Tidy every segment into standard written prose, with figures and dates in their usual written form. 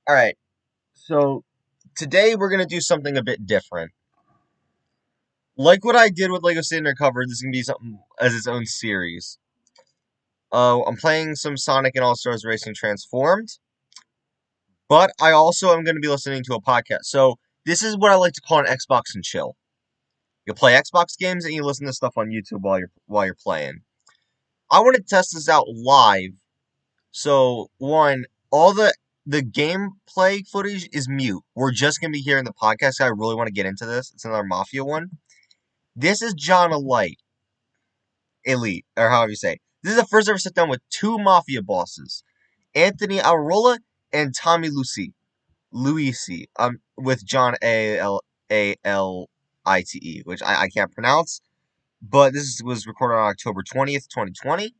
All right. So today we're gonna do something a bit different. Like what I did with Lego City Undercover, this is gonna be something as its own series. I'm playing some Sonic and All Stars Racing Transformed, but I also am gonna be listening to a podcast. So this is what I like to call an Xbox and chill. You play Xbox games and you listen to stuff on YouTube while you're playing. I want to test this out live. So one, all the gameplay footage is mute. We're just gonna be hearing the podcast. I really want to get into this. It's another Mafia one. This is John Elite, or however you say. This is the first ever sit down with two Mafia bosses, Anthony Alrola and Tommy Luisi. With John Alite, which I can't pronounce. But this was recorded on October 20th, 2020.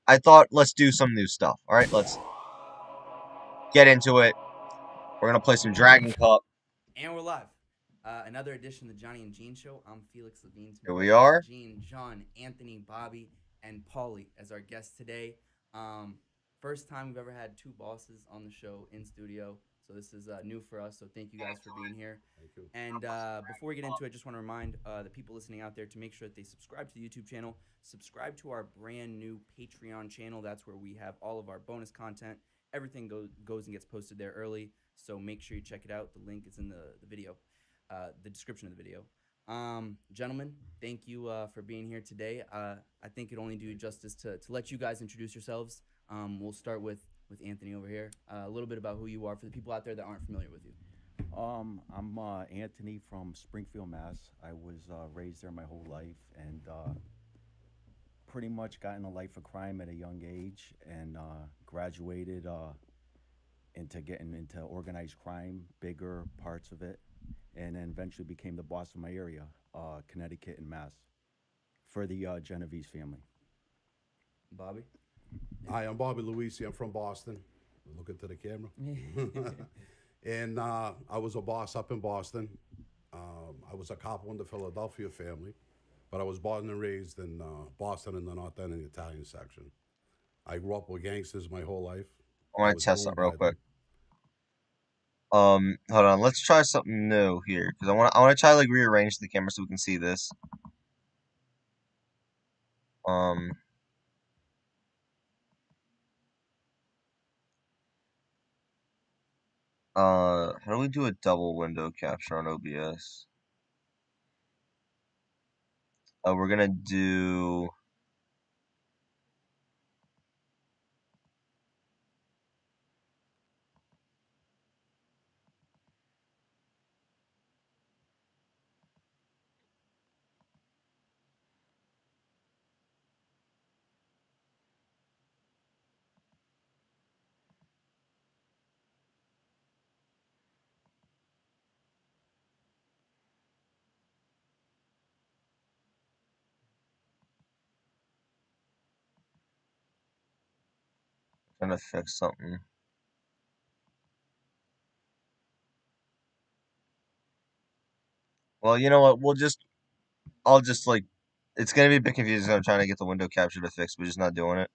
I thought let's do some new stuff. All right, let's get into it. We're gonna play some Dragon Cup. And we're live. Another edition of the Johnny and Gene Show. I'm Felix Levine. Here We we have are. Gene, John, Anthony, Bobby, and Paulie as our guests today. Um, First time we've ever had two bosses on the show in studio, so this is new for us. So thank you guys for being here. Thank you. And before we get into it, I just want to remind the people listening out there to make sure that they subscribe to the YouTube channel, subscribe to our brand new Patreon channel. That's where we have all of our bonus content. Everything goes and gets posted there early. So make sure you check it out. The link is in the video, the description of the video. Gentlemen, thank you for being here today. I think it only do justice to let you guys introduce yourselves. We'll start with Anthony over here. A little bit about who you are for the people out there that aren't familiar with you. I'm Anthony from Springfield, Mass. I was raised there my whole life and pretty much got in a life of crime at a young age and graduated into getting into organized crime, bigger parts of it, and then eventually became the boss of my area, Connecticut and Mass, for the Genovese family. Bobby. Hi, I'm Bobby Luisi. I'm from Boston. Look into the camera. And I was a boss up in Boston. I was a capo in the Philadelphia family, but I was born and raised in Boston in the North End in the Italian section. I grew up with gangsters my whole life. I I want to was test groomed something real by quick. them. Hold on. Let's try something new here because I want to try like rearrange the camera so we can see this. Um, how do we do a double window capture on OBS? We're gonna do. Trying to fix something. Well, you know what? I'll just like. It's gonna be a bit confusing. I'm trying to get the window capture to fix, but just not doing it.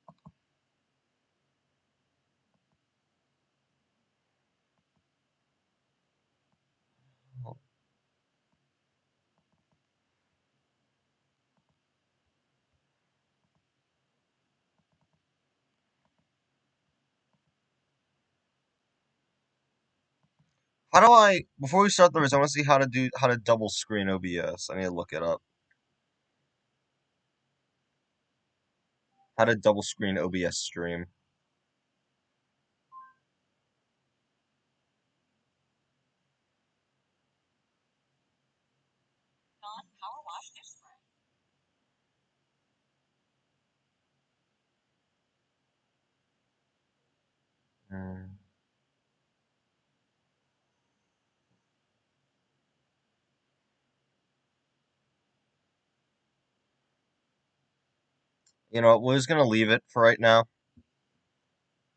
How do I? Before we start the race, I want to see how to double screen OBS. I need to look it up. How to double screen OBS stream. Hmm. You know, we're just gonna leave it for right now.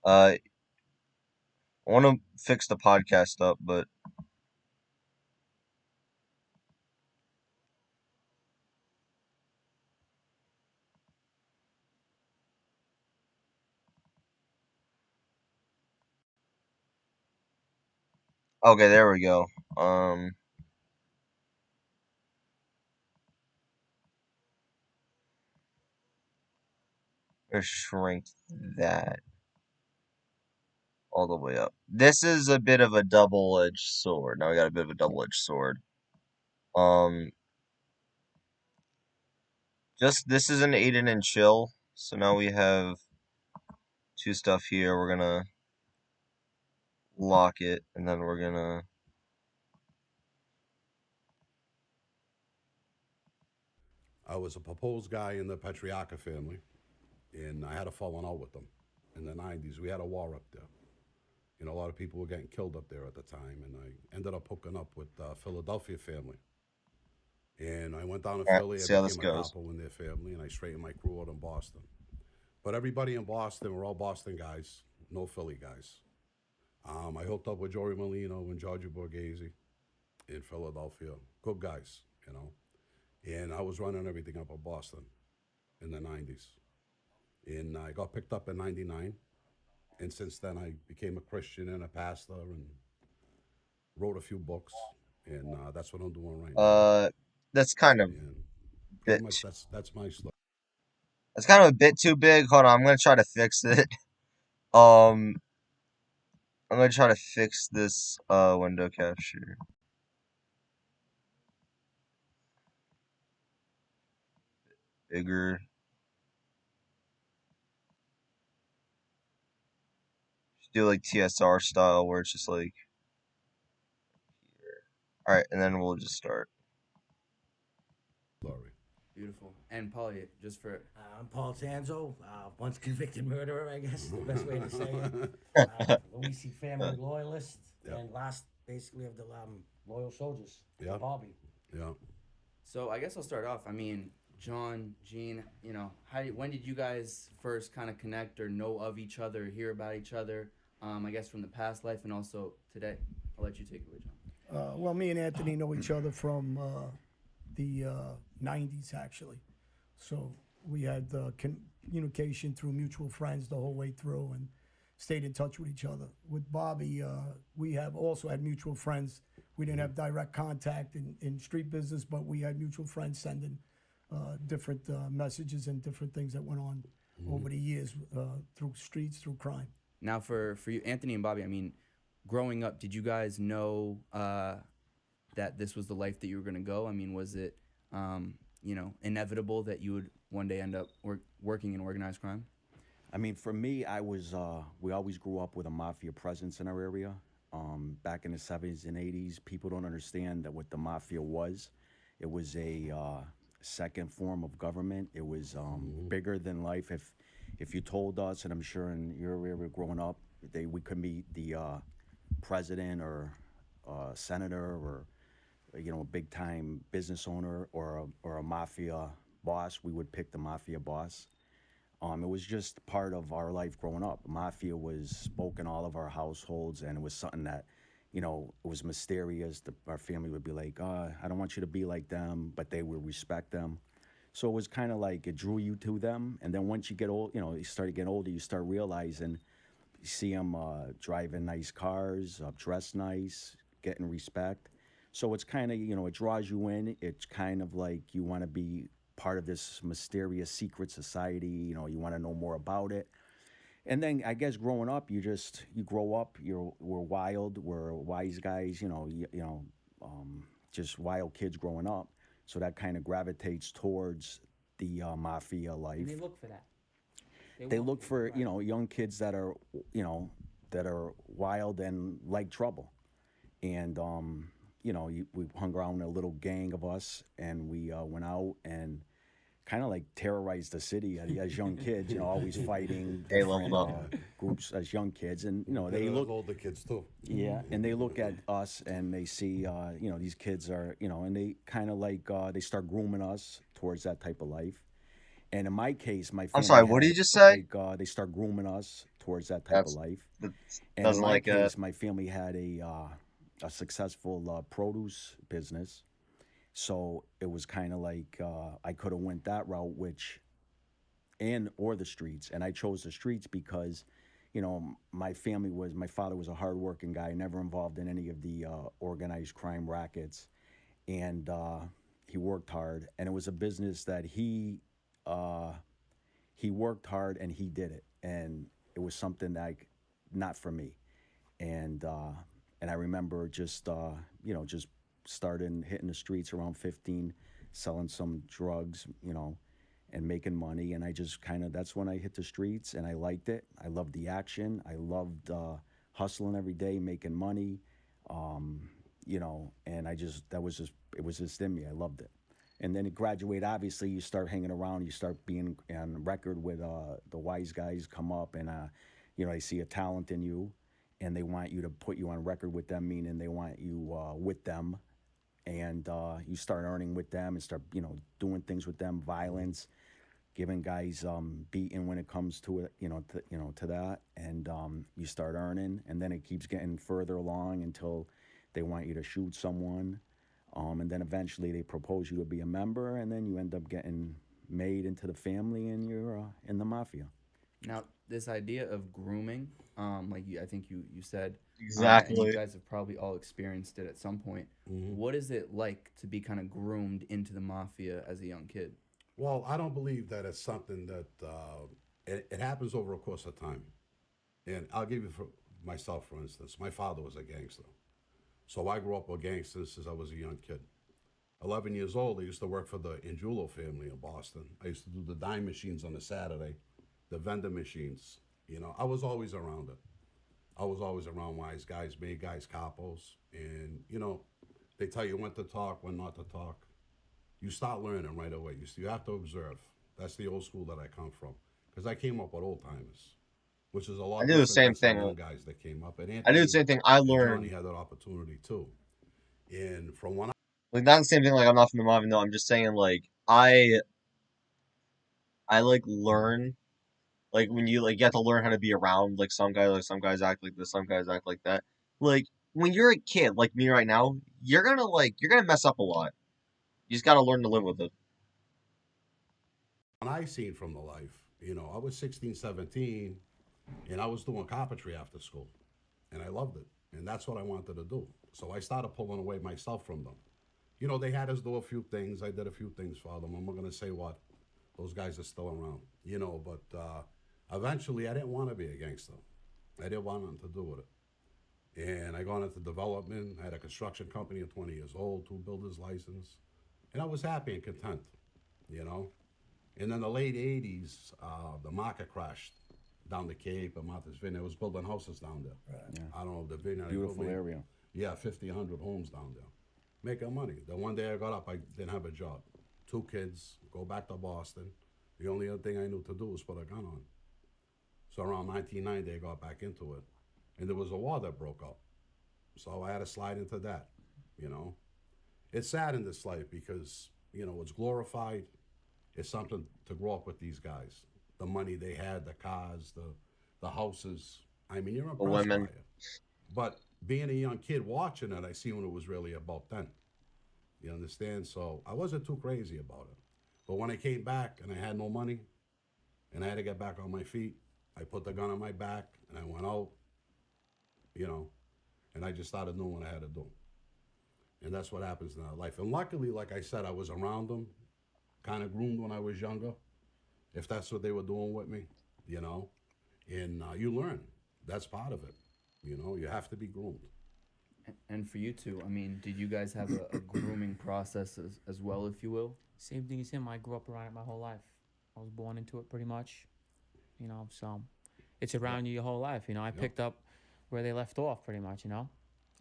I want to fix the podcast up, but Okay, there we go. Um, let's shrink that all the way up. This is a bit of a double-edged sword. Now we got a bit of a double-edged sword. Um, just this is an Aiden and chill. So now we have two stuff here. We're gonna lock it, and then we're gonna. I was a proposed guy in the Patriarca family, and I had a falling out with them in the 90s. We had a war up there. You know, a lot of people were getting killed up there at the time, and I ended up hooking up with the Philadelphia family. And I went down to All right, Philly. I see how this became a goes. capo in their family, and I straightened my crew out in Boston. But everybody in Boston, we're all Boston guys, no Philly guys. I hooked up with Joey Molino and Giorgio Borghese in Philadelphia. Good guys, you know. And I was running everything up in Boston in the 90s. And I got picked up in 99. And since then, I became a Christian and a pastor and wrote a few books. And that's what I'm doing right now. Uh, that's kind of And pretty bit. much that's my story. That's kind of a bit too big. Hold on, I'm gonna try to fix it. Um, I'm gonna try to fix this window capture. Bigger. Just do like TSR style where it's just like here. Alright, and then we'll just start. Beautiful. And Polly, just for I'm Paul Tanzo, once convicted murderer, I guess the best way to say it. Luisi family loyalist, Yep. and last basically of the loyal soldiers. Yep. Bobby. Yeah. so I guess I'll start off. I mean, John, Gene, when did you guys first kind of connect or know of each other, hear about each other? I guess from the past life and also today. I'll let you take it away, John. Well, me and Anthony know each other from the 90s, actually. So we had communication through mutual friends the whole way through and stayed in touch with each other. With Bobby, we have also had mutual friends. We didn't have direct contact in street business, but we had mutual friends sending different messages and different things that went on over the years through streets, through crime. Now, for you, Anthony and Bobby, I mean, growing up, did you guys know that this was the life that you were going to go? I mean, was it, inevitable that you would one day end up working in organized crime? I mean, for me, we always grew up with a mafia presence in our area. Back in the 70s and 80s, people don't understand that what the mafia was. It was a second form of government. It was bigger than life. If you told us, and I'm sure in your area growing up, we could meet the president or senator or a big time business owner or a mafia boss, we would pick the mafia boss. It was just part of our life growing up. Mafia was spoken all of our households, and it was something that, it was mysterious. Our family would be like, I don't want you to be like them, but they would respect them. So it was kind of like it drew you to them. And then once you get old, you start getting older, you start realizing, you see them driving nice cars, dressed nice, getting respect. So it's kind of, it draws you in. It's kind of like you want to be part of this mysterious secret society. You want to know more about it. And then I guess growing up, you grow up. We're wild. We're wise guys. Just wild kids growing up. So that kind of gravitates towards the mafia life. And they look for that. They look for young kids that are that are wild and like trouble. And we hung around a little gang of us, and we went out and kind of like terrorized the city as young kids. Always fighting They different leveled up. groups as young kids, and They they look. older kids too. Yeah, and they look at us and they see, these kids are, and they kind of like they start grooming us towards that type of life. And in my case, my I'm family sorry, what did had you just say? like they start grooming us towards that type of That's life. that And in doesn't my like case, my family had a successful produce business, so it was kind of like I could have went that route, or the streets, and I chose the streets because, my my father was a hardworking guy, never involved in any of the organized crime rackets, and he worked hard, and it was a business that uh, he worked hard and he did it, and it was something like not for me, and uh, and I remember just starting hitting the streets around 15, selling some drugs, and making money, and I just kind of that's when I hit the streets, and I liked it. I loved the action. I loved hustling every day, making money, um, and I just that was just it was just in me. I loved it. And then it graduate. Obviously, you start hanging around. You start being on record with the wise guys. Come up and they see a talent in you, and they want you to put you on record with them. Meaning they want you with them, and you start earning with them and start doing things with them. Violence, giving guys beating when it comes to it. To that, and you start earning, and then it keeps getting further along until they want you to shoot someone. And then eventually they propose you to be a member, and then you end up getting made into the family, and you're in the mafia. Now, this idea of grooming, I think you said, and you Exactly. guys have probably all experienced it at some point. What is it like to be kind of groomed into the mafia as a young kid? Well, I don't believe that it's something that it happens over a course of time. And I'll give you for myself, for instance. My father was a gangster. So I grew up with gangsters since I was a young kid. 11 years old, I used to work for the Angiulo family in Boston. I used to do the dime machines on a Saturday, the vendor machines. I was always around it. I was always around wise guys, made guys, capos. And, they tell you when to talk, when not to talk. You start learning right away. You have to observe. That's the old school that I come from. Because I came up with old timers, which is a I lot do the different same than some thing. young guys that came up. And I do the Anthony same thing. I and Johnny learned had that opportunity too. And from when like not the same thing. Like I'm not from the mob, no. I'm just saying like I like learn like when you like you have to learn how to be around like some guys act like this, some guys act like that. Like when you're a kid like me right now, you're gonna mess up a lot. You just gotta learn to live with it. I seen from the life, I was 16, 17, and I was doing carpentry after school, and I loved it. And that's what I wanted to do. So I started pulling away myself from them. They had us do a few things. I did a few things for them. I'm not going to say what. Those guys are still around, but eventually I didn't want to be a gangster. I didn't want nothing to do with it. And I got into development. I had a construction company at 20 years old, 2 builders license. And I was happy and content, you know. And in the late 80s, the market crashed down the Cape and Martha's Vineyard. I was building houses down there. Right. Yeah. I don't know if the vineyard. Beautiful area. Yeah, 50, 100 homes down there. Making money. Then one day I got up, I didn't have a job. 2 kids, go back to Boston. The only other thing I knew to do was put a gun on. So around 1990, I got back into it. And there was a war that broke out. So I had to slide into that, you know. It's sad in this life because, you know, it's glorified. It's something to grow up with these guys. The money they had, the cars, the houses. I mean, you're The impressed by women. it. But being a young kid watching it, I see what it was really about then. You understand? So I wasn't too crazy about it. But when I came back and I had no money and I had to get back on my feet, I put the gun on my back and I went out, you know, and I just started doing what I had to do. And that's what happens in our life. And luckily, like I said, I was around them, kind of groomed when I was younger, if that's what they were doing with me, you know. And you learn. That's part of it. You know, you have to be groomed. And for you two, I mean, did you guys have a grooming process as well, if you will? Same thing as him. I grew up around it my whole life. I was born into it pretty much, you know, so it's around you your whole life, you know. I picked up where they left off pretty much, you know.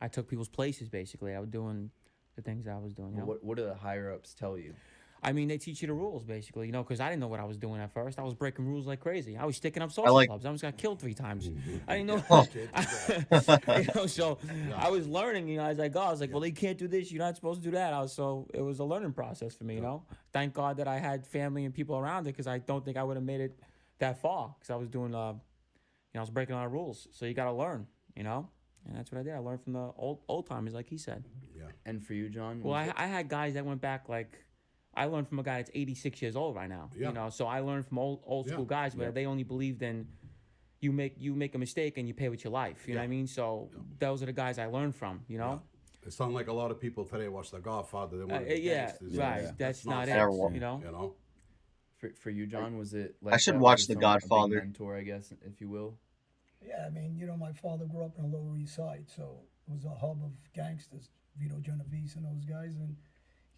I took people's places basically. I was doing the things I was doing, you know. What do the higher ups tell you? I mean, they teach you the rules basically, you know, because I didn't know what I was doing at first. I was breaking rules like crazy. I was sticking up I social like clubs. I almost got killed 3 times. I didn't know. Oh. You know, so I was learning, you know, as I go. I was like, well, you can't do this. You're not supposed to do that. So it was a learning process for me, you know. Thank God that I had family and people around it because I don't think I would have made it that far because I was doing, you know, I was breaking a lot of rules. So you got to learn, you know. And that's what I did. I learned from the old timers, like he said. Yeah. And for you, John? Well, I had guys that went back like I learned from a guy that's 86 years old right now. Yeah. You know, so I learned from old school guys where they only believed in, you make a mistake and you pay with your life. You know what I mean? So those are the guys I learned from. You know. It sounds like a lot of people today watch The Godfather. They want to be Yeah, gangsters. right. Yeah. That's not not I it. never wa- You know. You know? For you, John, was it like should that? watch Was The there a big Godfather. mentor, I guess, if you will. Yeah, I mean, my father grew up in the Lower East Side, so it was a hub of gangsters, Vito Genovese and those guys, and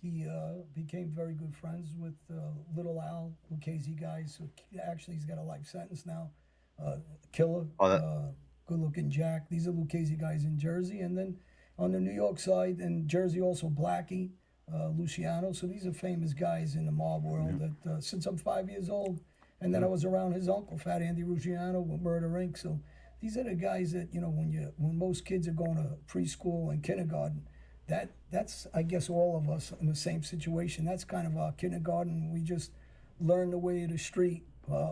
he became very good friends with Little Al, Lucchese guys. So actually, he's got a life sentence now. Killer, Oh, that- good-looking Jack. These are Lucchese guys in Jersey, and then on the New York side, and Jersey also Blackie, Luciano. So these are famous guys in the mob world that since I'm 5 years old, and then I was around his uncle, Fat Andy Luciano, with Murder Inc. So these are the guys that when most kids are going to preschool and kindergarten, that's I guess all of us in the same situation. That's kind of our kindergarten. We just learn the way of the street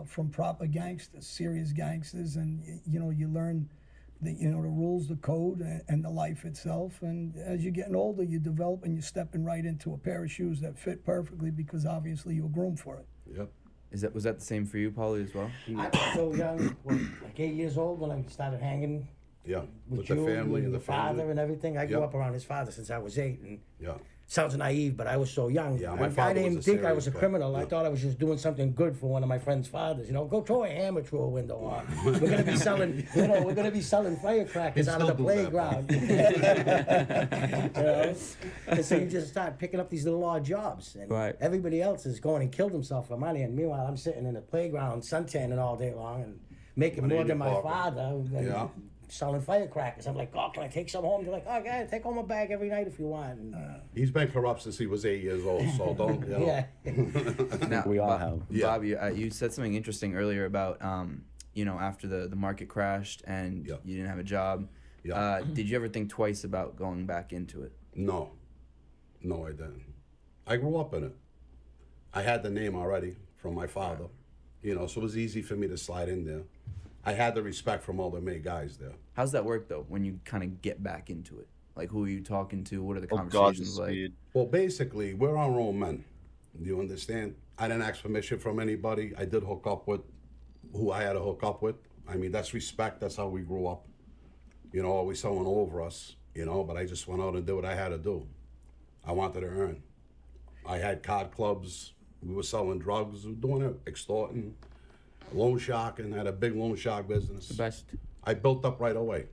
from proper gangsters, serious gangsters, and you learn the rules, the code, and the life itself. And as you're getting older, you develop and you're stepping right into a pair of shoes that fit perfectly because obviously you were groomed for it. Yep. Was that the same for you, Paulie, as well? I was so young, like 8 years old, when I started hanging Yeah. with the you family and your the family. father and everything. I grew Yep. up around his father since I was 8, and Yeah. sounds naive, but I was so young. Yeah, my I father didn't was a think I was a serious guy. criminal. I Yeah. thought I was just doing something good for one of my friend's fathers. Go throw a hammer through a window. Or we're gonna be selling, we're gonna be selling firecrackers They out of the still do that, playground. And so you just start picking up these little odd jobs, and Right. everybody else is going and killed himself for money, and meanwhile I'm sitting in the playground suntanning all day long and making Money more in than your my pocket. father. And Yeah. selling firecrackers. I'm like, oh, can I take some home? They're like, oh, yeah, take home a bag every night if you want. And, He's been corrupt since he was 8 years old, so don't, yeah. Now, we all have. Yeah. Bob, you said something interesting earlier about after the market crashed and Yeah. you didn't have a job. Yeah. Did you ever think twice about going back into it? No, I didn't. I grew up in it. I had the name already from my father, so it was easy for me to slide in there. I had the respect from all the main guys there. How's that work though? When you kind of get back into it, like who are you talking to? What are the Oh, God, conversations like? speed. Well, basically, we're our own men. Do you understand? I didn't ask permission from anybody. I did hook up with who I had to hook up with. I mean, that's respect. That's how we grew up. Always someone over us, but I just went out and did what I had to do. I wanted to earn. I had card clubs. We were selling drugs. We were doing it, extorting, loan sharking. Had a big loan shark business. The best. I built up right away.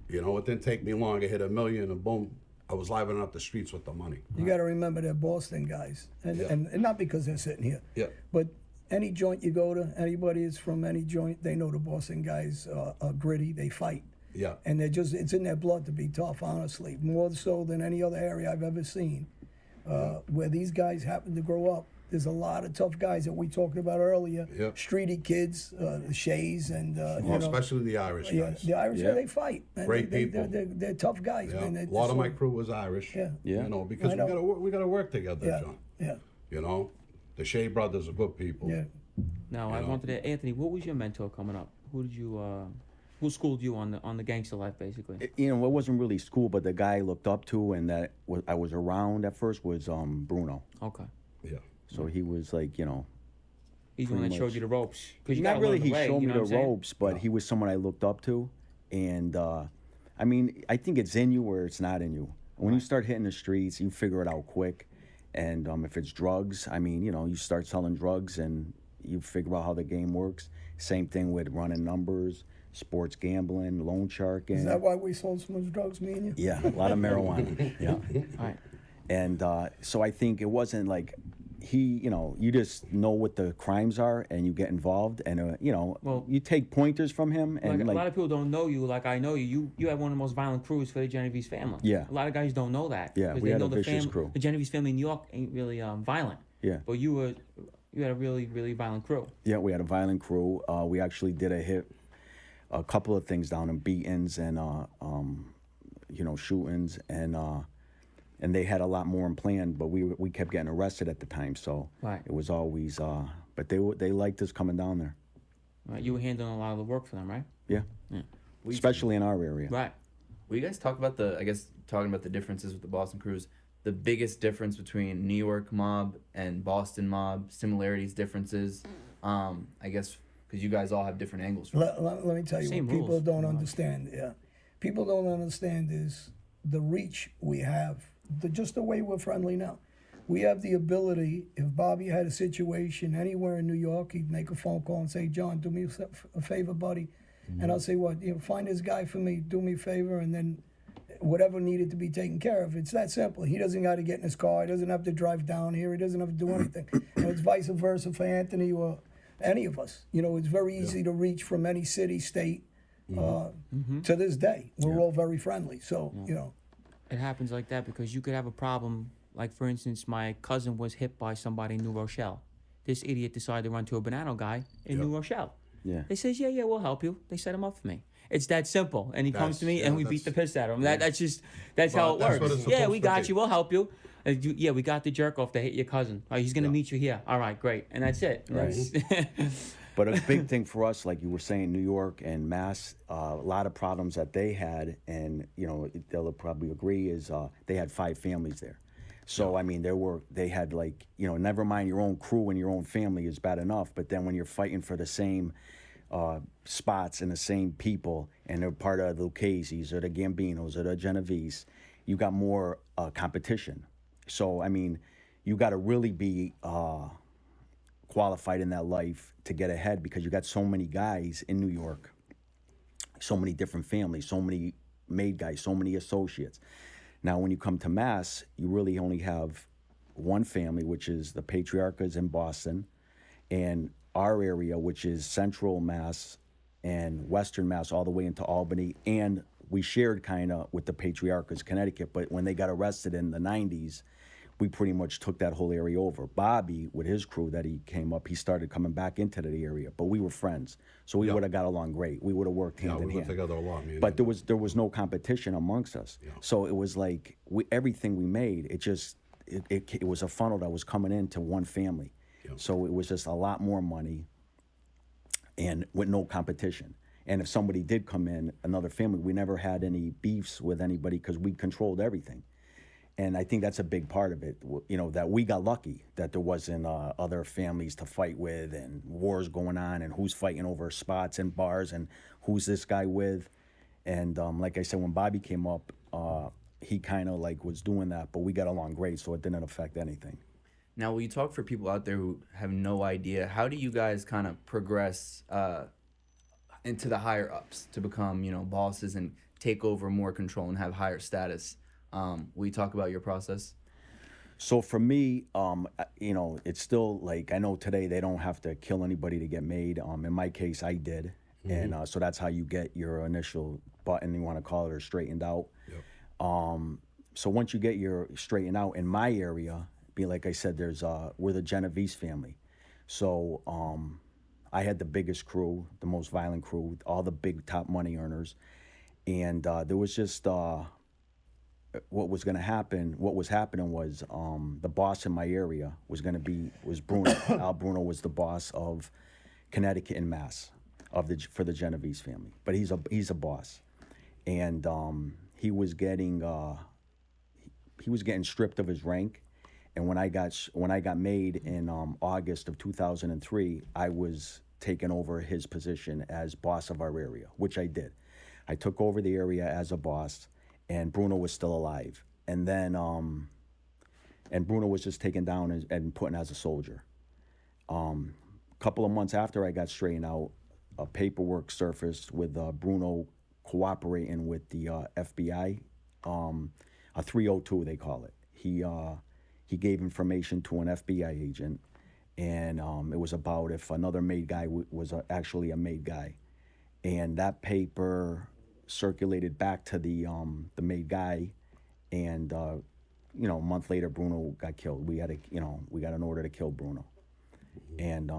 It didn't take me long. I hit $1 million and boom, I was livening up the streets with the money. You got to remember they're Boston guys, and not because they're sitting here. Yeah. But any joint you go to, anybody is from any joint, they know the Boston guys are gritty. They fight. Yeah. And it's in their blood to be tough, honestly, more so than any other area I've ever seen. Where these guys happen to grow up, there's a lot of tough guys that we talked about earlier. Yep. Streety kids, the Shays, and Especially the Irish yeah, guys. the Irish, Yeah. they fight. And Great people. They're tough guys, Yeah. man. A lot of my crew was Irish. Yeah. Yeah. Because I know. we gotta work together, Yeah, John. yeah, The Shea brothers are good people. yeah. Now I know. wanted to, Anthony, what was your mentor coming up? Who schooled you on the gangster life, basically? It wasn't really school, but the guy I looked up to and that I was around at first was Bruno. Okay. Yeah. So he was like, He's the one Pretty that showed much. you the ropes. 'Cause you not gotta really learn the he way, showed you me know the what I'm saying? ropes, but he was someone I looked up to. And I mean, I think it's in you or it's not in you. When you start hitting the streets, you figure it out quick. And if it's drugs, I mean, you start selling drugs and you figure out how the game works. Same thing with running numbers, sports gambling, loan sharking. Is that why we sold so much drugs, me and you? Yeah, a lot of marijuana. Yeah. All right. And so I think it wasn't like you just know what the crimes are and you get involved and, Well, you take pointers from him. And Like, a lot of people don't know you like I know you. You had one of the most violent crews for the Genovese family. Yeah. A lot of guys don't know that. Yeah, 'cause we they had know a the vicious crew. The Genovese family in New York ain't really violent. Yeah. But you had a really, really violent crew. Yeah, we had a violent crew. We actually did a couple of things down in beatings and, shootings and they had a lot more in plan, but we kept getting arrested at the time. So Right. it was always, but they liked us coming down there. Right. You were handling a lot of the work for them, right? Yeah. Especially in our area. Right. Will you guys talk about talking about the differences with the Boston crews? The biggest difference between New York mob and Boston mob, similarities, differences. I guess Because you guys all have different angles. From Let me tell you Same what people rules, don't pretty much. understand. Yeah, people don't understand is the reach we have. Just the way we're friendly now. We have the ability. If Bobby had a situation anywhere in New York, he'd make a phone call and say, "John, do me a favor, buddy," and I'll say, "What? Find this guy for me. Do me a favor," and then whatever needed to be taken care of. It's that simple. He doesn't got to get in his car. He doesn't have to drive down here. He doesn't have to do anything. It's vice versa for Anthony or any of us. It's very easy to reach from any city, state. To this day, we're all very friendly. So It happens like that because you could have a problem. Like, for instance, my cousin was hit by somebody in New Rochelle. This idiot decided to run to a banana guy in New Rochelle. Yeah. They says, yeah, we'll help you. They set him up for me. It's that simple. And he comes to me and we beat the piss out of him. That's how it that's what works. it's Yeah, supposed we to got be. you. We'll help you. Yeah, we got the jerk off that hit your cousin. He's going to meet you here. All right, great. And that's it. But a big thing for us, like you were saying, New York and Mass, a lot of problems that they had, and they'll probably agree, is they had 5 families there. So I mean, they had like never mind your own crew and your own family is bad enough, but then when you're fighting for the same spots and the same people, and they're part of the Lucchese's or the Gambinos or the Genovese, you got more competition. So I mean, you got to really be qualified in that life to get ahead because you got so many guys in New York, so many different families, so many maid guys, so many associates. Now, when you come to Mass, you really only have one family, which is the Patriarchas in Boston, and our area, which is Central Mass and Western Mass, all the way into Albany. And we shared kind of with the Patriarchas, Connecticut, but when they got arrested in the 90s, we pretty much took that whole area over. Bobby, with his crew that he came up, he started coming back into the area, but we were friends, so we would have got along great. We would have worked hand in we hand. were together a lot, man. But there was no competition amongst us, so it was like everything we made, it was a funnel that was coming into one family. So it was just a lot more money, and with no competition. And if somebody did come in, another family, we never had any beefs with anybody because we controlled everything. And I think that's a big part of it, that we got lucky that there wasn't other families to fight with and wars going on and who's fighting over spots and bars and who's this guy with. And like I said, when Bobby came up, he kind of like was doing that, but we got along great, so it didn't affect anything. Now, will you talk for people out there who have no idea, how do you guys kind of progress into the higher ups to become, bosses and take over more control and have higher status? Will you talk about your process? So for me, it's still like, I know today they don't have to kill anybody to get made. In my case, I did. And so that's how you get your initial button, you want to call it, or straightened out. So once you get your straightened out, in my area, like I said, we're the Genovese family. So I had the biggest crew, the most violent crew, all the big top money earners. And there was just... what was happening was the boss in my area was Bruno. Al Bruno was the boss of Connecticut and Mass for the Genovese family, but he's a boss, and he was getting stripped of his rank. And when I got made in August of 2003, I was taking over his position as boss of our area, which I did. I took over the area as a boss. And Bruno was still alive. And then, and Bruno was just taken down and put in as a soldier. A couple of months after I got straightened out, paperwork surfaced with Bruno cooperating with the FBI, a 302 they call it. He gave information to an FBI agent, and it was about if another made guy was actually a made guy. And that paper circulated back to the maid guy, and a month later Bruno got killed. We got an order to kill Bruno, and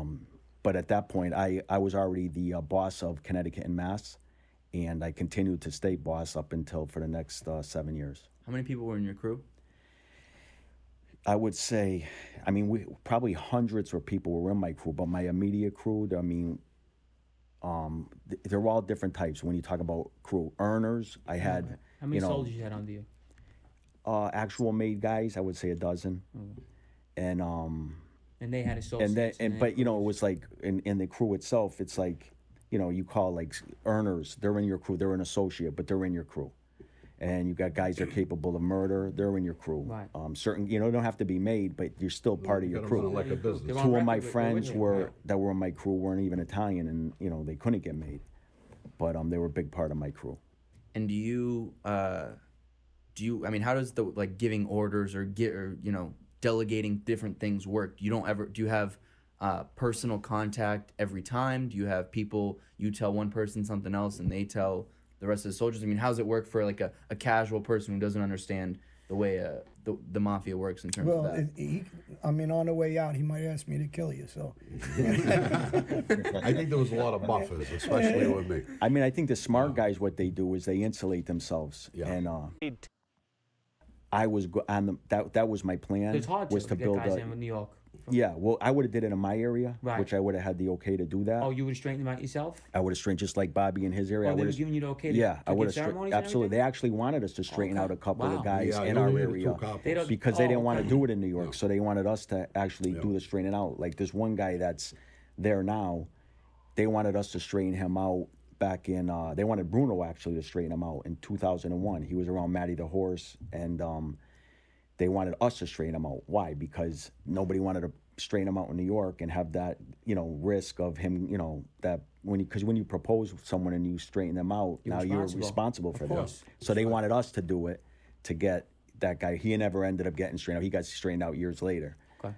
but at that point I was already the boss of Connecticut and Mass, and I continued to stay boss up until for the next 7 years. How many people were in your crew? I would say, we probably hundreds of people were in my crew, but my immediate crew, they're all different types. When you talk about crew earners, I had How many soldiers you had under you? Actual made guys, I would say a dozen, and And they had associates. But you know, it was like in the crew itself, it's like, you know, you call like earners, they're in your crew, they're an associate, but they're in your crew. And you got guys that are capable of murder, they're in your crew. Right. Certain, you know, don't have to be made, but you're still part of your gotta run crew. it like a business. They're on Two of my record with friends you. that were in my crew weren't even Italian, and you know they couldn't get made, but they were a big part of my crew. And do you? I mean, how does the like giving orders or you know, delegating different things work? Do you have personal contact every time? Do you have people you tell one person something else and they tell the rest of the soldiers? I mean, how does it work for like a casual person who doesn't understand the way the mafia works in terms of that? I mean, on the way out, he might ask me to kill you. So I think there was a lot of buffers, especially with me. I mean, I think the smart guys, what they do is they insulate themselves. Yeah. And I was that was my plan. It's hard was to to get build guys a. in New York. Yeah, well, I would have did it in my area, Right. which I would have had the okay to do that. Oh, you would have straightened them out yourself? I would have straightened just like Bobby in his area. Oh, I they were would've- giving you the okay to Yeah, I to would give have ceremonies and absolutely. They everything? actually wanted us to straighten out a couple Wow. of guys Yeah, in I our only needed area two couples. They don't- because they didn't want to okay. do it in New York, so they wanted us to actually do the straightening out. Like there's one guy that's there now. They wanted us to straighten him out back in. They wanted Bruno actually to straighten him out in 2001. He was around Matty the horse, and they wanted us to straighten him out. Why? Because nobody wanted to straighten him out in New York and have that, you know, risk of him, you know, that because when you propose with someone and you straighten them out, now you're responsible for them. course. So they wanted us to do it to get that guy. He never ended up getting straightened out. He got straightened out years later. Okay.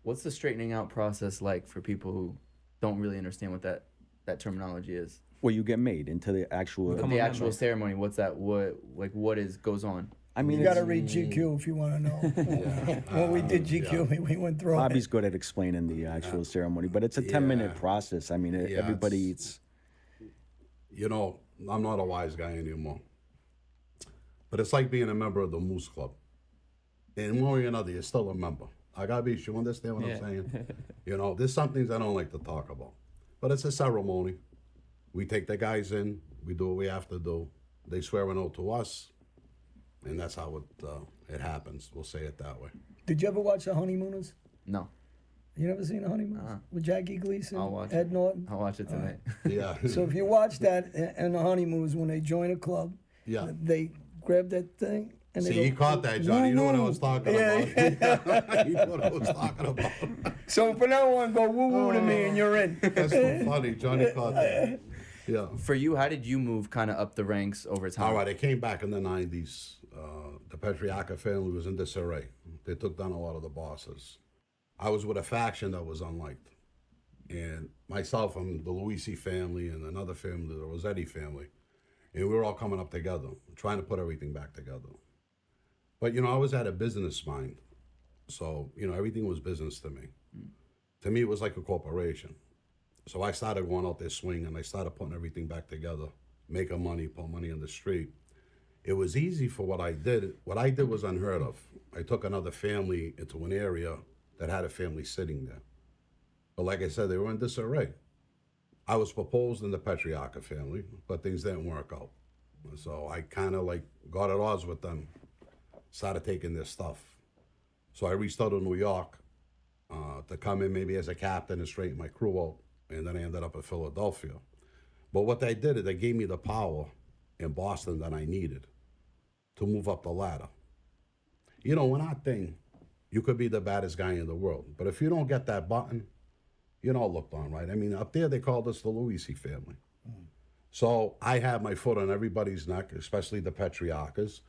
What's the straightening out process like for people who don't really understand what that terminology is? Well, you get made into the actual. The actual ceremony. What's that? What goes on? I mean, you got to read GQ if you want to know. When we did GQ, we went through Bobby's it. good at explaining the actual ceremony, but it's a 10-minute process. I mean, everybody eats. You know, I'm not a wise guy anymore. But it's like being a member of the Moose Club. In one way or another, you're still a member. I gotta be, you understand what I'm saying? You know, there's some things I don't like to talk about. But it's a ceremony. We take the guys in, we do what we have to do. They swear an oath to us, and that's how it happens. We'll say it that way. Did you ever watch The Honeymooners? No. You never seen The Honeymooners? With Jackie Gleason, I'll watch Ed Norton? I'll watch it tonight. Yeah. So if you watch that and The Honeymooners, when they join a club, Yeah. they grab that thing and See, they he go, caught that, Johnny. You know what I was talking about. You know what I was talking about. So from now on, go woo woo to me and you're in. That's so funny. Johnny caught that. Yeah. For you, how did you move kind of up the ranks over time? All right, I came back in the 90s. The Petriacca family was in disarray. They took down a lot of the bosses. I was with a faction that was unliked. And myself, I'm the Luisi family, and another family, the Rossetti family. And we were all coming up together, trying to put everything back together. But, you know, I always had a business mind. So, you know, everything was business to me. To me, it was like a corporation. So I started going out there swinging, and I started putting everything back together, making money, put money on the street. It was easy for what I did. What I did was unheard of. I took another family into an area that had a family sitting there. But like I said, they were in disarray. I was proposed in the Petriacca family, but things didn't work out. So I kind of like got at odds with them, started taking their stuff. So I reached out to New York to come in maybe as a captain and straighten my crew out. And then I ended up in Philadelphia. But what they did is they gave me the power in Boston that I needed to move up the ladder. You know, in our thing, you could be the baddest guy in the world, but if you don't get that button, you're not looked on right. I mean, up there they called us the Luisi family. So I have my foot on everybody's neck, especially the Petriaccas.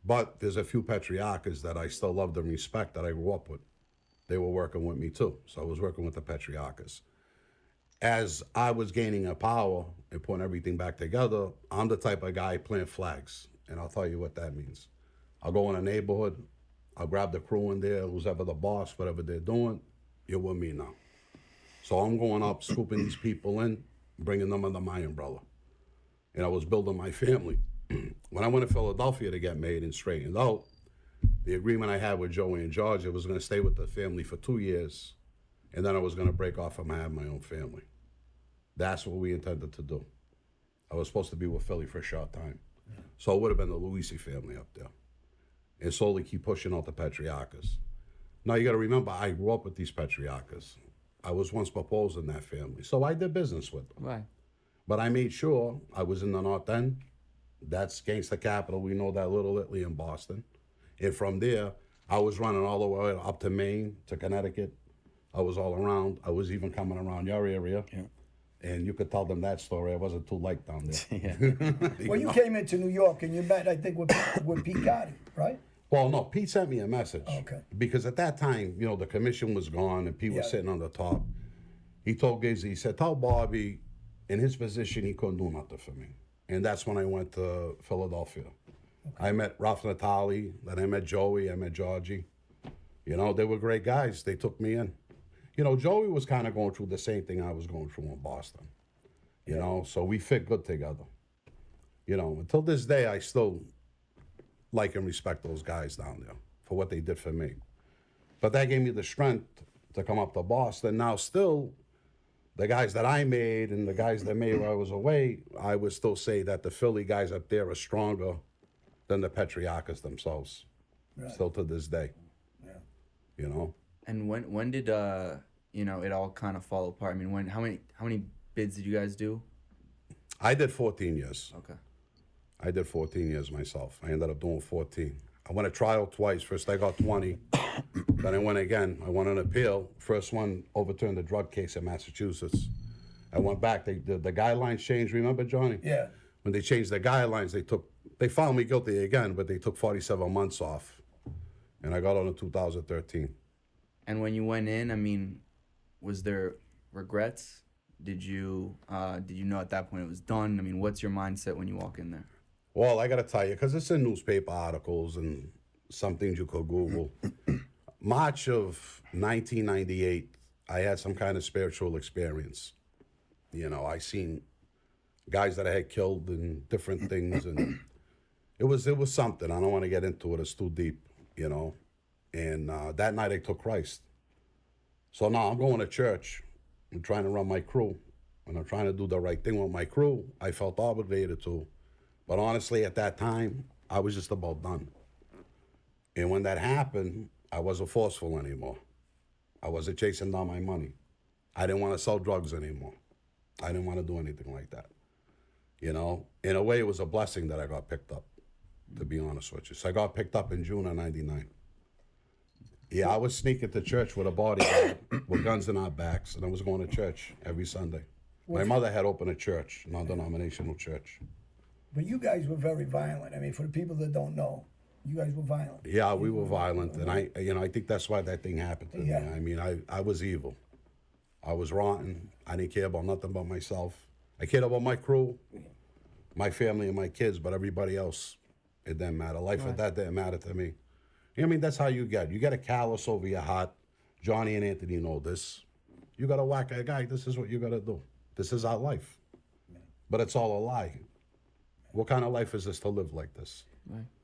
But there's a few Petriaccas that I still love and respect that I grew up with. They were working with me too. So I was working with the Petriaccas. As I was gaining a power and putting everything back together, I'm the type of guy plant flags. And I'll tell you what that means. I'll go in a neighborhood, I'll grab the crew in there, who's ever the boss, whatever they're doing, you're with me now. So I'm going up, scooping these people in, bringing them under my umbrella. And I was building my family. When I went to Philadelphia to get made and straightened out, the agreement I had with Joey and George, I was going to stay with the family for 2 years, and then I was going to break off and have my own family. That's what we intended to do. I was supposed to be with Philly for a short time. So it would have been the Luisi family up there. And slowly keep pushing out the Petriaccas. Now you got to remember, I grew up with these patriarchs. I was once proposed in that family, so I did business with them. Right. But I made sure I was in the North End. That's gangsta capital. We know that, Little Italy in Boston. And from there, I was running all the way up to Maine, to Connecticut. I was all around. I was even coming around your area. Yeah. And you could tell them that story. I wasn't too light down there. Yeah. Well, you came into New York and you met, I think, with Pete Gotti, right? Well, no, Pete sent me a message. Okay. Because at that time, you know, the commission was gone and Pete was Yeah. sitting on the top. He told Gizzy, he said, tell Bobby, in his position, he couldn't do nothing for me. And that's when I went to Philadelphia. I met Ralph Natali, then I met Joey, I met Georgie. You know, they were great guys. They took me in. You know, Joey was kind of going through the same thing I was going through in Boston. You know, so we fit good together. You know, until this day, I still like and respect those guys down there for what they did for me. But that gave me the strength to come up to Boston. Now, still, the guys that I made and the guys that made while I was away, I would still say that the Philly guys up there are stronger than the Patriarchas themselves. Right. Still to this day. Yeah. You know? And when did you know, it all kind of fall apart? I mean, how many bids did you guys do? I did 14 years. Okay. I did 14 years myself. I ended up doing 14. I went to trial twice. First I got 20. Then I went again. I won an appeal. First one overturned the drug case in Massachusetts. I went back. The guidelines changed. Remember, Johnny? Yeah. When they changed the guidelines, they found me guilty again, but they took 47 months off. And I got on in 2013. And when you went in, I mean, was there regrets? Did you know at that point it was done? I mean, what's your mindset when you walk in there? Well, I got to tell you, because it's in newspaper articles and some things you could Google. March of 1998, I had some kind of spiritual experience. You know, I seen guys that I had killed and different things, and it was something. I don't want to get into it. It's too deep, you know. And that night I took Christ. So now I'm going to church. I'm trying to run my crew, and I'm trying to do the right thing with my crew. I felt obligated to. But honestly, at that time, I was just about done. And when that happened, I wasn't forceful anymore. I wasn't chasing down my money. I didn't want to sell drugs anymore. I didn't want to do anything like that. You know, in a way, it was a blessing that I got picked up, to be honest with you. So I got picked up in June of '99. Yeah, I was sneaking to church with a bodyguard with guns in our backs, and I was going to church every Sunday. My mother had opened a church, non-denominational church. But you guys were very violent. I mean, for the people that don't know, you guys were violent. Yeah, we were violent, and I think that's why that thing happened to Yeah. me. I mean, I was evil. I was rotten. I didn't care about nothing but myself. I cared about my crew, my family, and my kids, but everybody else, it didn't matter. Life at that didn't matter to me. I mean, that's how you get a callus over your heart. Johnny and Anthony know this. You got to whack a guy. This is what you got to do. This is our life. But it's all a lie. What kind of life is this to live like this?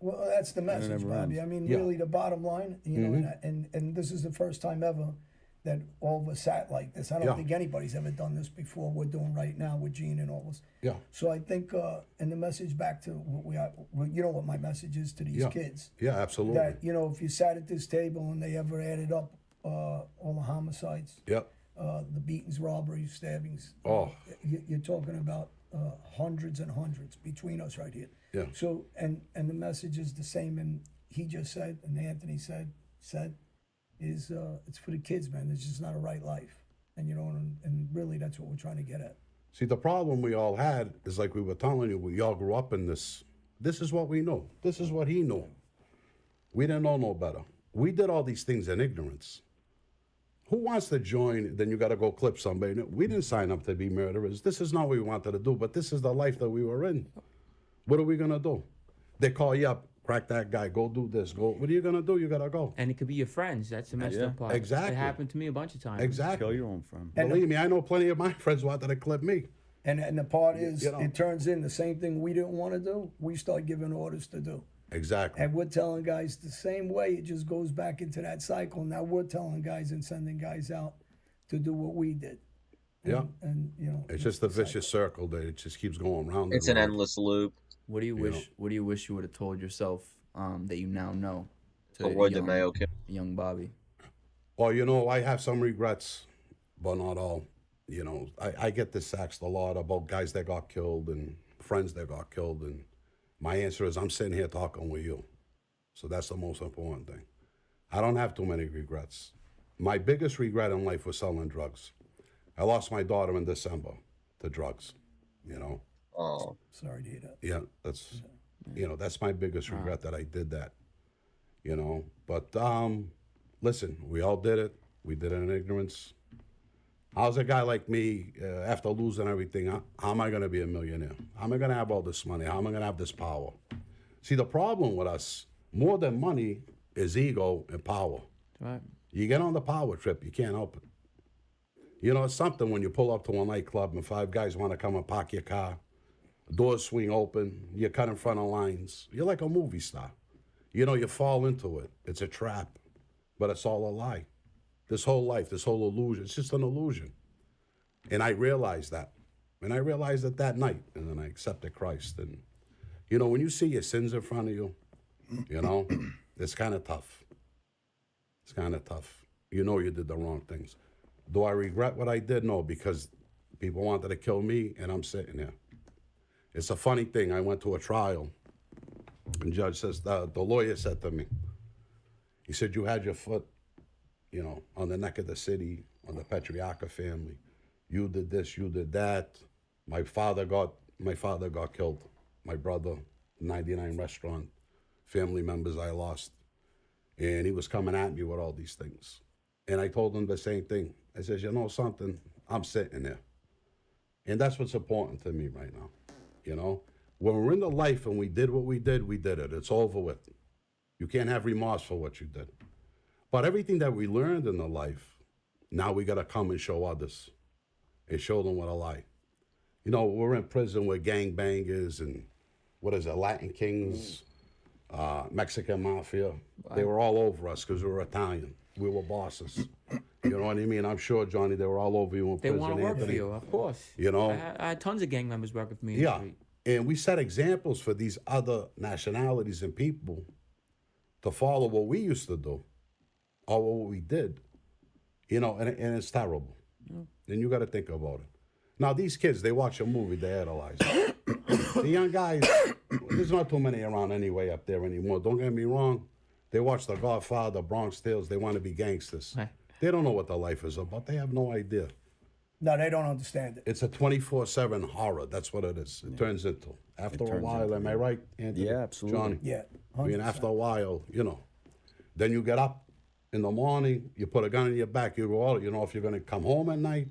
Well, that's the message, never Bobby. ends. I mean, Yeah. really, the bottom line, you know, and this is the first time ever that all of us sat like this. I don't Yeah. think anybody's ever done this before. We're doing right now with Gene and all this. Yeah. So I think, and the message back to what we are, well, you know what my message is to these Yeah. kids. Yeah, absolutely. That, you know, if you sat at this table and they ever added up all the homicides, Yep. the beatings, robberies, stabbings, Oh. you're talking about hundreds and hundreds between us right here. Yeah. So and the message is the same, and he just said, and Anthony said is it's for the kids, man. It's just not a right life, and you know, and really that's what we're trying to get at. See, the problem we all had is like we were telling you, we all grew up in this. This is what we know. This is what he knew. We didn't know no better. We did all these things in ignorance. Who wants to join? Then you got to go clip somebody. No, we didn't sign up to be murderers. This is not what we wanted to do, but this is the life that we were in. What are we going to do? They call you up, crack that guy, go do this, go. What are you going to do? You got to go. And it could be your friends. That's the messed Yeah. up part. Exactly. It happened to me a bunch of times. Exactly. Kill your own friend. And Believe me, I know plenty of my friends wanted to clip me. And the part is, You know. it turns in the same thing we didn't want to do. We start giving orders to do, Exactly. and we're telling guys the same way. It just goes back into that cycle. Now we're telling guys and sending guys out to do what we did. Yeah. And you know, It's just a vicious circle that it just keeps going round. It's and an round. endless loop. What do you wish? What do you wish you would have told yourself that you now know? To Avoid the young- Mayo Kim. young Bobby. Well, you know, I have some regrets, but not all. You know, I get this asked a lot about guys that got killed and friends that got killed, and my answer is I'm sitting here talking with you. So that's the most important thing. I don't have too many regrets. My biggest regret in life was selling drugs. I lost my daughter in December to drugs, you know. Oh, Sorry to hear that. Yeah, that's, you know, that's my biggest regret that I did that, you know. But listen, we all did it. We did it in ignorance. How's a guy like me, after losing everything, how am I going to be a millionaire? How am I going to have all this money? How am I going to have this power? See, the problem with us, more than money, is ego and power. Right. You get on the power trip, you can't help it. You know, it's something when you pull up to a nightclub and 5 guys want to come and park your car, doors swing open, you cut in front of lines. You're like a movie star. You know, you fall into it. It's a trap, but it's all a lie. This whole life, this whole illusion, it's just an illusion. And I realized that. And I realized it that night, and then I accepted Christ. And, you know, when you see your sins in front of you, you know, it's kind of tough. It's kind of tough. You know you did the wrong things. Do I regret what I did? No, because people wanted to kill me, and I'm sitting there. It's a funny thing. I went to a trial, and the judge says, the lawyer said to me, he said, you had your foot, you know, on the neck of the city, on the Petriarca family. You did this, you did that. My father got killed. My brother, 99 restaurant, family members I lost. And he was coming at me with all these things. And I told him the same thing. I says, you know something, I'm sitting there. And that's what's important to me right now. You know, when we're in the life and we did what we did it. It's over with. You can't have remorse for what you did. But everything that we learned in the life, now we got to come and show others and show them what a lie. You know, we're in prison with gangbangers and Latin kings, Mexican mafia. They were all over us because we were Italian. We were bosses. You know what I mean? I'm sure, Johnny, they were all over you in They prison. want to work for Anthony. you, of course. You know? I had tons of gang members working for me in the Yeah. street. And we set examples for these other nationalities and people to follow what we used to do or what we did. You know, and it's terrible. And you got to think about it. Now, these kids, they watch a movie, they idolize it. The young guys, there's not too many around anyway up there anymore. Don't get me wrong. They watch The Godfather, Bronx Tales. They want to be gangsters. Right. They don't know what their life is about. They have no idea. No, they don't understand it. It's a 24/7 horror. That's what it is. It turns into. After a turns while, into, am I right, Anthony? Yeah, absolutely. Johnny? Yeah, I mean, 100%. after a while, you know, then you get up in the morning, you put a gun in your back, you go out, you know if you're going to come home at night.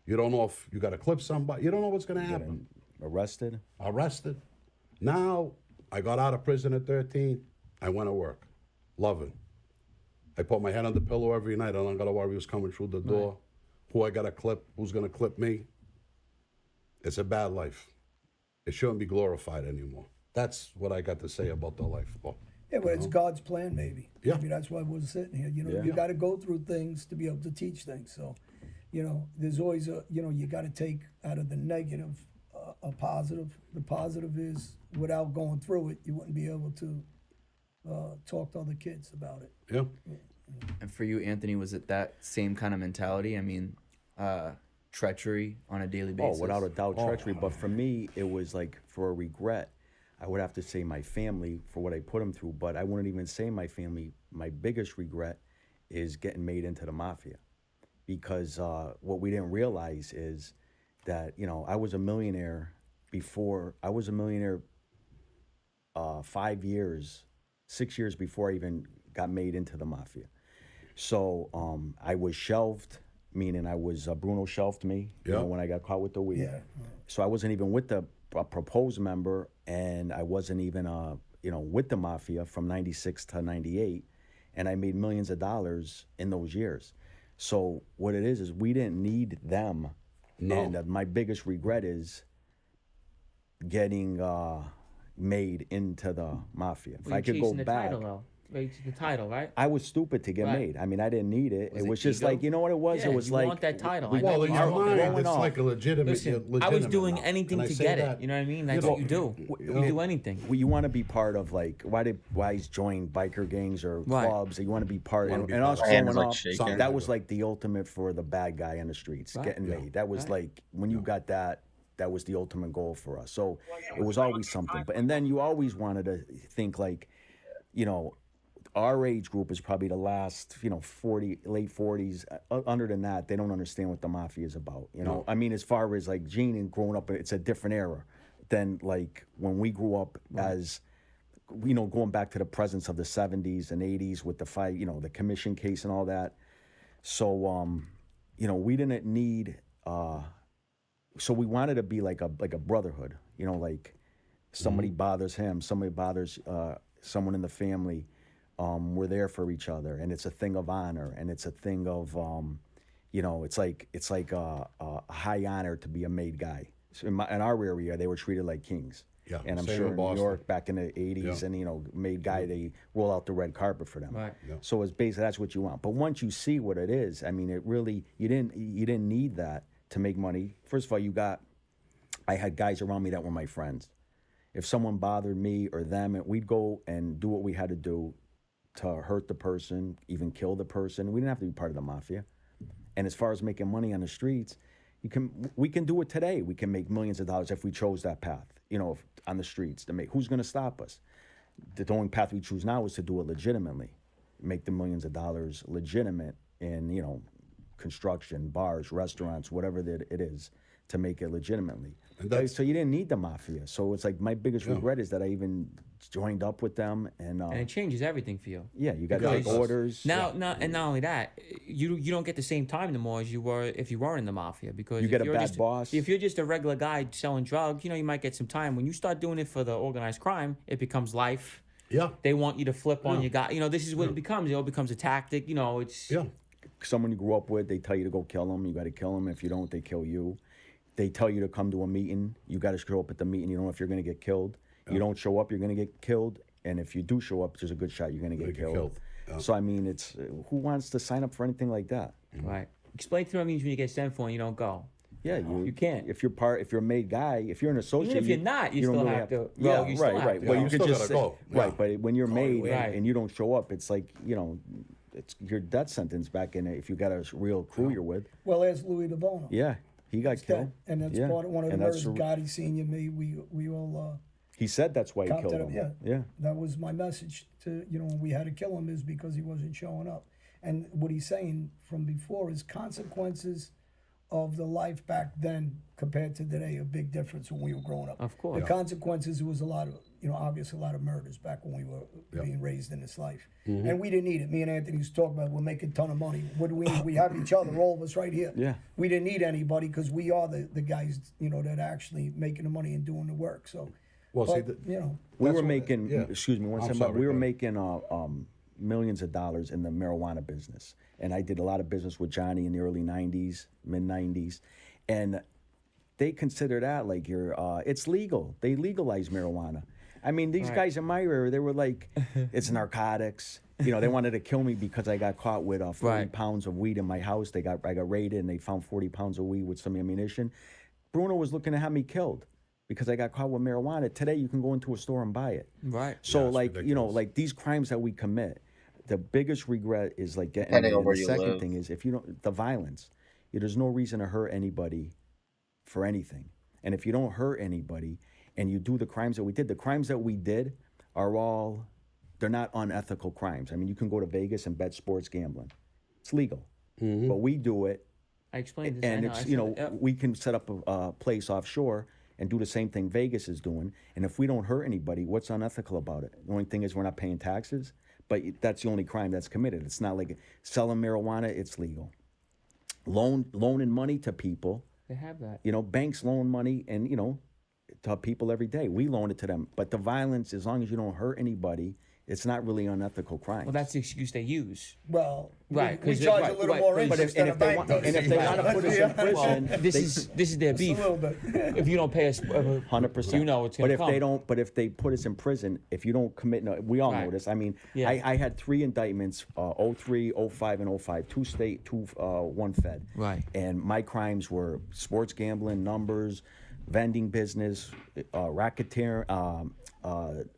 You don't know if you got to clip somebody. You don't know what's going to happen. Arrested. Arrested. Now, I got out of prison at 13. I went to work. Love it. I put my head on the pillow every night. I don't got to worry who's coming through the door, who I got to clip, who's going to clip me. It's a bad life. It shouldn't be glorified anymore. That's what I got to say about the life. Well, Yeah, but it's God's plan, maybe. Yeah. Maybe that's why we're sitting here. You know, Yeah. you got to go through things to be able to teach things. So, you know, there's always you got to take out of the negative a positive. The positive is without going through it, you wouldn't be able to talk to other kids about it. yeah. And for you, Anthony, was it that same kind of mentality? I mean, treachery on a daily basis. Oh, without a doubt, treachery. But for me, it was like for a regret. I would have to say my family for what I put them through, but I wouldn't even say my family. My biggest regret is getting made into the mafia, because what we didn't realize is that, you know, I was a millionaire before. I was a millionaire 5 years, 6 years before I even got made into the mafia. So I was shelved, meaning I was Bruno shelved me. You know, when I got caught with the weed. Yeah. So I wasn't even with the proposed member, and I wasn't even with the mafia from '96 to '98, and I made millions of dollars in those years. So what it is we didn't need them. No. And my biggest regret is getting made into the mafia. If Well, I you're could go chasing the back, title, though. Right, the title, right? I was stupid to get Right. made. I mean, I didn't need it. Was It it was just ego? like, you know what it was? Yeah, It was you like want that title. we- I know Well, in you your do. mind, growing it's up. like a legitimate. Listen, I was legitimate doing now. anything And I to say get that, it. You know what I mean? That's know, what you do. You do anything. You want to be part of like why he's joined biker gangs or Right. clubs. You want to be part, Wanna and, be and part us of it. growing Hands, like, up, shaking. that was like the ultimate for the bad guy in the streets, Right. getting Yeah. made. That was Right. like when you got that. That was the ultimate goal for us. So it was always something. But and then you always wanted to think like, you know, our age group is probably the last, 40, late 40s. Under than that, they don't understand what the mafia is about. You know, I mean, as far as like Gene and growing up, it's a different era than like when we grew up as, going back to the presence of the 70s and 80s with the fight, the commission case and all that. So, we didn't need, so we wanted to be like a brotherhood, like somebody bothers him, somebody bothers someone in the family. We're there for each other, and it's a thing of honor, and it's a thing of, it's like a high honor to be a made guy. So in our area, they were treated like kings. Yeah, And I'm same sure in in New Boston. York back in the 80s, Yeah. and made guy, they roll out the red carpet for them. Right. Yeah. So it's basically that's what you want. But once you see what it is, I mean, it really you didn't need that to make money. First of all, I had guys around me that were my friends. If someone bothered me or them, we'd go and do what we had to do to hurt the person, even kill the person. We didn't have to be part of the mafia. And as far as making money on the streets, we can do it today. We can make millions of dollars if we chose that path, on the streets to make. Who's going to stop us? The only path we choose now is to do it legitimately, make the millions of dollars legitimate in, construction, bars, restaurants, whatever that it is, to make it legitimately. And that's- So you didn't need the mafia. So it's like my biggest regret is that I even joined up with them, and And it changes everything for you. yeah, you got Because like orders. And not only that, you don't get the same time no more as you were if you weren't in the mafia, because You if get a you're bad just, boss. If you're just a regular guy selling drugs, you might get some time. When you start doing it for the organized crime, it becomes life. Yeah. They want you to flip on Yeah. your guy. This is what it becomes. It becomes a tactic. It's Yeah. Someone you grew up with, they tell you to go kill them. You got to kill them. If you don't, they kill you. They tell you to come to a meeting. You got to show up at the meeting. You don't know if you're going to get killed. You don't show up, you're going to get killed. And if you do show up, there's a good shot you're going to get killed. Yeah. So I mean, it's who wants to sign up for anything like that? right. Explain to them what it means when you get sent for and you don't go. Yeah, You can't. If you're a made guy, if you're an associate, Even if you're not, you don't still really have to- Yeah, well, you still right, have right. to. Well, Yeah, you you could still just gotta go. right, Yeah. but when you're made Right. and you don't show up, it's like it's your death sentence back in it if you got a real crew you're with. Well, there's Louis DeBono. Yeah, he got killed. And that's Yeah. part of one of the And that's murders. Gotti Senior, me, we all He said that's why he copped killed it up. him. Yeah, Yeah. that was my message to when we had to kill him is because he wasn't showing up. And what he's saying from before is consequences of the life back then compared to today, a big difference when we were growing up. Of course. The consequences, there was a lot of, obviously a lot of murders back when we were being raised in this life. And we didn't need it. Me and Anthony used to talk about, we're making a ton of money. What do we need? We have each other, all of us right here. Yeah. We didn't need anybody because we are the guys, that are actually making the money and doing the work. So, Well, but, see, We That's were what- making, yeah. excuse me one I'm second, but sorry, we were go making millions of dollars in the marijuana business. And I did a lot of business with Johnny in the early 90s, mid 90s. And they consider that like it's legal. They legalized marijuana. I mean, these guys in my area, they were like, it's narcotics. They wanted to kill me because I got caught with 40 Right. pounds of weed in my house. I got raided and they found 40 pounds of weed with some ammunition. Bruno was looking to have me killed because I got caught with marijuana. Today, you can go into a store and buy it. Right. So, it's like, ridiculous. like these crimes that we commit, the biggest regret is like getting. Depending on and where the you second live. thing is if you don't, the violence. There's no reason to hurt anybody for anything. And if you don't hurt anybody and you do the crimes that we did, the crimes that we did are all, they're not unethical crimes. I mean, you can go to Vegas and bet sports gambling. It's legal. But we do it I explained this. and I know, it's I said it, yep. we can set up a place offshore and do the same thing Vegas is doing. And if we don't hurt anybody, what's unethical about it? The only thing is we're not paying taxes, but that's the only crime that's committed. It's not like selling marijuana; it's legal. Loaning money to people. They have that. Banks loan money and to people every day. We loan it to them, but the violence, as long as you don't hurt anybody, It's not really unethical crime. Well, that's the excuse they use. Well, Right, we 'cause charge right, a little right, more but interest than a bank does. and if they want to put us in prison, This is their Just a beef. little bit. If you don't pay us, 100%. you know it's But gonna if come. they don't, but if they put us in prison, if you don't commit, no, we all know Right. this. I mean, Yeah. I had 3 indictments: 03, 05, and 05. 2 state, 1 fed. Right. And my crimes were sports gambling, numbers, vending business, racketeer,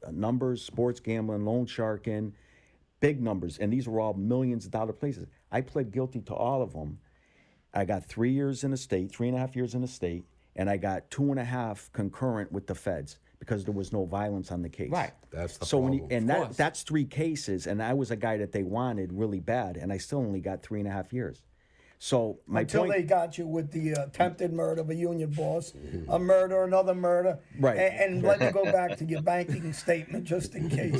numbers, sports gambling, loan sharking, big numbers, and these were all millions of dollar places. I pled guilty to all of them. I got 3 years in the state, 3.5 years in the state, and I got 2.5 concurrent with the feds because there was no violence on the case. Right. That's the So when problem. and course. that's 3 cases, and I was a guy that they wanted really bad, and I still only got 3.5 years. So my Until point, they got you with the attempted murder of a union boss, a murder, another murder. Right. And let me go back to your banking statement just in case.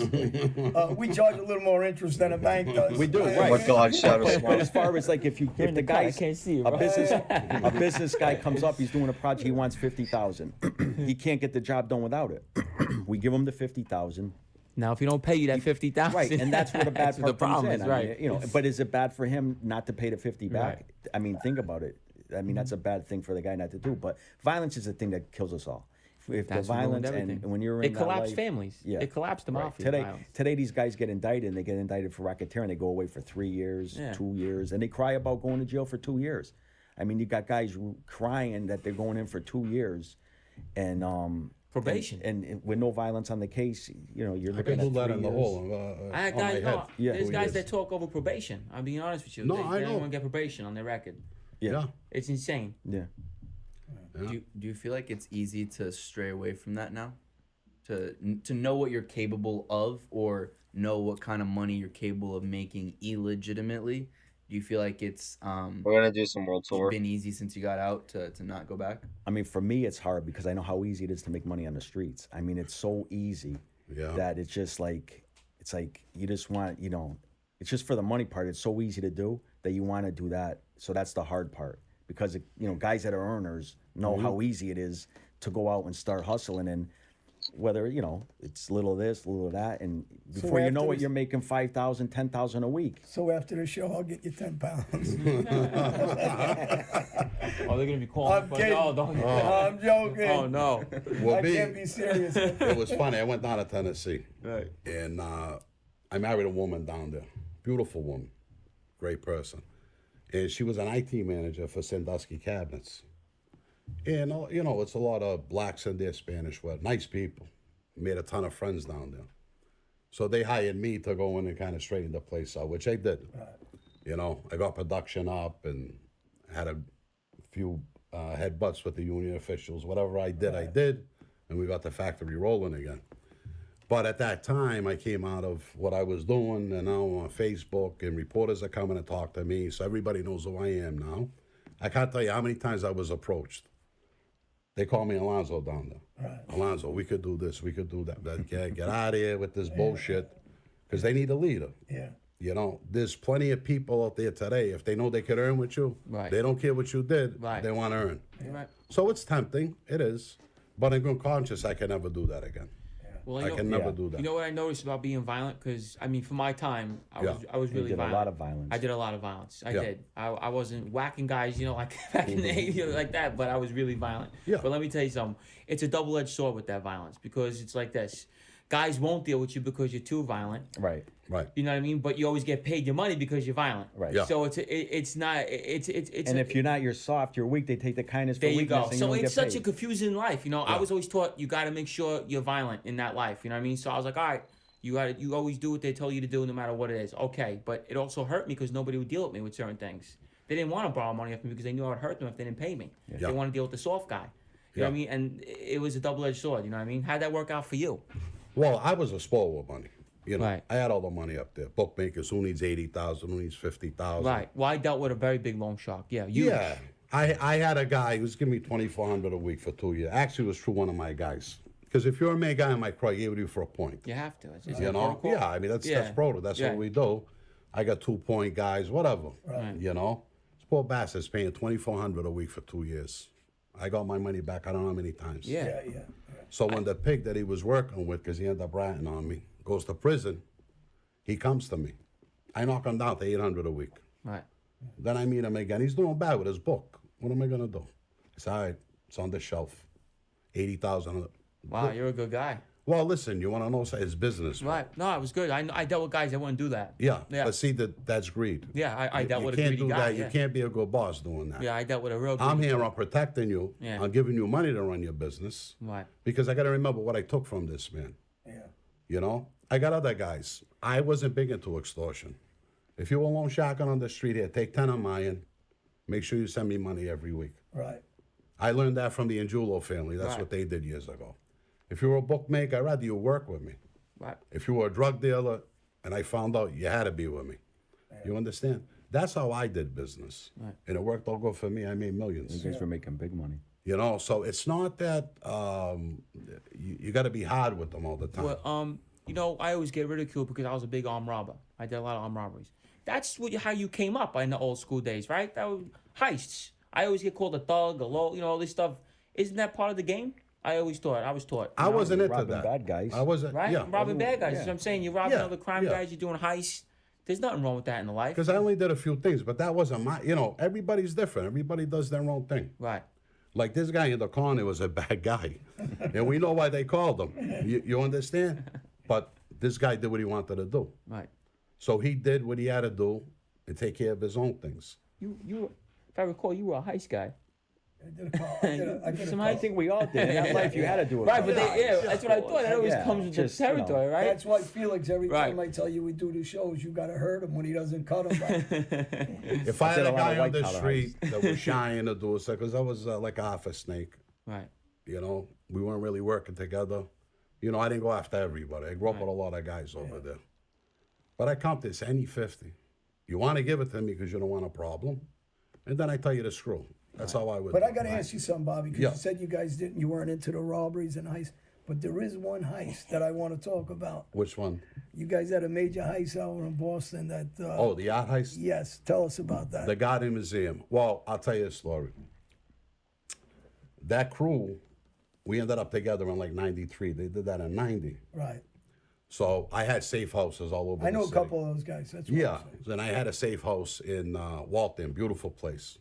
We charge a little more interest than a bank does. we do, right. What God shadow But smart. as far as like if in the the car, I guy's can't see you, a bro. business guy comes up, he's doing a project, he wants 50,000. He can't get the job done without it. We give him the 50,000. Now, if you don't pay you that 50,000, Right, and that's where the bad that's part the problem comes in. is, I mean, right? you know, but is it bad for him not to pay the 50 back? Right. I mean, think about it. I mean, that's a bad thing for the guy not to do. But violence is the thing that kills us all. If That's the what ruined violence everything. and when you're in It that collapsed life- families. Yeah. It collapsed the Right. mafia. Today, violence. today these guys get indicted, and they get indicted for racketeering. They go away for 3 years, Yeah. 2 years, and they cry about going to jail for 2 years. I mean, you got guys crying that they're going in for 2 years, and Probation. and with no violence on the case, you know, you're looking Blew at that 3 in the years. hole I had on my guys, head. no, Yeah. there's 2 guys years. that talk over probation. I'm being honest with you. No, they I don't know. even get probation on their record. Yeah. It's insane. Yeah. Do you feel like it's easy to stray away from that now? To know what you're capable of, or know what kind of money you're capable of making illegitimately? Do you feel like it's We're gonna do some world tour. been easy since you got out to not go back? I mean, for me, it's hard because I know how easy it is to make money on the streets. I mean, it's so easy Yeah. that it's just like, it's like you just want, you know, it's just for the money part. It's so easy to do that you want to do that. So that's the hard part because, you know, guys that are earners know how easy it is to go out and start hustling, and whether, you know, it's little this, little that. And before you know after it, this- you're making 5,000, 10,000 a week. So after the show, I'll get you 10 pounds. Oh, they're gonna be calling. I'm for- kidding. No, don't. I'm joking. Oh no. Well, I me, can't be serious. it was funny. I went down to Tennessee. Right. And I married a woman down there. Beautiful woman. Great person. And she was an IT manager for Sandusky Cabinets. And, you know, it's a lot of blacks in there, Spanish, well, nice people. Made a ton of friends down there. So they hired me to go in and kind of straighten the place out, which I did. You know, I got production up and had a few headbutts with the union officials. Whatever I did, I did. And we got the factory rolling again. But at that time, I came out of what I was doing, and now I'm on Facebook, and reporters are coming to talk to me, so everybody knows who I am now. I can't tell you how many times I was approached. They call me Alonzo down there. Right. Alonzo, we could do this, we could do that. Get out of here with this bullshit, because they need a leader. Yeah. You know, there's plenty of people out there today, if they know they could earn with you, Right. they don't care what you did, Right. they want to earn. Right. So it's tempting, it is. But in good conscience, I can never do that again. Well, I can never Yeah. do that. You know what I noticed about being violent? Because I mean, for my time, I Yeah. was You really did violent. a lot of violence. I did a lot of violence. I Yeah. did. I wasn't whacking guys, you know, like back in the 80s, you know, like that, but I was really violent. Yeah. But let me tell you something. It's a double-edged sword with that violence, because it's like this. Guys won't deal with you because you're too violent. Right. Right. You know what I mean? But you always get paid your money because you're violent. Right. Yeah. So it's not it's And if you're not, you're soft, you're weak, they take the kindness for there you weakness. go. And you So don't it's get such a paid. confusing life, you know. I was always taught you got to make sure you're violent in that life. You know what I mean? So I was like, all right, you always do what they tell you to do, no matter what it is. Okay, but it also hurt me because nobody would deal with me with certain things. They didn't want to borrow money off me because they knew I would hurt them if they didn't pay me. Yeah. They want to deal with the soft guy. You know what I mean? And it was a double-edged sword. You know what I mean? How'd that work out for you? Well, I was a spoiled with money. You know, Right. I had all the money up there. Bookmakers, who needs 80,000, who needs 50,000. Right. Well, I dealt with a very big loan shark. Yeah. You. Yeah. I had a guy who was giving me $2,400 a week for 2 years. Actually, it was through one of my guys. Because if you're a main guy in my crew, I gave it to you for a point. You have to. It's You a know? protocol. Yeah, I mean, that's proto. That's Yeah. what we do. I got 2-point guys, whatever. Right. You know? This poor bastard's paying $2,400 a week for 2 years. I got my money back I don't know how many times. Yeah. Yeah. So when the pig that he was working with, because he ended up ratting on me, goes to prison, He comes to me. I knock him down to 800 a week. Right. Then I meet him again. He's doing bad with his book. What am I gonna do? I said, all right, it's on the shelf. 80,000. Wow, you're a good guy. Well, listen, you want to know his business? Right. No, it was good. I dealt with guys that wouldn't do that. Yeah. Yeah. But see, that's greed. Yeah, I dealt You with a can't greedy do guy. that. Yeah. You can't be a good boss doing that. Yeah, I dealt with a real I'm greedy here. guy. I'm protecting you. Yeah. I'm giving you money to run your business. Right. Because I got to remember what I took from this man. Yeah. You know, I got other guys. I wasn't big into extortion. If you're a loan shotgun on the street here, take 10 of mine. Make sure you send me money every week. Right. I learned that from the Angiulo family. That's Right. what they did years ago. If you were a bookmaker, I'd rather you work with me. Right. If you were a drug dealer and I found out, you had to be with me. You understand? That's how I did business. Right. And it worked all good for me. I made millions. You guys were making big money. You know, so it's not that you got to be hard with them all the time. Well, you know, I always get ridiculed because I was a big armed robber. I did a lot of armed robberies. That's how you came up in the old school days, right? That was heists. I always get called a thug, a low, you know, all this stuff. Isn't that part of the game? I was taught. I wasn't into robbing that. bad guys. I wasn't. Right? Yeah. Robbing bad guys. Yeah. That's what I'm saying. You're robbing Yeah, other crime yeah. guys. You're doing heists. There's nothing wrong with that in the life. Because I only did a few things, but that wasn't my. You know, everybody's different. Everybody does their own thing. Right. Like this guy in the corner was a bad guy, and we know why they called him. You understand? But this guy did what he wanted to do. Right. So he did what he had to do and take care of his own things. You, if I recall, you were a heist guy. I did a call. I did a Some call. I think we all did. In that life, you had to do it. Right, but that's what I thought. That always Yeah, comes with just, the territory, right? That's why Felix, every Right. time I tell you we do the shows, you gotta hurt him when he doesn't cut him. Right? If I did had a a lot of guy on white the collar street that was shying to do it, because I was like a half a snake. Right. You know, we weren't really working together. You know, I didn't go after everybody. I grew up with a lot of guys over there. But I count this any 50. You want to give it to me because you don't want a problem, and then I tell you to screw. That's how I would. But do I gotta it. ask you something, Bobby, because Yeah. you said you weren't into the robberies and heists. But there is one heist that I want to talk about. Which one? You guys had a major heist out in Boston. That Oh, the art heist? yes, tell us about that. The Garden Museum. Well, I'll tell you a story. That crew, we ended up together in like 93. They did that in 90. Right. So I had safe houses all over I the know a city. couple of those guys. That's what Yeah. I'm saying. Then I had a safe house in Walton, beautiful place.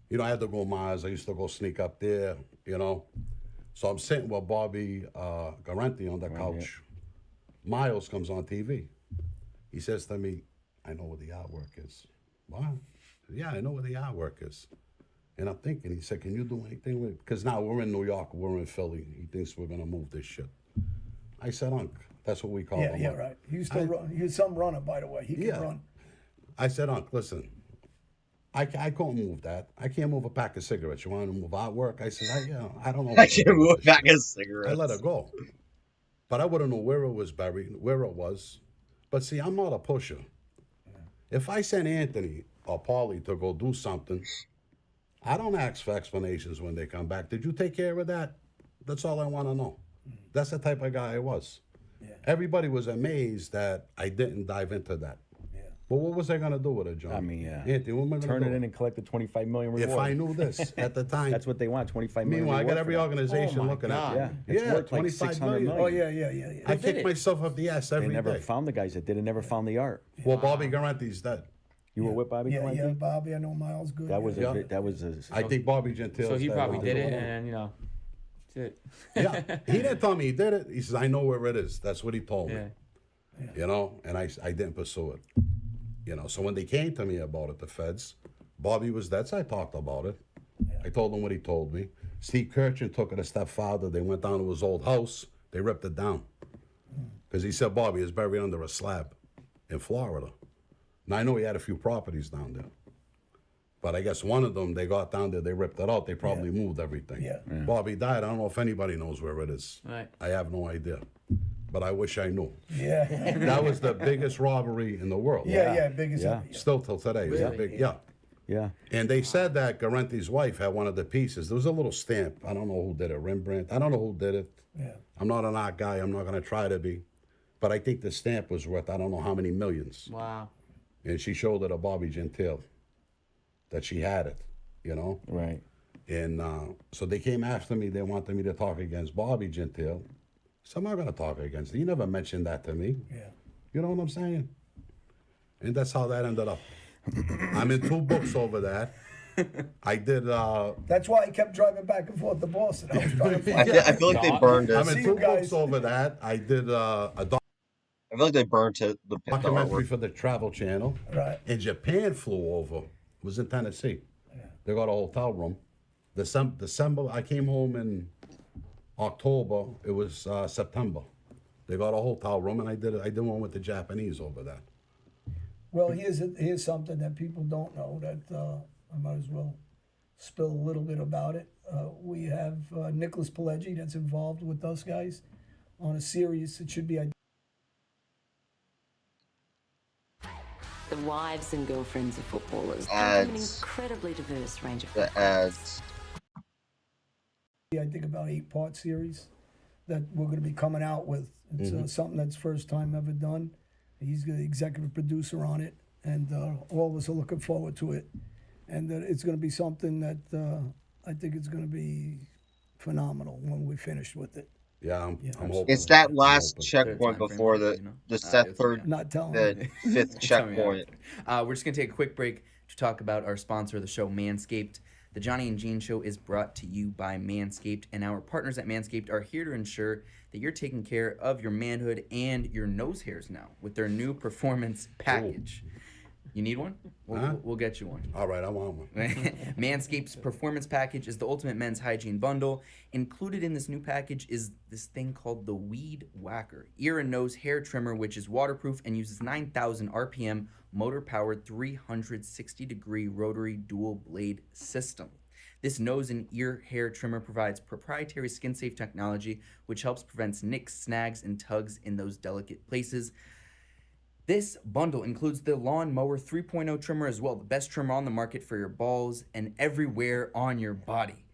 You know, I had to go miles. I used to go sneak up there, you know. So I'm sitting with Bobby Garante on the couch. Miles comes on TV. He says to me, I know where the artwork is. What? Yeah, I know where the artwork is. And I'm thinking, he said, can you do anything with it? Because now we're in New York, we're in Philly. He thinks we're going to move this shit. I said, Unc, that's what we call Yeah, him. yeah, Unc. right. He used to run. He was some runner, by the way. He Yeah. can run. I said, Unc, listen, I can't move that. I can't move a pack of cigarettes. You want to move artwork? I said, I don't know. I what to can't do move with back this. as cigarettes. I let it go. But I wouldn't know where it was buried, where it was. But see, I'm not a pusher. If I send Anthony or Paulie to go do something, I don't ask for explanations when they come back. Did you take care of that? That's all I want to know. That's the type of guy I was. Yeah. Everybody was amazed that I didn't dive into that. Yeah. But what was I going to do with it, John? I mean, yeah. Anthony, what am I going Turn to it do? in and collect the 25 million reward. If I knew this at the time. That's what they want, 25 million. Meanwhile, I got reward every for that. organization Oh my looking God. at Yeah, me. it's worth like 25 600 million. million. Oh yeah, yeah, yeah, yeah. I did kick it. myself up the ass They every never day. found the guys that did it, never found the art. Well, Bobby Garante's dead. You were with Bobby Yeah, Valenti? yeah, Bobby. I know Miles good. That was yeah. that was a I think Bobby Gentile. So he probably did it, and you know, that's it. Yeah, he didn't tell me he did it. He says, I know where it is. That's what he told me. Yeah. You know, and I didn't pursue it. You know, so when they came to me about it, the feds, Bobby was dead, so I talked about it. I told him what he told me. Steve Kirchen took it a step farther. They went down to his old house. They ripped it down. Because he said Bobby is buried under a slab in Florida. Now, I know he had a few properties down there. But I guess one of them, they got down there, they ripped it out. They probably moved everything. Yeah. Bobby died. I don't know if anybody knows where it is. Right. I have no idea. But I wish I knew. Yeah. That was the biggest robbery in the world. Yeah, yeah, biggest. Yeah. Still till today. It was a Really? big, yeah. Yeah. And they said that Garante's wife had one of the pieces. There was a little stamp. I don't know who did it. Rembrandt. I don't know who did it. Yeah. I'm not an art guy. I'm not going to try to be. But I think the stamp was worth I don't know how many millions. Wow. And she showed it to Bobby Gentile that she had it, you know? Right. And so they came after me. They wanted me to talk against Bobby Gentile. So I'm not going to talk against him. He never mentioned that to me. Yeah. You know what I'm saying? And that's how that ended up. I'm in 2 books over that. I did. That's why I kept driving back and forth to Boston. I was trying to I find feel like they No, burned I'm it. in See 2 you books guys. over that. I did a I feel like they burnt it. The documentary artwork. for the Travel Channel. Right. And Japan flew over. It was in Tennessee. They got a hotel room. December. I came home in October. It was September. They got a hotel room, and I did one with the Japanese over that. Well, here's something that people don't know that I might as well spill a little bit about it. We have Nicholas Pileggi that's involved with us guys on a series that should be. The wives and girlfriends of footballers come from an Ads. incredibly diverse range of The backgrounds. ads. I think about 8-part series that we're going to be coming out with. It's something that's first time ever done. He's the executive producer on it, and all of us are looking forward to it. And it's going to be something that I think it's going to be phenomenal when we're finished with it. Yeah, I'm hoping. It's that I'm last hoping. checkpoint Time frame before on it, the you know? the it's set okay. third, Not telling the you. fifth Tell me checkpoint. We're just going to take a quick break to talk about our sponsor of the show, Manscaped. The Johnny and Gene Show is brought to you by Manscaped, and our partners at Manscaped are here to ensure that you're taking care of your manhood and your nose hairs now with their new performance package. You need one? We'll get you one. All right, I want one. Manscaped's performance package is the ultimate men's hygiene bundle. Included in this new package is this thing called the Weed Whacker, ear and nose hair trimmer, which is waterproof and uses 9,000 RPM motor-powered 360-degree rotary dual blade system. This nose and ear hair trimmer provides proprietary skin-safe technology, which helps prevent nicks, snags, and tugs in those delicate places. This bundle includes the Lawn Mower 3.0 trimmer as well, the best trimmer on the market for your balls and everywhere on your body.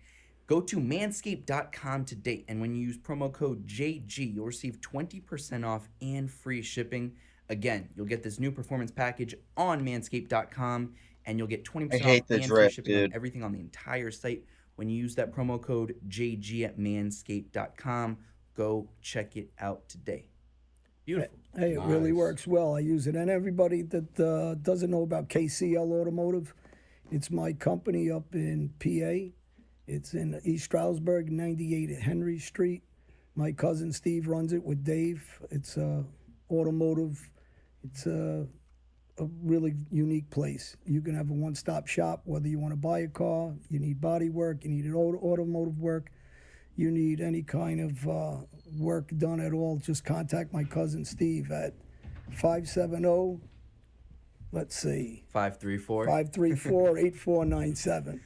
Go to manscaped.com today, and when you use promo code JG, you'll receive 20% off and free shipping. Again, you'll get this new performance package on manscaped.com, and you'll get 20% I hate off the and free drip, shipping on dude. everything on the entire site when you use that promo code JG at manscaped.com. Go check it out today. Beautiful. Hey, it really Nice. works well. I use it. And everybody that doesn't know about KCL Automotive, it's my company up in PA. It's in East Stroudsburg, 98 Henry Street. My cousin Steve runs it with Dave. It's automotive. It's a really unique place. You can have a one-stop shop, whether you want to buy a car, you need body work, you need automotive work, you need any kind of work done at all, just contact my cousin Steve at 570, let's see, 534. 534-8497.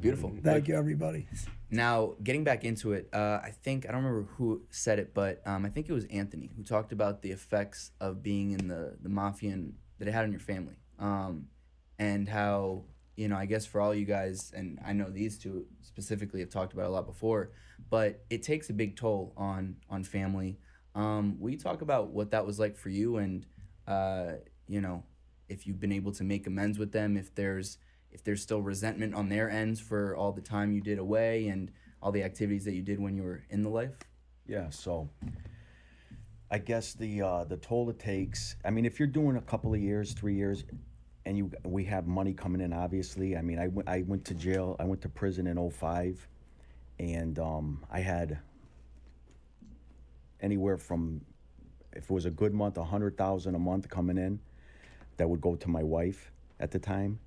Beautiful. Thank you, everybody. Now, getting back into it, I don't remember who said it, but I think it was Anthony who talked about the effects of being in the mafia and that it had on your family. And how, I guess for all you guys, and I know these two specifically have talked about it a lot before, but it takes a big toll on family. Will you talk about what that was like for you and, if you've been able to make amends with them, if there's still resentment on their ends for all the time you did away and all the activities that you did when you were in the life? Yeah, so I guess the toll it takes. I mean, if you're doing a couple of years, 3 years, and we have money coming in, obviously. I mean, I went to jail. I went to prison in 2005, and I had anywhere from, if it was a good month, 100,000 a month coming in. That would go to my wife at the time.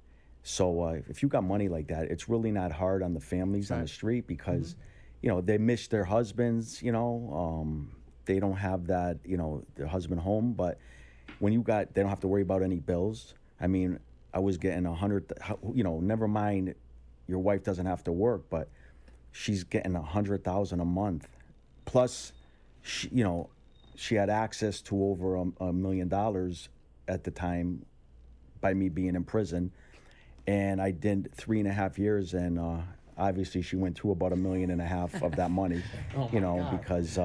So if you got money like that, it's really not hard on the families on the street because, they miss their husbands, they don't have that, their husband home. But when they don't have to worry about any bills. I mean, I was getting 100, never mind your wife doesn't have to work, but she's getting 100,000 a month. Plus, she had access to over $1 million at the time by me being in prison. And I did 3.5 years, and obviously she went through about $1.5 million of that money, because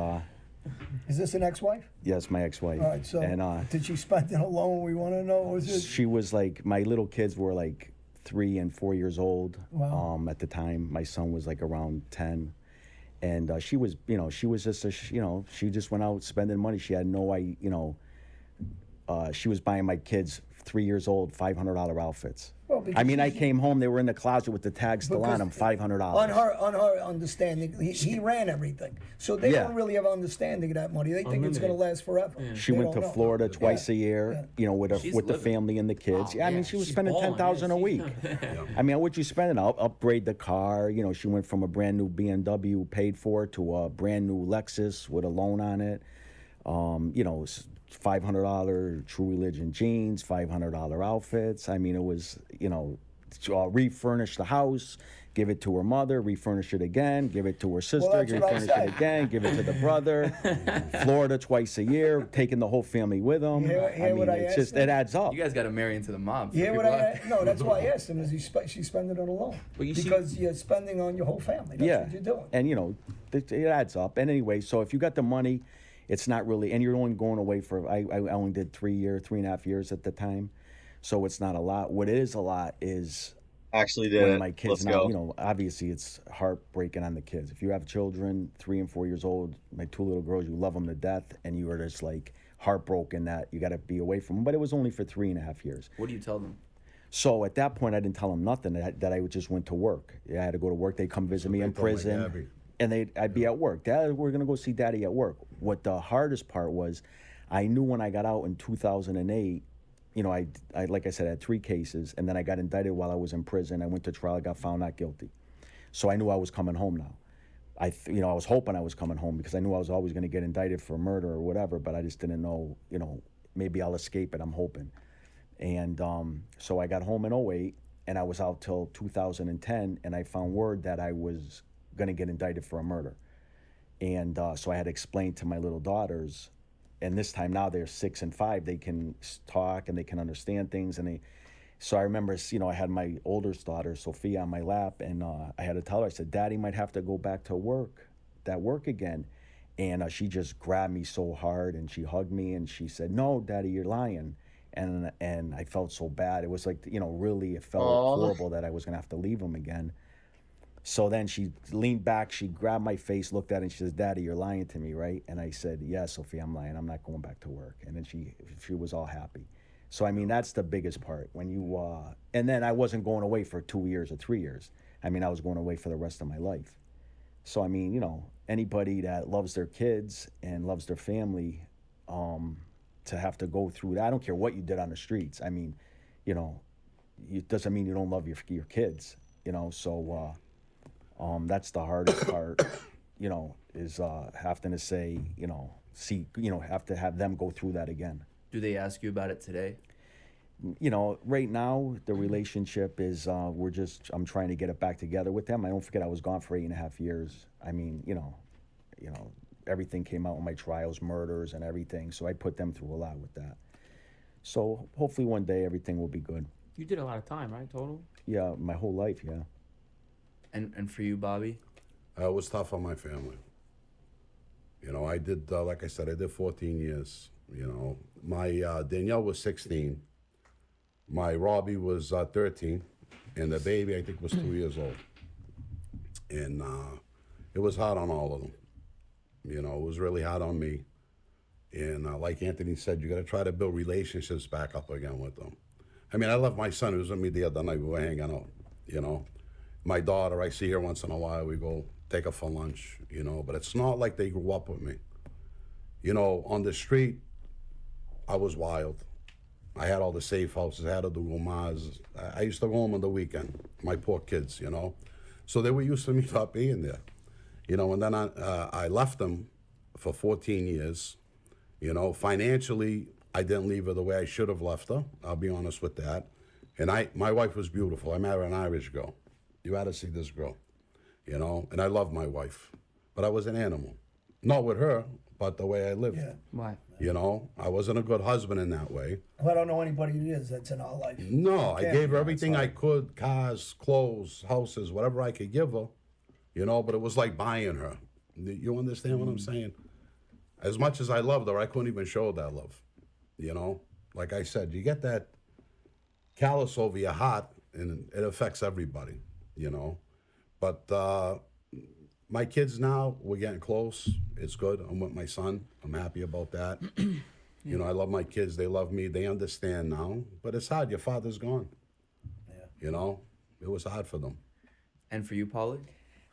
Is this an ex-wife? yes, my ex-wife. All right, so and did she spend it alone? We want to know. Was it? she was like, my little kids were like 3 and 4 years old. Wow. At the time, my son was like around 10, and she was, she was just, she just went out spending money. She had no, she was buying my kids 3 years old $500 outfits. Well, I mean, I because came home, they were in the closet with the tags still on them, $500. on her understanding, he ran everything, so they Yeah. don't really have understanding of that money. They think it's going to last forever. She They went don't to know. Florida twice a year, Yeah. you know, with She's the living. family and the kids. Oh, yeah, I mean, yeah, she was she's spending balling, $10,000 a yeah, week. I mean, what'd you spend? I'll upgrade the car. You know, she went from a brand new BMW paid for to a brand new Lexus with a loan on it. You know, $500 True Religion jeans, $500 outfits. I mean, it was, you know, refurnish the house, give it to her mother, refurnish it again, give it to her sister, that's what I refurnish said. it again, give it to the brother. Florida twice a year, taking the whole family with them. Hear I mean, what I it's asked just, him? it adds up. You guys got to marry into the mob. Yeah, People what out- no, that's why I asked him. Is she's spending it alone? But you see- because you're spending on your whole family. That's what you're doing. And you know, it adds up. And anyway, so if you got the money, it's not really, and you're only going away for, I only did 3.5 years at the time. So it's not a lot. What is a lot is Actually did when it. my kids Let's now, go. you know, obviously it's heartbreaking on the kids. If you have children, 3 and 4 years old, my 2 little girls, you love them to death, and you are just like heartbroken that you got to be away from them. But it was only for 3.5 years. What do you tell them? So at that point, I didn't tell them nothing. That I just went to work. Yeah, I had to go to work. They'd come visit me they in told my prison, Gabby. and I'd be at work. Dad, we're gonna go see Daddy at work. What the hardest part was, I knew when I got out in 2008. You know, I like I said, I had 3 cases, and then I got indicted while I was in prison. I went to trial, I got found not guilty. So I knew I was coming home now. I was hoping I was coming home because I knew I was always going to get indicted for murder or whatever, but I just didn't know, you know, maybe I'll escape it, I'm hoping. And so I got home in 08, and I was out till 2010, and I found word that I was going to get indicted for a murder. And so I had to explain to my little daughters, and this time now they're 6 and 5, they can talk and they can understand things. And so I remember, you know, I had my oldest daughter, Sophia, on my lap, and I had to tell her, I said, Daddy might have to go back to work again. And she just grabbed me so hard, and she hugged me, and she said, no, Daddy, you're lying. And I felt so bad. It was like, you know, really, it felt horrible that I was going to have to leave him again. So then she leaned back, she grabbed my face, looked at it, and she says, Daddy, you're lying to me, right? And I said, yeah, Sophia, I'm lying. I'm not going back to work. And then she was all happy. So, I mean, that's the biggest part. When you, and then I wasn't going away for 2 years or 3 years. I mean, I was going away for the rest of my life. So, I mean, you know, anybody that loves their kids and loves their family, to have to go through that, I don't care what you did on the streets. I mean, you know, it doesn't mean you don't love your kids, you know, so, that's the hardest part, you know, is having to say, you know, have to have them go through that again. Do they ask you about it today? You know, right now the relationship is I'm trying to get it back together with them. I don't forget I was gone for 8.5 years. I mean, you know, everything came out in my trials, murders and everything. So I put them through a lot with that. So hopefully one day everything will be good. You did a lot of time, right? Total? Yeah, my whole life, yeah. And for you, Bobby? It was tough on my family. You know, I did, like I said, I did 14 years. You know, my Danielle was 16. My Robbie was 13. And the baby, I think, was 2 years old. And it was hard on all of them. You know, it was really hard on me. And like Anthony said, you got to try to build relationships back up again with them. I mean, I love my son. He was with me the other night. We were hanging out, you know. My daughter, I see her once in a while. We go take her for lunch, you know. But it's not like they grew up with me. You know, on the street, I was wild. I had all the safe houses. I had to do Omas. I used to go home on the weekend. My poor kids, you know. So they were used to me not being there. You know, and then I left them for 14 years. You know, financially, I didn't leave her the way I should have left her. I'll be honest with that. And my wife was beautiful. I married an Irish girl. You had to see this girl, you know. And I love my wife, but I was an animal. Not with her, but the way I lived. Yeah. Why? You know, I wasn't a good husband in that way. I don't know anybody who is that's in our life. No, I can't gave be, her everything that's I could, cars, clothes, houses, whatever I could give her, you know, but it was like buying her. You understand what I'm saying? As much as I loved her, I couldn't even show that love, you know? Like I said, you get that callus over your heart, and it affects everybody, you know? But my kids now, we're getting close. It's good. I'm with my son. I'm happy about that. You know, I love my kids. They love me. They understand now. But it's hard. Your father's gone. Yeah. You know, it was hard for them. And for you, Paulie?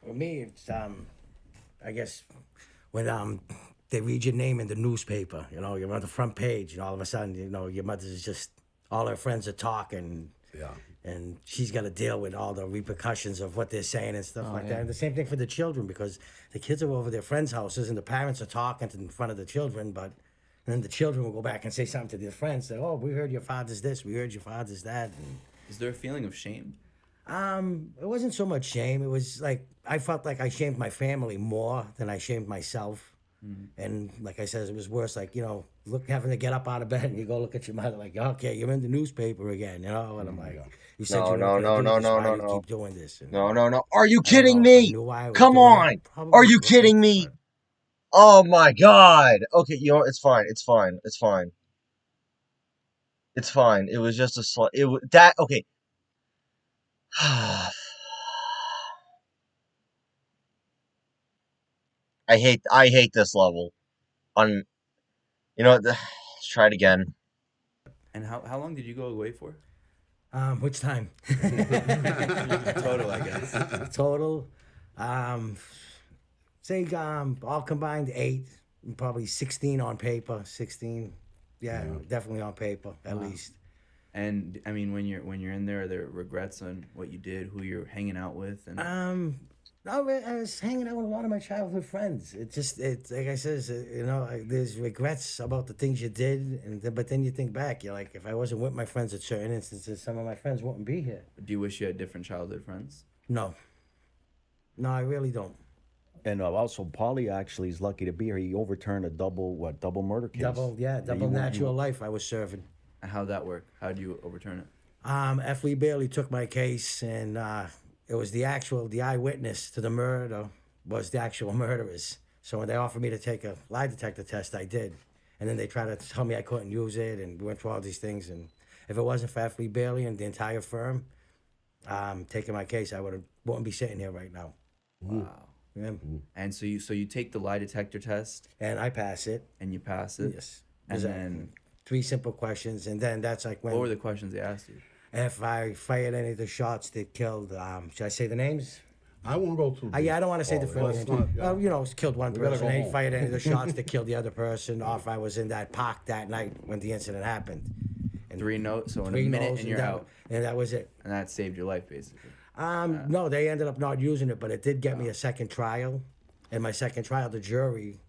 For me, it's I guess when they read your name in the newspaper, you know, you're on the front page, and all of a sudden, you know, your mother's just all her friends are talking. Yeah. And she's got to deal with all the repercussions of what they're saying and stuff like that. And the same thing for the children, because the kids are over their friends' houses and the parents are talking in front of the children, but then the children will go back and say something to their friends. Say, "Oh, we heard your father's this. We heard your father's that." And, Is there a feeling of shame? it wasn't so much shame. It was like I felt like I shamed my family more than I shamed myself. And like I said, it was worse. Like, you know, having to get up out of bed and you go look at your mother like, okay, you're in the newspaper again, you know. And I'm like, you said you weren't gonna do this. Why do you keep doing this? And No. Are you I don't kidding know if I me? knew why I was Come doing it. on. Probably Are you wouldn't, kidding me? but- Oh my God. Okay, you know, it's fine. It's fine. It's fine. It's fine. It was just a slight. It was that. Okay. I hate this level. On, you know, let's try it again. And how long did you go away for? Which time? Total, I guess. Total, say all combined 8, and probably 16 on paper. 16, yeah, definitely on paper at least. And I mean, when you're in there, are there regrets on what you did, who you're hanging out with, and I was hanging out with a lot of my childhood friends. It's like I says, you know, there's regrets about the things you did, but then you think back, you're like, if I wasn't with my friends at certain instances, some of my friends wouldn't be here. do you wish you had different childhood friends? No, I really don't. And also, Paulie actually is lucky to be here. He overturned a double murder case. Double natural life I was serving. And how'd that work? How do you overturn it? F. Lee Bailey took my case, and it was the eyewitness to the murder was the actual murderers. So when they offered me to take a lie detector test, I did. And then they tried to tell me I couldn't use it, and we went through all these things. And if it wasn't for F. Lee Bailey and the entire firm taking my case, I wouldn't be sitting here right now. Wow. Yeah. And so you take the lie detector test And I pass it. and you pass it. Yes. And Exactly. then 3 simple questions, and then that's like when what were the questions they asked you? if I fired any of the shots that killed. Should I say the names? I won't go too deep. Yeah, I don't want to say the Paulie. full Let's name. not, Well, you know, killed one We gotta person. go He home. fired any of the shots that killed the other person, or if I was in that park that night when the incident happened. And 3 notes, so in a 3 minute no's, and you're out. And that was it. And that saved your life, basically. No, they ended up not using it, but it did get me a second trial. And my second trial, the jury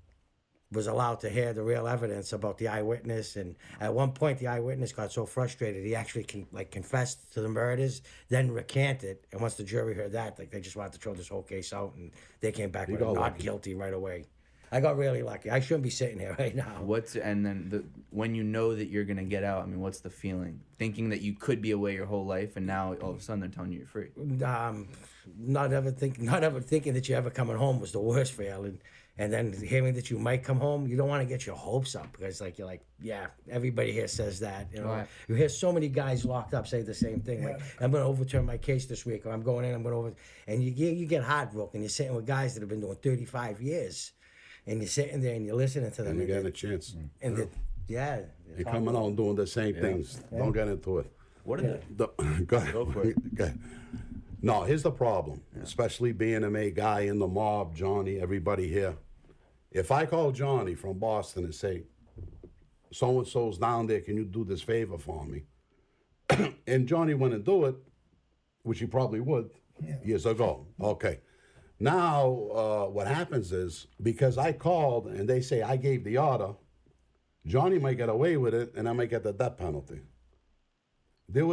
was allowed to hear the real evidence about the eyewitness. And at one point, the eyewitness got so frustrated he actually confessed to the murders, then recanted. And once the jury heard that, they just wanted to throw this whole case out, and they came back with a got not lucky. guilty right away. I got really lucky. I shouldn't be sitting here right now. And then when you know that you're gonna get out, I mean, what's the feeling? Thinking that you could be away your whole life, and now all of a sudden they're telling you you're free. Not ever thinking that you're ever coming home was the worst feeling. And then hearing that you might come home, you don't want to get your hopes up, because you're like, yeah, everybody here says that. You know, Right. You hear so many guys locked up say the same thing, like, I'm going to overturn my case this week, or I'm going in, and you get heartbroken. You're sitting with guys that have been doing 35 years, and you're sitting there and you're listening to them. And you get a chance. And You're coming out and doing the same things. Don't get into it. What are Go ahead. Go for it. Go ahead. No, here's the problem, especially being a guy in the mob, Johnny, everybody here. If I call Johnny from Boston and say, so-and-so's down there, can you do this favor for me? And Johnny went and do it, which he probably would years ago. Okay. Now, what happens is, because I called and they say I gave the order, Johnny might get away with it and I might get the death penalty. I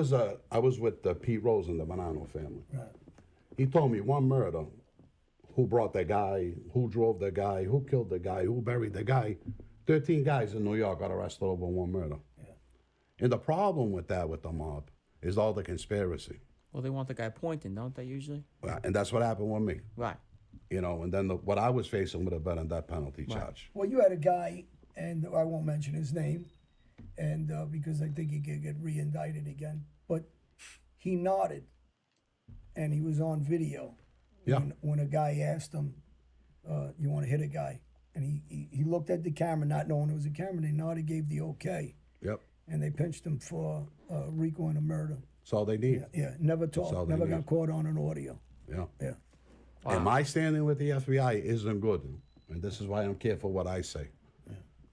was with Pete Rose and the Bonanno family. Right. He told me one murder, who brought the guy, who drove the guy, who killed the guy, who buried the guy. 13 guys in New York got arrested over one murder. Yeah. And the problem with that, with the mob, is all the conspiracy. Well, they want the guy pointing, don't they usually? And that's what happened with me. Right. You know, and then what I was facing would have been a death penalty charge. Well, you had a guy, and I won't mention his name, and because I think he could get re-indicted again, but he nodded, and he was on video. Yeah. When a guy asked him, you want to hit a guy? and he looked at the camera, not knowing it was a camera. They nodded, gave the okay, Yep. and they pinched him for RICO and a murder. That's all they need. Yeah, never all talked, they never need. got caught on an audio. Yeah. Yeah. And my standing with the FBI isn't good. And this is why I'm careful what I say.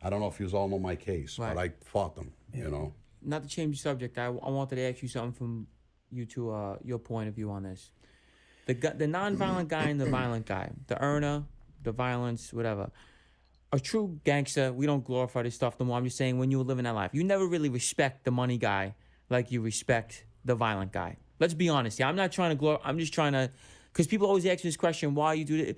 I don't know if you all know my case, Right. but I fought them, you know. Not to change the subject, I wanted to ask you something from you to your point of view on this. The non-violent guy and the violent guy, the earner, the violence, whatever. A true gangster, we don't glorify this stuff no more. I'm just saying, when you were living that life, you never really respect the money guy like you respect the violent guy. Let's be honest. Yeah, I'm not trying to I'm just trying to, because people always ask me this question, why you do it.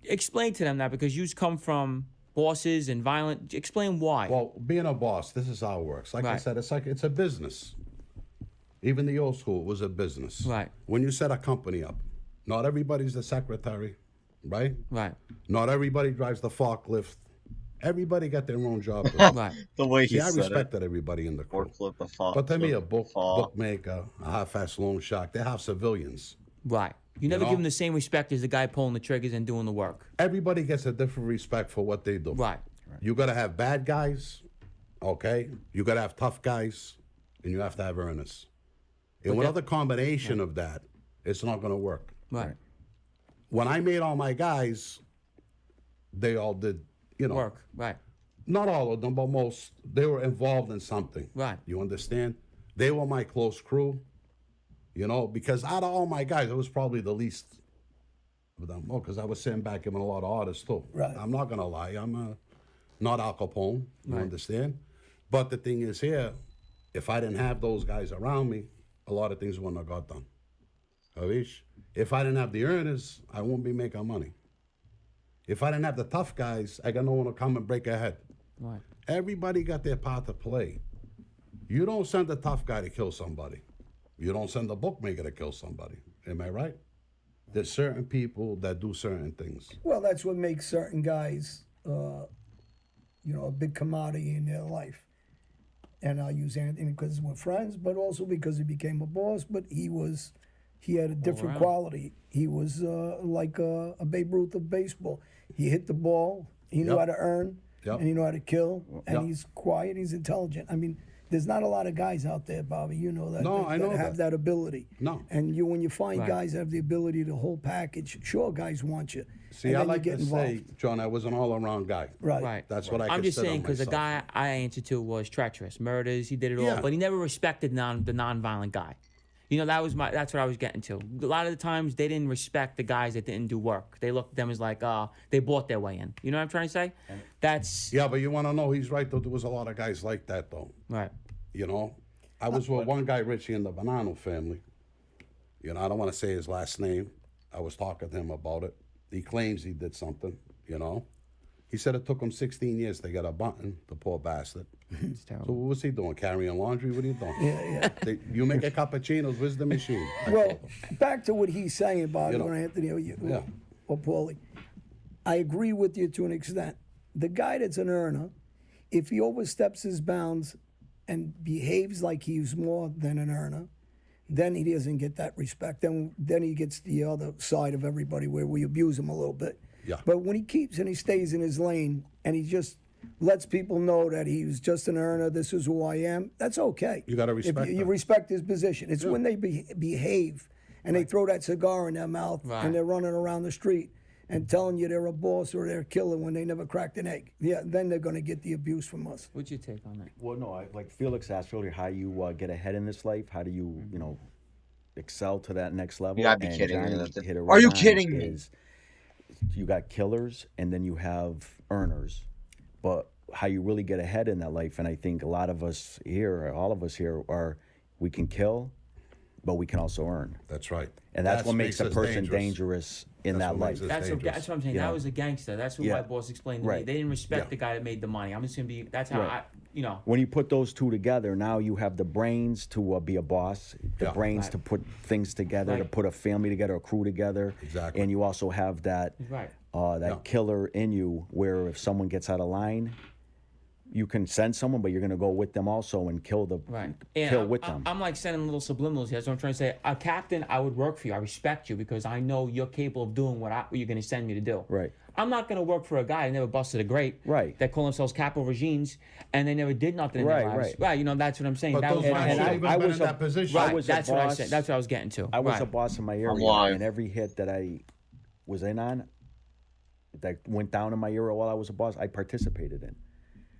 Explain to them that, because you come from bosses and violent. Explain why. Well, being a boss, this is how it works. Like I Right. said, it's a business. Even the old school was a business. Right. When you set a company up, not everybody's the secretary, right? Right. Not everybody drives the forklift. Everybody got their own job. Right. The way he See, I said it. respected everybody in the crew. Forklift, the fall. But to me, a bookmaker, a half-ass loan shark, they have civilians. Right. You never know? give them the same respect as the guy pulling the triggers and doing the work. Everybody gets a different respect for what they do. Right. You got to have bad guys, okay? You got to have tough guys, and you have to have earnest. And without the combination of that, it's not going to work. Right. When I made all my guys, they all did, you know. Work. Right. Not all of them, but most. They were involved in something. Right. You understand? They were my close crew, you know, because out of all my guys, I was probably the least of them. Well, because I was sitting back giving a lot of orders too. Right. I'm not going to lie. I'm not Al Capone. You Right. understand? But the thing is here, if I didn't have those guys around me, a lot of things wouldn't have got done. Avish? If I didn't have the earners, I wouldn't be making money. If I didn't have the tough guys, I got no one to come and break a head. Right. Everybody got their part to play. You don't send a tough guy to kill somebody. You don't send a bookmaker to kill somebody. Am I right? There's certain people that do certain things. Well, that's what makes certain guys, a big commodity in their life. And I'll use Anthony because we're friends, but also because he became a boss. But he had a different quality. He was like a Babe Ruth of baseball. He hit the ball. He knew how to earn, and he knew how to kill. And he's quiet. He's intelligent. I mean, there's not a lot of guys out there, Bobby. You know that. No, I know that have that ability. No. And when you find guys that have the ability to whole package, sure, guys want you. See, and I then you like get to involved. say, John, I was an all-around guy. Right. Right. That's what I I'm just consider saying, because the myself. guy I answered to was treacherous, murders. He did it all, Yeah. but he never respected the non-violent guy. You know, that's what I was getting to. A lot of the times they didn't respect the guys that didn't do work. They looked at them as like, they bought their way in. You know what I'm trying to say? That's Yeah, but you want to know, he's right, though. There was a lot of guys like that, though. right. You know? I was with one guy, Richie, in the Bonanno family. You know, I don't want to say his last name. I was talking to him about it. He claims he did something, you know? He said it took him 16 years to get a button, the poor bastard. It's terrible. So what was he doing? Carrying laundry? What are you doing? Yeah. You make a cappuccinos, where's the machine? Well, back to what he's saying, Bobby, You know, or Anthony, or yeah. Paulie. I agree with you to an extent. The guy that's an earner, if he oversteps his bounds and behaves like he's more than an earner, then he doesn't get that respect. Then he gets the other side of everybody where we abuse him a little bit. Yeah. But when he keeps and he stays in his lane and he just lets people know that he's just an earner, this is who I am, that's okay. You gotta respect If you that. respect his position. It's when they behave and they throw that cigar in their mouth Right. and they're running around the street and telling you they're a boss or they're a killer when they never cracked an egg. Yeah, then they're going to get the abuse from us. What's your take on that? Well, no, like Felix asked earlier, how you get ahead in this life? How do you, excel to that next level? You gotta be And kidding me. Johnny That's- hit it Are right you on, kidding me? is You got killers, and then you have earners. But how you really get ahead in that life, and I think a lot of us here, or all of us here, we can kill, but we can also earn. That's right. And that's what makes a us person dangerous in That's that what makes life. us That's dangerous. what I'm saying. Yeah. That was a gangster. That's what Yeah. my boss explained to me. Right. They didn't respect Yeah. the guy that made the money. I'm just gonna be. That's how Right. I. When you put those two together, now you have the brains to be a boss, the Yeah. brains Right. to put things together, to Right. put a family together, a crew together. Exactly. And you also have that Right. that Yeah. killer in you, where if someone gets out of line, you can send someone, but you're gonna go with them also and kill the Right. kill And with them. I'm like sending little subliminals here. That's what I'm trying to say. Captain, I would work for you. I respect you because I know you're capable of doing what you're going to send me to do. Right. I'm not going to work for a guy that never busted a grape. Right. That call themselves capo regimes and they never did nothing in Right, their lives. right. Right. You know, that's what I'm saying. But That was those my guys whole should I even been was in a- that position. Right. I was a That's what I boss. said. That's what I was getting to. I was right. a boss in my area, live. and every hit that I was in on, that went down in my area while I was a boss, I participated in.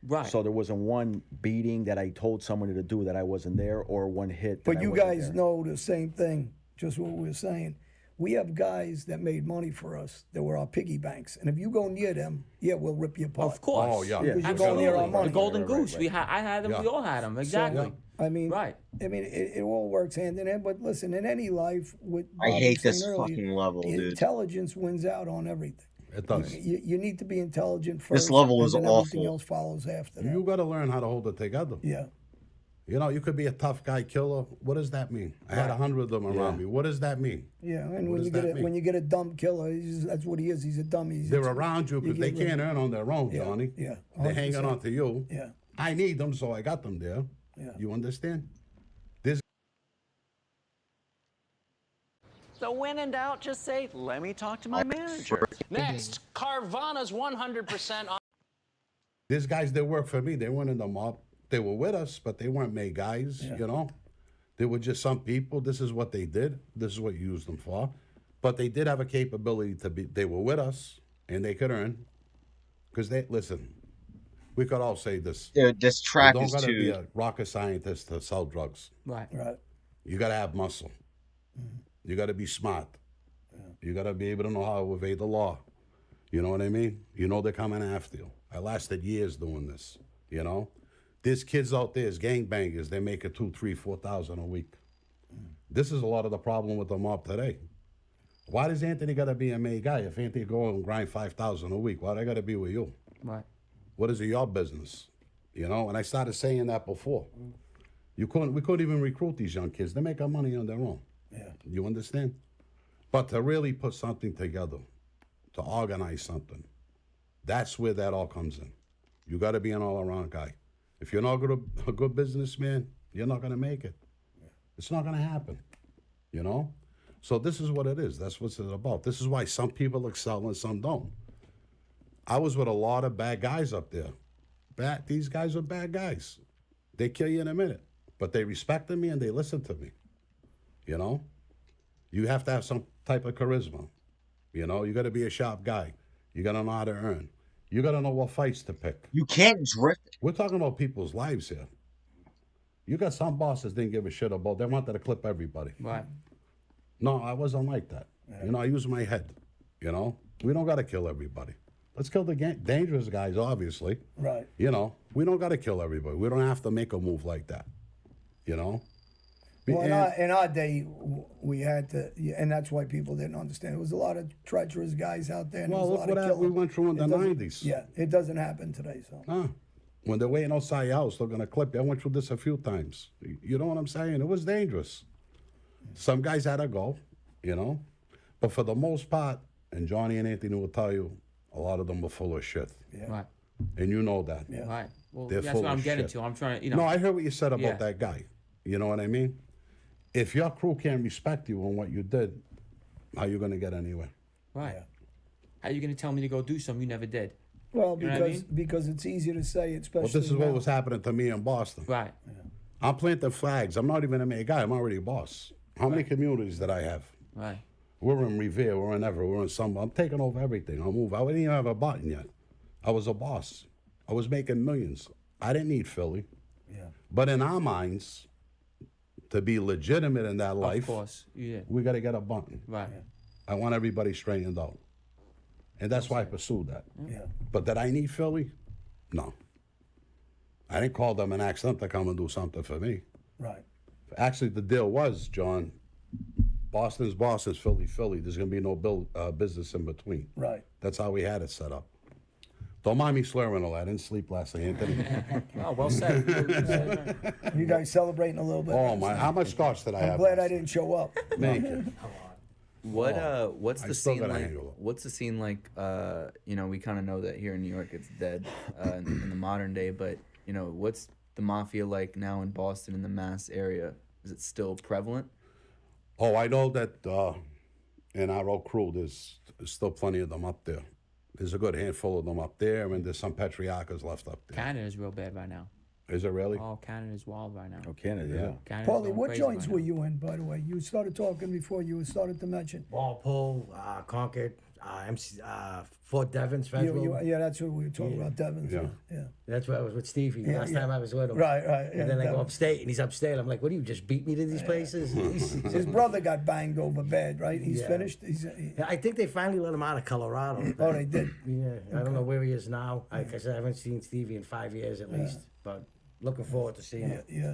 Right. So there wasn't one beating that I told someone to do that I wasn't there, or one hit. That But I you wasn't guys there. know the same thing, just what we're saying. We have guys that made money for us that were our piggy banks. And if you go near them, yeah, we'll rip you apart. Of course. Oh, yeah. Because you're Absolutely. going near our The money. golden Right, right, goose. right. I had them. Yeah. We all had them. Exactly. I mean, Right. it all works hand in hand. But listen, in any life, with I Bob hate was saying this earlier, fucking level, dude. intelligence wins out on everything. It does. You need to be intelligent first. level and is then everything awful. else follows after that. You got to learn how to hold it together. Yeah. You know, you could be a tough guy killer. What does that mean? I had 100 of them around me. What does that mean? Yeah, and What when does you get that mean? when you get a dumb killer, that's what he is. He's a dummy. They're around you because they get rid- can't earn on their own, Yeah, Johnny. yeah, They're hanging 100%. on to you. Yeah. I need them, so I got them there. Yeah. You understand? So when in doubt, just say, let me talk to my manager. Next, Carvana's 100% on. These guys that work for me, they weren't in the mob. They were with us, but they weren't made guys, you know? They were just some people. This is what they did. This is what you used them for. But they did have a capability to be, they were with us, and they could earn. Because they, listen, we could all say this. Dude, this track You is don't gotta be too. a rocket scientist to sell drugs. Right. Right. You gotta have muscle. You gotta be smart. You gotta be able to know how to evade the law. You know what I mean? You know they're coming after you. I lasted years doing this, you know? There's kids out there, gangbangers, they make it 2, 3, 4,000 a week. This is a lot of the problem with the mob today. Why does Anthony gotta be a made guy? If Anthony go and grind 5,000 a week, why do I gotta be with you? Right. What is it your business? You know, and I started saying that before. We couldn't even recruit these young kids. They make our money on their own. Yeah. You understand? But to really put something together, to organize something, that's where that all comes in. You got to be an all-around guy. If you're not a good businessman, you're not going to make it. It's not going to happen, you know? So this is what it is. That's what it's about. This is why some people excel and some don't. I was with a lot of bad guys up there. These guys are bad guys. They kill you in a minute. But they respected me and they listened to me. You know? You have to have some type of charisma. You know? You got to be a sharp guy. You got to know how to earn. You got to know what fights to pick. You can't drift. We're talking about people's lives here. You got some bosses didn't give a shit about. They wanted to clip everybody. Right. No, I wasn't like that. You know, I use my head. You know? We don't got to kill everybody. Let's kill the dangerous guys, obviously. Right. You know, we don't got to kill everybody. We don't have to make a move like that. You know? Well, And- in our day, we had to, and that's why people didn't understand. There was a lot of treacherous guys out there. And Well, there was look a lot what of we killing. went through in the It doesn't- 90s. Yeah, it doesn't happen today. So When they're waiting outside your house, they're going to clip you. I went through this a few times. You know what I'm saying? It was dangerous. Some guys had to go, you know? But for the most part, and Johnny and Anthony will tell you, a lot of them were full of shit. Right. And you know that. Yeah. Right. Well, They're that's full what I'm of getting shit. to. I'm trying to, you know. No, I heard what you said about Yeah. that guy. You know what I mean? If your crew can't respect you on what you did, how you going to get anywhere? Right. How are you going to tell me to go do something you never did? well, You know what I because it's easier to say, especially. Well, this is what now. was happening to me in Boston. Right. I'm planting flags. I'm not even a main guy. I'm already a boss. How many communities did I have? Right. We're in Revere. We're in Everett. We're in some. I'm taking over everything. I'll move. I didn't even have a button yet. I was a boss. I was making millions. I didn't need Philly. Yeah. But in our minds, to be legitimate in that Of life, course. You did. we got to get a button. Right. I want everybody straightened out. And that's why I pursued that. Yeah. But did I need Philly? No. I didn't call them and ask them to come and do something for me. Right. Actually, the deal was, John, Boston's Boston's, Philly. There's going to be no business in between. Right. That's how we had it set up. Don't mind me slurring all that. I didn't sleep last night, Anthony. Oh, well said. Well said. You guys celebrating a little bit? Oh, my. How much scotch did I I'm have? glad I last didn't show up. night? Thank you. What's I the still scene gotta like? handle it. What's the scene like? We kind of know that here in New York it's dead in the modern day, but what's the mafia like now in Boston in the Mass area? Is it still prevalent? Oh, I know that in our old crew, there's still plenty of them up there. There's a good handful of them up there, and there's some patriarchas left up there. Canada's real bad right now. Is it really? Oh, Canada's wild right now. Oh, Canada, yeah. Canada's Paulie, going what crazy joints right were now. you in, by the way? You started talking before you started to mention. Walpole, Concord, Fort Devens Federal. Yeah, that's what we were talking about, Devon's. Yeah. Yeah. That's where I was with Stevie last yeah. time I was with him. Right. And then I go upstate, and he's upstate. I'm like, what do you just beat me to these places? His brother got banged over bad, right? He's Yeah. finished. I think they finally let him out of Colorado. Oh, they did. Yeah, I don't know where he is now. Like I said, I haven't seen Stevie in 5 years at least, but looking forward to seeing him. Yeah.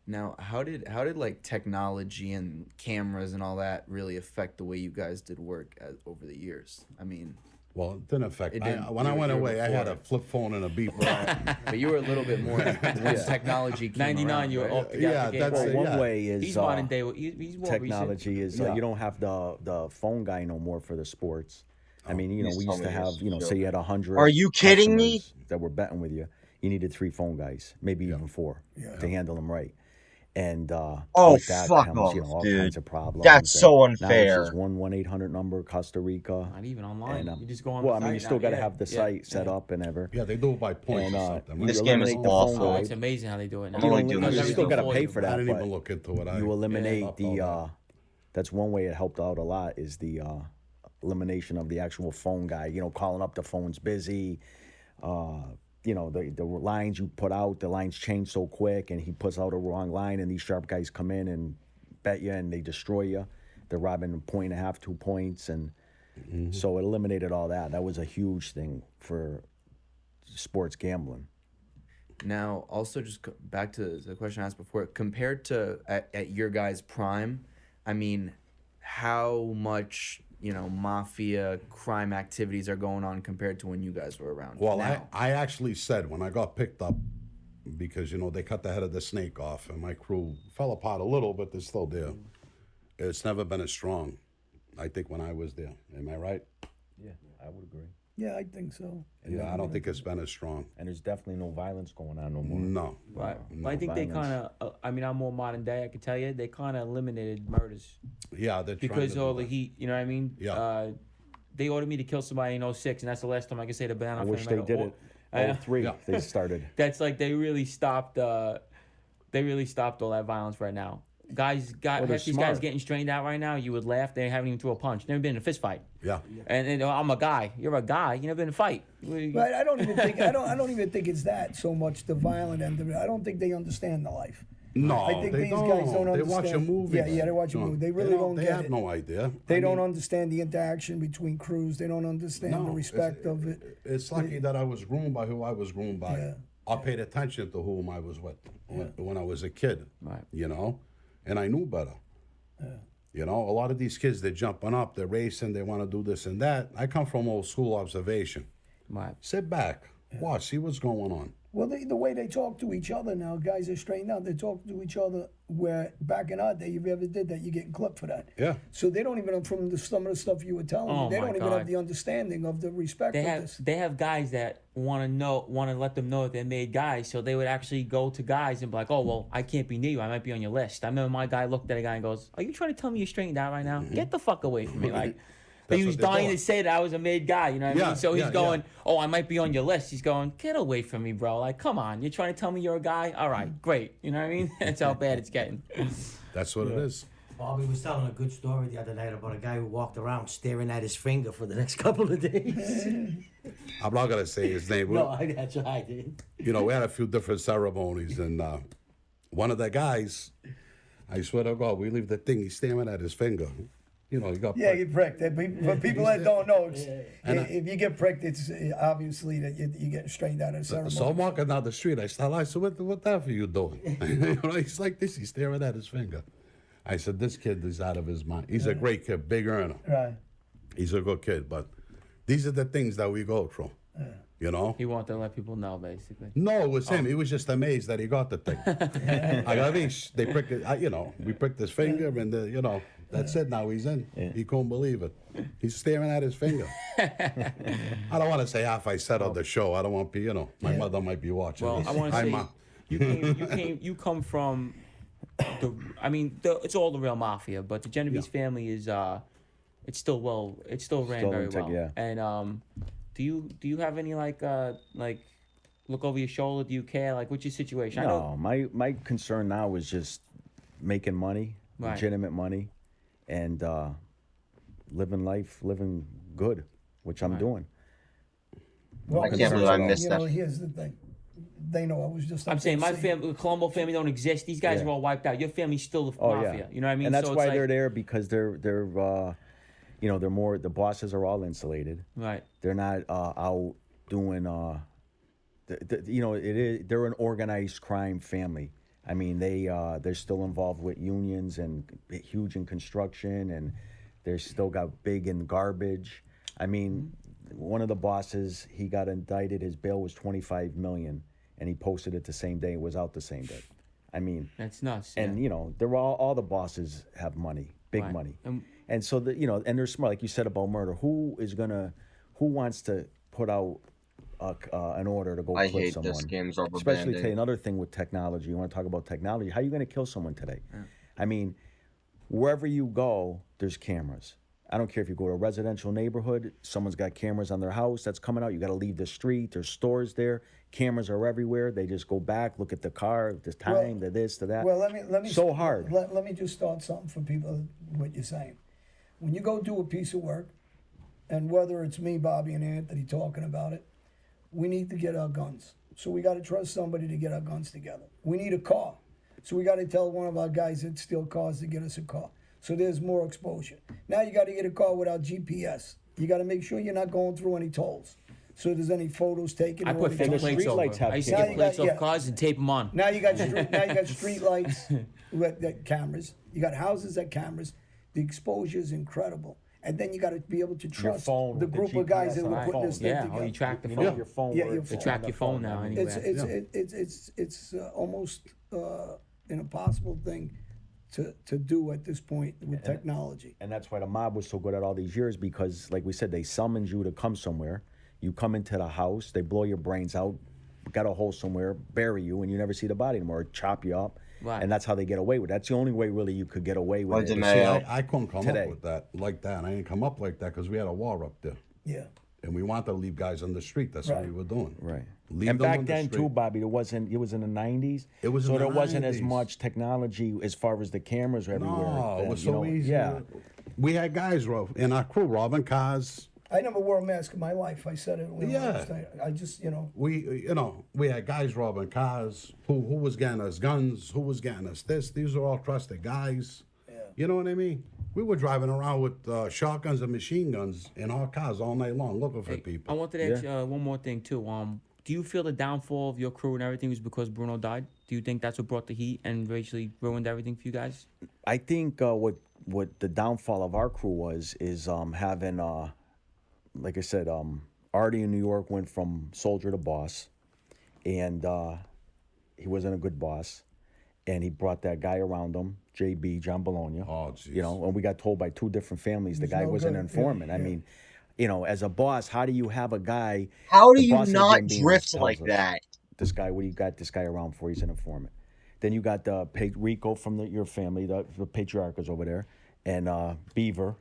Now, how did like technology and cameras and all that really affect the way you guys did work over the years? I mean, Well, it didn't affect. It didn't- When I you went were away, I had a before. flip phone and a beep. but you were a little bit more once technology came 99, around, you were right? off the Yeah, game. that's Well, it. one yeah. way is He's modern day. He's more technology is Yeah. you don't have the phone guy no more for the sports. I mean, we He's used telling to me have, this. say you had 100. Are you kidding me? customers that were betting with you. You needed 3 phone guys, maybe even 4, to handle them right. And with that fuck comes, off, all dude. kinds of problems. That's and so Now there's unfair. this 1-800 number, Costa Rica. Not even online. And, You just go on. well, the I mean, you site still now. got to Yeah, have the yeah, site set yeah. up and ever. Yeah, they do it by points And, or something. you This game is eliminate the awful. phone Oh, guy. it's amazing how they do it now. I'm only doing you this still got to everything pay for for you. that. I didn't even but look into it. you eliminate Yeah. the. That's one way it helped out a lot is the elimination of the actual phone guy. Calling up the phone's busy. The lines you put out, the lines change so quick, and he puts out a wrong line, and these sharp guys come in and bet you, and they destroy you. They're robbing a point and a half, 2 points, and so it eliminated all that. That was a huge thing for sports gambling. Now, also just back to the question I asked before, compared to at your guys' prime, I mean, how much mafia crime activities are going on compared to when you guys were around? Well, now? I actually said when I got picked up, because they cut the head of the snake off, and my crew fell apart a little, but they're still there. It's never been as strong, I think, when I was there. Am I right? Yeah, I would agree. Yeah, I think so. Yeah, I don't think it's been as strong. And there's definitely no violence going on no more. No. Right. No I think they violence. kind of. I'm more modern day. I can tell you, they kind of eliminated murders Yeah, they're trying because to all do the that. heat. You know what I mean? Yeah. They ordered me to kill somebody in 06, and that's the last time I can say the banana. I wish they did it. I- 03, Yeah. they started. That's like they really stopped. They really stopped all that violence right now. Guys got Well, they're half these guys smart. getting strained out right now. You would laugh. They haven't even threw a punch. Never been in a fist fight. Yeah. And I'm a guy. You're a guy. You never been in a fight. Right, I don't even think I don't even think it's that so much the violent end of it. I don't think they understand the life. No, I think they these don't. guys don't They understand. watch a movie. Yeah, they watch a movie. They really don't They get have it. no idea. They I don't mean, understand the interaction between crews. They don't understand the respect of it. It's lucky that I was groomed by who I was groomed by. Yeah. I paid attention to whom I was with when I was a kid. Right. And I knew better. A lot of these kids, they're jumping up, they're racing, they want to do this and that. I come from old school observation. Right. Sit back, watch, see what's going on. Well, the way they talk to each other now, guys are straightened out. They talk to each other where back in our day, if you ever did that, you're getting clipped for that. Yeah. So they don't even, from some of the stuff you were telling Oh, me, they my don't even have God. the understanding of the respect They of have this. they have guys that want to let them know that they're made guys, so they would actually go to guys and be like, oh well, I can't be near you, I might be on your list. I remember my guy looked at a guy and goes, are you trying to tell me you're straightened out right now? Get the fuck away from me, like. That's He was what they're dying doing. to say that I was a made guy, you know what I Yeah, mean? So he's yeah, going, yeah. oh, I might be on your list. He's going, get away from me, bro. Like, come on, you're trying to tell me you're a guy? All right, great. You know what I mean? That's how bad it's getting. That's what it is. Bobby was telling a good story the other night about a guy who walked around staring at his finger for the next couple of days. I'm not going to say his name. No, that's what I did. We had a few different ceremonies, and one of the guys, I swear to God, we leave the thing, he's staring at his finger. He got Yeah, pricked. you pricked. For people that don't know, And if you get pricked, it's obviously that you're getting straightened out of the ceremony. So I'm walking down the street. I said, what the hell are you doing? He's like this. He's staring at his finger. I said, this kid is out of his mind. He's a great kid, big earner. Right. He's a good kid, but these are the things that we go through. He wanted to let people know, basically. No, it was him. He was just amazed that he got the thing. They pricked it. We pricked his finger, and the That's it. Now he's in. He couldn't believe it. He's staring at his finger. I don't want to say half I said on the show. I don't want to, my mother might be watching. Well, this. I want to Hi, say Ma. you come from it's all the real mafia, but the Genovese family is it's still ran Still very intact, well. yeah. And do you have any like look over your shoulder? Do you care? Like, what's your situation? I know, No, my concern now is just making money, Right. legitimate money, and living good, which I'm doing. Well, I can't believe I missed that. Here's the thing. They know I was just. I'm up saying there my family, the Colombo family, don't exist. These guys Yeah. are all wiped out. Your family's still the Oh mafia. yeah, You know what I mean? And that's So it's why like- they're there, because they're they're more, the bosses are all insulated. Right. They're not out doing they're an organized crime family. I mean, they're still involved with unions and huge in construction, and they're still got big in garbage. I mean, one of the bosses, he got indicted. His bail was $25 million, and he posted it the same day. It was out the same day. I mean, That's nuts. and yeah. they're all the bosses have money, big Right. money, And- and so and they're smart, like you said about murder. Who wants to put out an order to go I clip hate someone? this game's rubber Especially banding. today. Another thing with technology. You want to talk about technology? How are you going to kill someone today? I mean, wherever you go, there's cameras. I don't care if you go to a residential neighborhood, someone's got cameras on their house that's coming out. You got to leave the street. There's stores there. Cameras are everywhere. They just go back, look at the car, the time, the this, the that. Well, let me. So hard. Let me just start something for people. What you're saying, when you go do a piece of work, and whether it's me, Bobby, and Anthony talking about it, we need to get our guns. So we got to trust somebody to get our guns together. We need a car, so we got to tell one of our guys that steal cars to get us a car. So there's more exposure. Now you got to get a car without GPS. You got to make sure you're not going through any tolls. So if there's any photos taken. I or put any fake tolls- plates over. streetlights have I used to cameras. get Now you plates got- off cars and tape them on. Now you got street lights with cameras. You got houses that cameras. The exposure is incredible. And then you got to be able to trust phone the with the group of guys GPS that on were your putting phone. this thing Yeah, together. oh, you track the You phone. know your phone. Yeah, where your it's phone. They track on the your phone phone. now I mean, anyway. It's almost an impossible thing to do at this point with technology. And that's why the mob was so good at all these years, because, like we said, they summoned you to come somewhere. You come into the house, they blow your brains out, got a hole somewhere, bury you, and you never see the body anymore, or chop you up. Right. And that's how they get away with it. That's the only way, really, you could get away with Why it. didn't See, I- I couldn't come Today. up with that like that. I didn't come up like that because we had a war up there. Yeah. And we wanted to leave guys on the street. That's what Right. we were doing. Right. Leave And them back on the then, street. too, Bobby, it was in the 90s. It was in so the there wasn't as 90s. much technology as far as the cameras everywhere. No, then, it was you so know? easy. Yeah. We had guys in our crew robbing cars. I never wore a mask in my life. I said it. Yeah. I just, We had guys robbing cars. Who was getting us guns? Who was getting us this? These are all trusted guys. Yeah. You know what I mean? We were driving around with shotguns and machine guns in our cars all night long, looking for I people. wanted to ask you one more thing too. Do you feel the downfall of your crew and everything was because Bruno died? Do you think that's what brought the heat and basically ruined everything for you guys? I think what the downfall of our crew is having, like I said, Artie in New York went from soldier to boss, and he wasn't a good boss, and he brought that guy around him, JB, John Bologna. Oh, jeez. You know, and we got told by two different families the He's guy no was an good. informant. Yeah, I yeah. mean, as a boss, how do you have a guy? How do the you boss of the not Gambinos drift tells like us, that? This guy, what do you got this guy around for? He's an informant. Then you got Rico from your family, the patriarchs over there, and Beaver.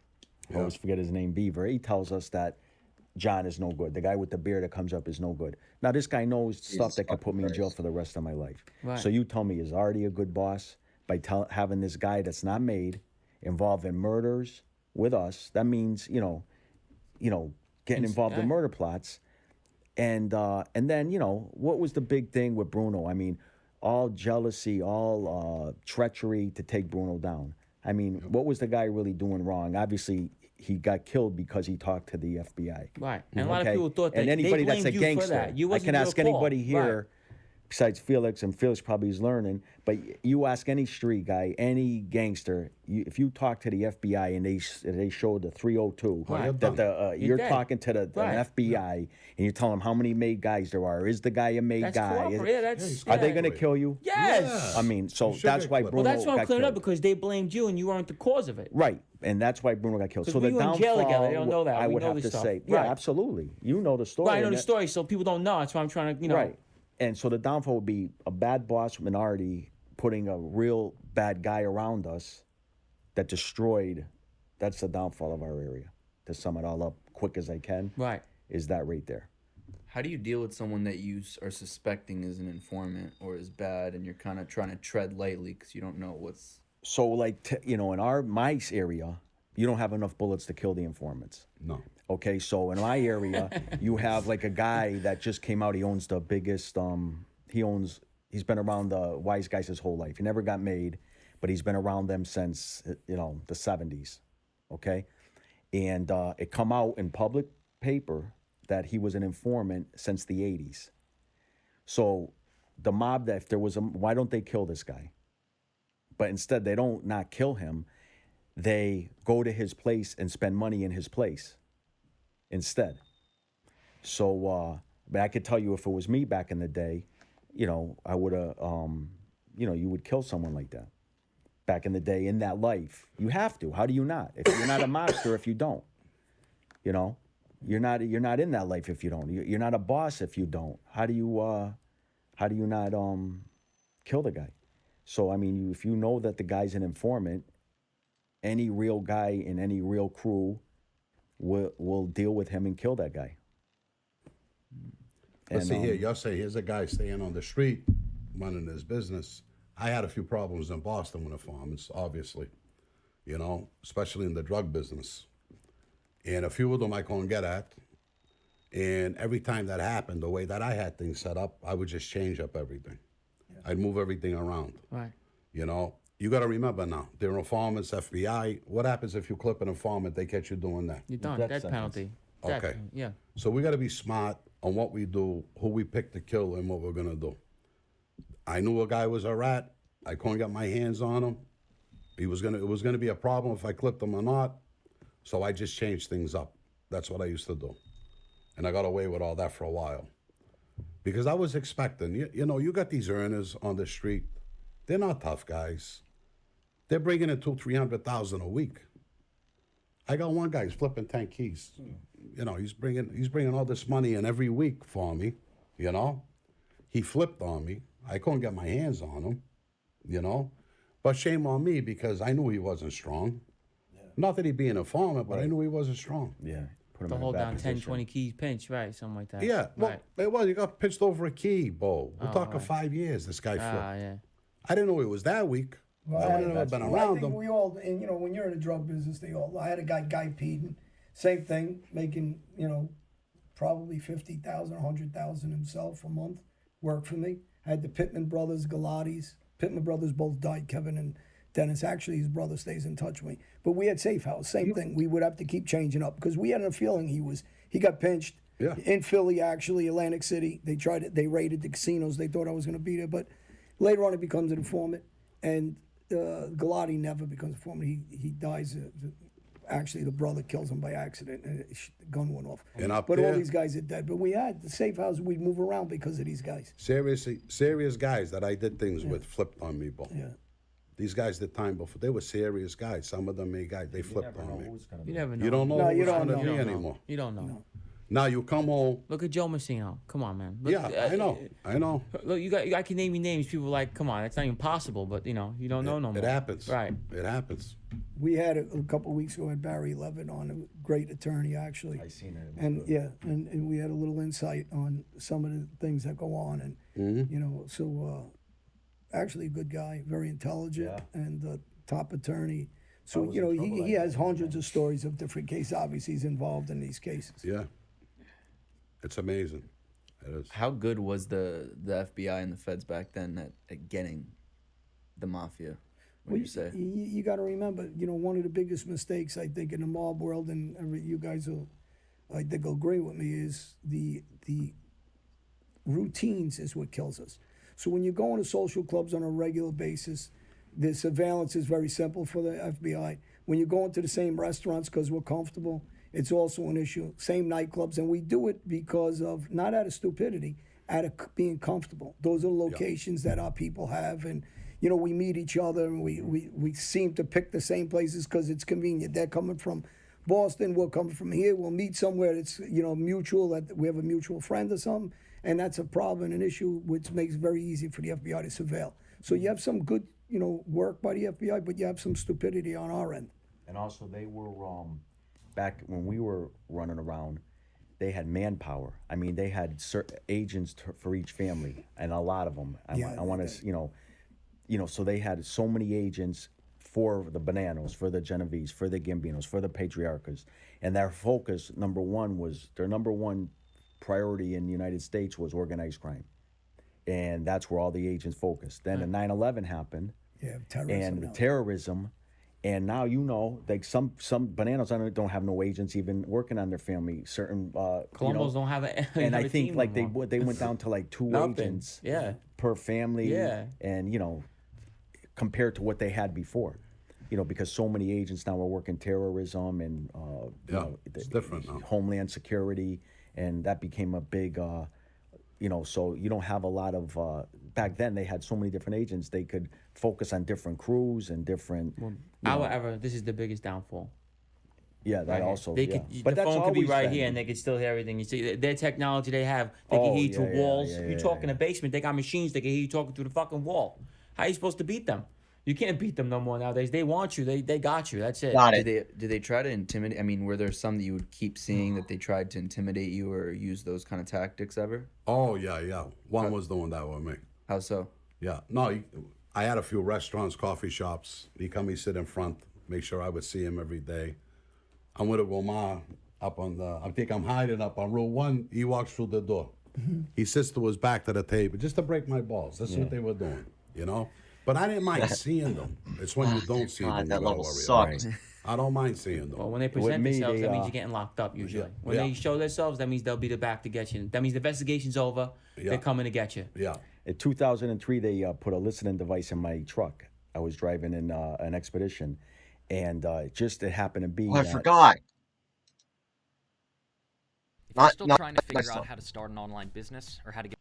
I always forget his name, Beaver. He tells us that John is no good. The guy with the beard that comes up is no good. Now, this guy knows stuff that could put me in jail Christ. for the rest of my life. Right. So you tell me, is Artie a good boss by having this guy that's not made involved in murders with us? That means, getting involved in murder plots. And then, what was the big thing with Bruno? I mean, all jealousy, all treachery to take Bruno down. I mean, what was the guy really doing wrong? Obviously, he got killed because he talked to the FBI. Right. And a lot of people thought that and anybody they that's a blamed you for gangster, that. You I wasn't can your ask fault. anybody here besides Felix, and Felix probably is learning. But you ask any street guy, any gangster, if you talk to the FBI and they show the 302, Right. that you're dead. talking to the Right. FBI and you tell them how many made guys there are. Is the guy a made That's guy? corporate. Yeah, that's. Are they yeah. going to kill you? Yes. I mean, so You should that's get why clipped. Bruno Well, that's why I'm got clearing up killed. because they blamed you and you weren't the cause of it. Right, and that's why Bruno got killed. 'Cause So we the were in downfall, jail together. They don't know that. I We would know have this to stuff. say, yeah, Right. absolutely. You know the story. Right, I know and the story, so people don't know. That's why I'm trying to, Right. And so the downfall would be a bad boss minority putting a real bad guy around us that destroyed. That's the downfall of our area. To sum it all up quick as I can, Right. is that right there. How do you deal with someone that you are suspecting is an informant or is bad, and you're kind of trying to tread lightly because you don't know what's... So like, in my area, you don't have enough bullets to kill the informants. No. Okay, so in my area, you have like a guy that just came out. He owns the biggest. He's been around the wise guys his whole life. He never got made, but he's been around them since the 70s. Okay, and it come out in public paper that he was an informant since the 80s. So the mob, that if there was why don't they kill this guy? But instead, they don't not kill him. They go to his place and spend money in his place instead. So, but I could tell you if it was me back in the day, I would have, you would kill someone like that. Back in the day, in that life, you have to. How do you not? If you're not a mobster, if you don't, you're not in that life if you don't. You're not a boss if you don't. How do you not kill the guy? So I mean, if you know that the guy's an informant, any real guy in any real crew will deal with him and kill that guy. Let's see here. You're saying here's a guy staying on the street, running his business. I had a few problems in Boston with informants, obviously, especially in the drug business. And a few of them I couldn't get at. And every time that happened, the way that I had things set up, I would just change up everything. I'd move everything around. Right. You got to remember now, they're informants, FBI. What happens if you clip an informant, they catch you doing that? You're done. Death Death sentence. penalty. Okay. Yeah. So we got to be smart on what we do, who we pick to kill, and what we're going to do. I knew a guy was a rat. I couldn't get my hands on him. It was gonna be a problem if I clipped him or not. So I just changed things up. That's what I used to do. And I got away with all that for a while. Because I was expecting, you got these earners on the street. They're not tough guys. They're bringing in $200,000-300,000 a week. I got one guy, he's flipping 10 keys. He's bringing all this money in every week for me, He flipped on me. I couldn't get my hands on him, But shame on me because I knew he wasn't strong. Yeah. Not that he'd be an informant, but I knew he wasn't strong. Yeah. Put him To in a hold bad down 10, position. 20 keys pinch, right? Something like that. Yeah, well, Right. it was. You got pitched over a key, Bo. We're talking right. 5 years this guy flipped. Yeah. I didn't know he was that weak. Well, I wouldn't have been I around think him. we all, and when you're in the drug business, I had a guy Peden, same thing, making, probably 50,000, 100,000 himself a month, worked for me. I had the Pittman brothers, Galati's. Pittman brothers both died, Kevin and Dennis. Actually, his brother stays in touch with me. But we had Safe House, same thing. We would have to keep changing up because we had a feeling he got pinched. Yeah. In Philly, actually, Atlantic City. They raided the casinos. They thought I was going to be there. But later on, he becomes an informant. And Galati never becomes an informant. He dies. Actually, the brother kills him by accident, and the gun went off. And up but all there- these guys are dead. But we had the Safe House. We'd move around because of these guys. Serious guys that I did things with flipped on me, Bo. Yeah. These guys did time before. They were serious guys. Some of them made guys. They You flipped never know on me. who's gonna be. You never know. You don't know No, who's you don't going to know. be You don't know. anymore. You don't know. Now you come home. Look at Joe Messino. Come on, man. Look, Yeah, I know. Look, I can name you names. People are like, come on, that's not even possible. But you don't know no more. It happens. Right. It happens. We had a couple of weeks ago had Barry Levin on, a great attorney actually. I seen it. And yeah, and we had a little insight on some of the things that go on, and so actually a good guy, very intelligent, and top attorney. So was in trouble, he has hundreds of stories of different cases. Obviously, he's involved in these cases. Yeah. It's amazing. It is. How good was the FBI and the feds back then at getting the mafia? What do you say? You got to remember, one of the biggest mistakes I think in the mob world, and you guys will, I think, agree with me, is the routines is what kills us. So when you go into social clubs on a regular basis, the surveillance is very simple for the FBI. When you go into the same restaurants because we're comfortable, it's also an issue. Same nightclubs, and we do it because of, not out of stupidity, out of being comfortable. Those are locations that our people have, and you know, we meet each other, and we seem to pick the same places because it's convenient. They're coming from Boston, we're coming from here. We'll meet somewhere that's, you know, mutual, that we have a mutual friend or something, and that's a problem, an issue, which makes it very easy for the FBI to surveil. So you have some good, you know, work by the FBI, but you have some stupidity on our end. And also, they were back when we were running around. They had manpower. I mean, they had agents for each family, and a lot of them. I want to, you know, so they had so many agents for the Bananos, for the Genovese, for the Gambinos, for the Patriarchas, and their focus, their number one priority in the United States was organized crime, and that's where all the agents focused. Then the 9/11 happened, and the terrorism. And now, you know, like some Bananos don't have no agents even working on their family. Certain Columbus don't have a and I think team like no more. they went down to like 2 agents per family. And you know, compared to what they had before, you know, because so many agents now are working terrorism and you know, it's different now. Homeland security, and that became a big. You know, so you don't have a lot of. Back then, they had so many different agents. They could focus on different crews and different. However, this is the biggest downfall. Yeah, that also. They could, but the that's phone could be always right been. here, and they could still hear everything. You see, their technology they have, they can hear you through walls. You talk in the basement, they got machines. They can hear you talking through the fucking wall. How are you supposed to beat them? You can't beat them no more nowadays. They want you. They got you. That's it. Got it. Did they try to intimidate? I mean, were there some that you would keep seeing that they tried to intimidate you or use those kind of tactics ever? Oh, yeah. One was doing that with me. How so? Yeah. No, I had a few restaurants, coffee shops. He come, he sit in front, make sure I would see him every day. I'm with a Wilma up on I think I'm hiding up on Route 1. He walks through the door. He sits to his back to the table just to break my balls. That's what they were doing, you know? But I didn't mind seeing them. It's when you don't see them. That you level worry sucks. about it. I don't mind seeing them. Well, when they present themselves, that means you're getting locked up usually. When they show themselves, that means they'll be the back to get you. That means the investigation's over. They're coming to get you. Yeah. In 2003, they put a listening device in my truck. I was driving in an expedition, and it happened to be. Oh, I forgot. If you're still trying to figure out how to start an online business or how to get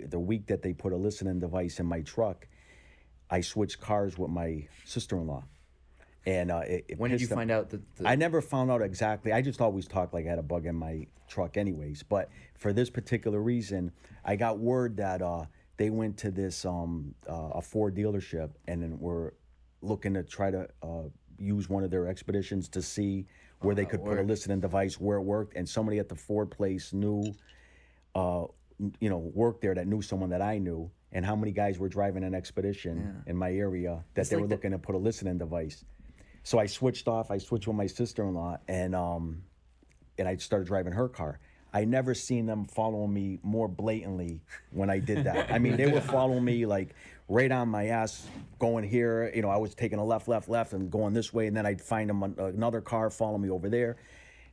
the week that they put a listening device in my truck, I switched cars with my sister-in-law. And when did you find out that? I never found out exactly. I just always talked like I had a bug in my truck, anyways. But for this particular reason, I got word that they went to this a Ford dealership and then were looking to try to use one of their expeditions to see where they could put a listening device where it worked. And somebody at the Ford place knew, worked there that knew someone that I knew, and how many guys were driving an expedition in my area that they were looking to put a listening device. So I switched with my sister-in-law, and I started driving her car. I never seen them following me more blatantly when I did that. I mean, they were following me like right on my ass, going here. You know, I was taking a left, and going this way, and then I'd find them another car following me over there.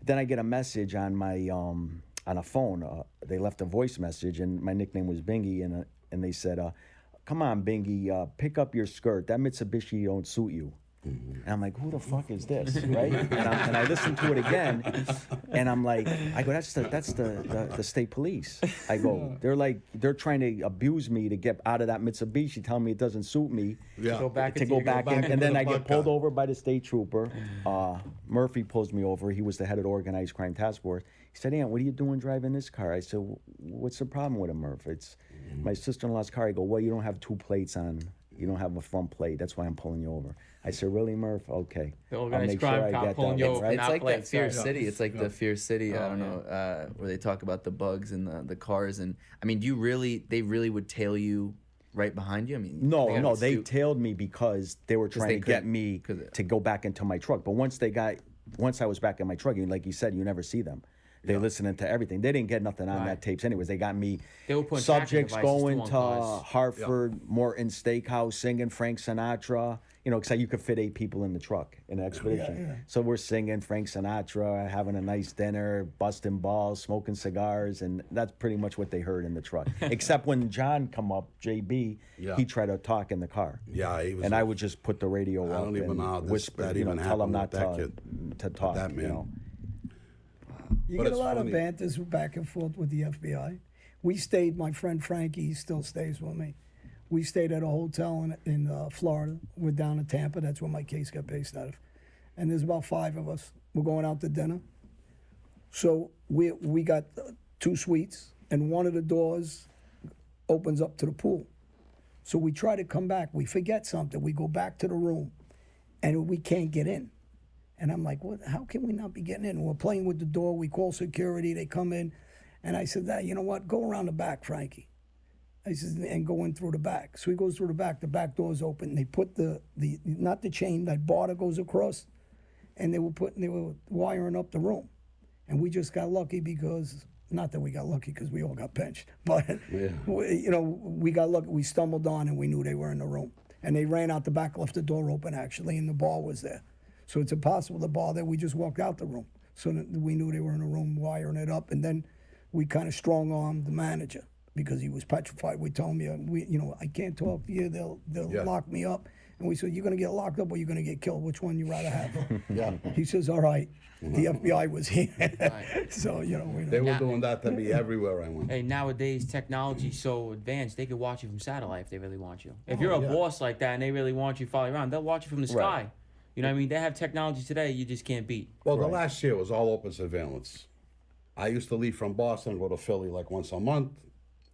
Then I get a message on my on a phone. They left a voice message, and my nickname was Bingy, and they said, "Come on, Bingy, pick up your skirt. That Mitsubishi don't suit you." And I'm like, who the fuck is this, right? And I listened to it again, and I'm like, I go, that's the state police. I go, they're trying to abuse me to get out of that Mitsubishi, telling me it doesn't suit me. Yeah. To go back in, and then the I get bunker. pulled over by the state trooper. Murphy pulls me over. He was the head of the organized crime task force. He said, "Aunt, what are you doing driving this car?" I said, "What's the problem with it, Murph? It's my sister-in-law's car." I go, "Well, you don't have 2 plates on. You don't have a front plate. That's why I'm pulling you over." I said, "Really, Murph? Okay. The I'll organized make sure crime I cop get pulling that you one, over. right?" It's Not like playing that Fear sorry. City. It's like the Fear City. I don't know where they talk about the bugs and the cars. And I mean, they really would tail you right behind you. I mean, No, they tailed me because they were trying they to get couldn't- me 'cause to go back into my truck. But once I was back in my truck, like you said, you never see them. They listening to everything. They didn't get nothing on Right. that tapes anyways. They got me They were putting tracking subjects devices, too, going on to cars. Hartford Morton Steakhouse singing Frank Sinatra. You know, because you could fit 8 people in the truck in an expedition. yeah. So we're singing Frank Sinatra, having a nice dinner, busting balls, smoking cigars, and that's pretty much what they heard in the truck. Except when John come up, JB, Yeah. he tried to talk in the car. Yeah, he was. And I would just put the radio I up don't even and know how whisper, that you know, even tell him happened not with that to talk. that man. You know. You But get a it's lot funny. of banters back and forth with the FBI. We stayed, my friend Frankie still stays with me. We stayed at a hotel in Florida. We're down in Tampa. That's where my case got based out of. And there's about 5 of us. We're going out to dinner. So we got 2 suites, and one of the doors opens up to the pool. So we try to come back. We forget something. We go back to the room, and we can't get in. And I'm like, what? How can we not be getting in? We're playing with the door. We call security. They come in. And I said, you know what? Go around the back, Frankie. I said, and go in through the back. So he goes through the back door's open. They put the not the chain, that bar that goes across, and they were wiring up the room. And we just got lucky because, not that we got lucky because we all got pinched, but we got lucky. We stumbled on and we knew they were in the room. And they ran out the back, left the door open actually, and the bar was there. So it's impossible to bar there. We just walked out the room. So we knew they were in the room wiring it up. And then we kind of strong-armed the manager because he was petrified. We told him, I can't talk to you. They'll lock me up. And we said, you're going to get locked up or you're going to get killed. Which one you rather have? Yeah. He says, all right. The FBI was here. So, They were doing that to me everywhere I went. Hey, nowadays technology's so advanced, they could watch you from satellite if they really want you. If you're a boss like that and they really want you following around, they'll watch you from the sky. You know what I mean? They have technology today you just can't beat. Well, the last year was all open surveillance. I used to leave from Boston and go to Philly like once a month.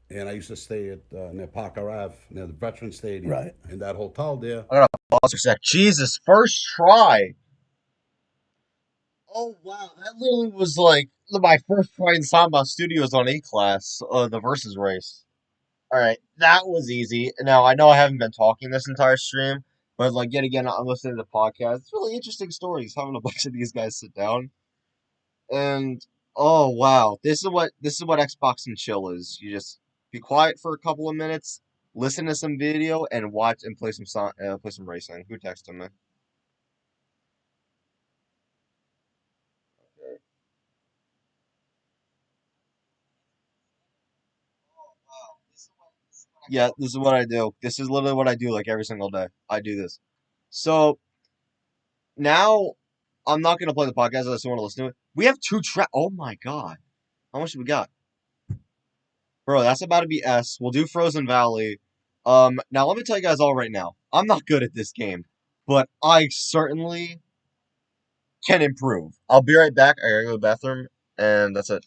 And I used to stay at near Parker Ave, near the Veterans Stadium. Right. In that hotel there. I got a pause for a sec. Jesus, first try. Oh wow, that literally was like my first try in Samba Studios on A-Class, the versus race. Alright, that was easy. Now, I know I haven't been talking this entire stream, but like yet again, I'm listening to the podcast. It's really interesting stories, having a bunch of these guys sit down. And oh wow, this is what Xbox and chill is. You just be quiet for a couple of minutes, listen to some video, and watch and play some racing. Who texted me? Okay. Yeah, this is what I do. This is literally what I do like every single day. I do this. So now I'm not gonna play the podcast unless you want to listen to it. We have 2 track. Oh my god. How much do we got? Bro, that's about to be S. We'll do Frozen Valley. Now let me tell you guys all right now. I'm not good at this game, but I certainly can improve. I'll be right back. I gotta go to the bathroom, and that's it.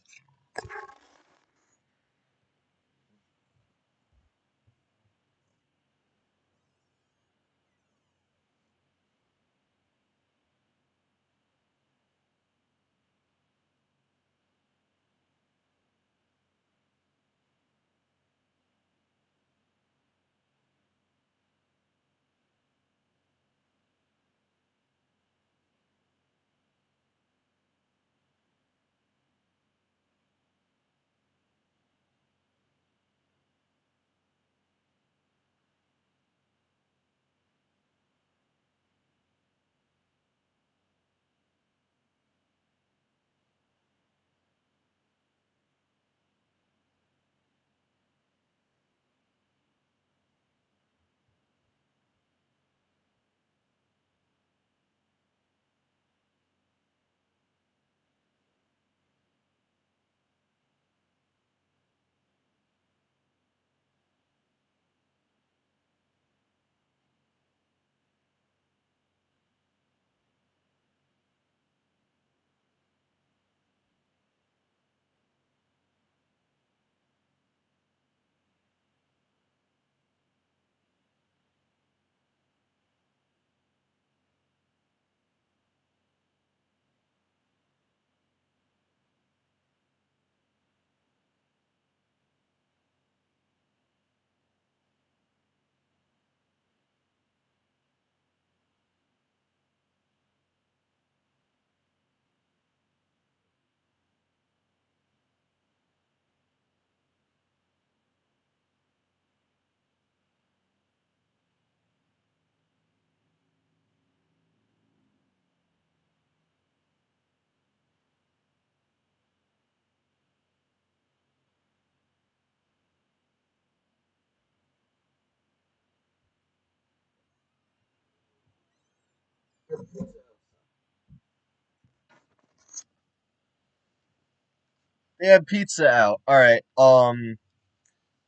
They had pizza out. All right. I'm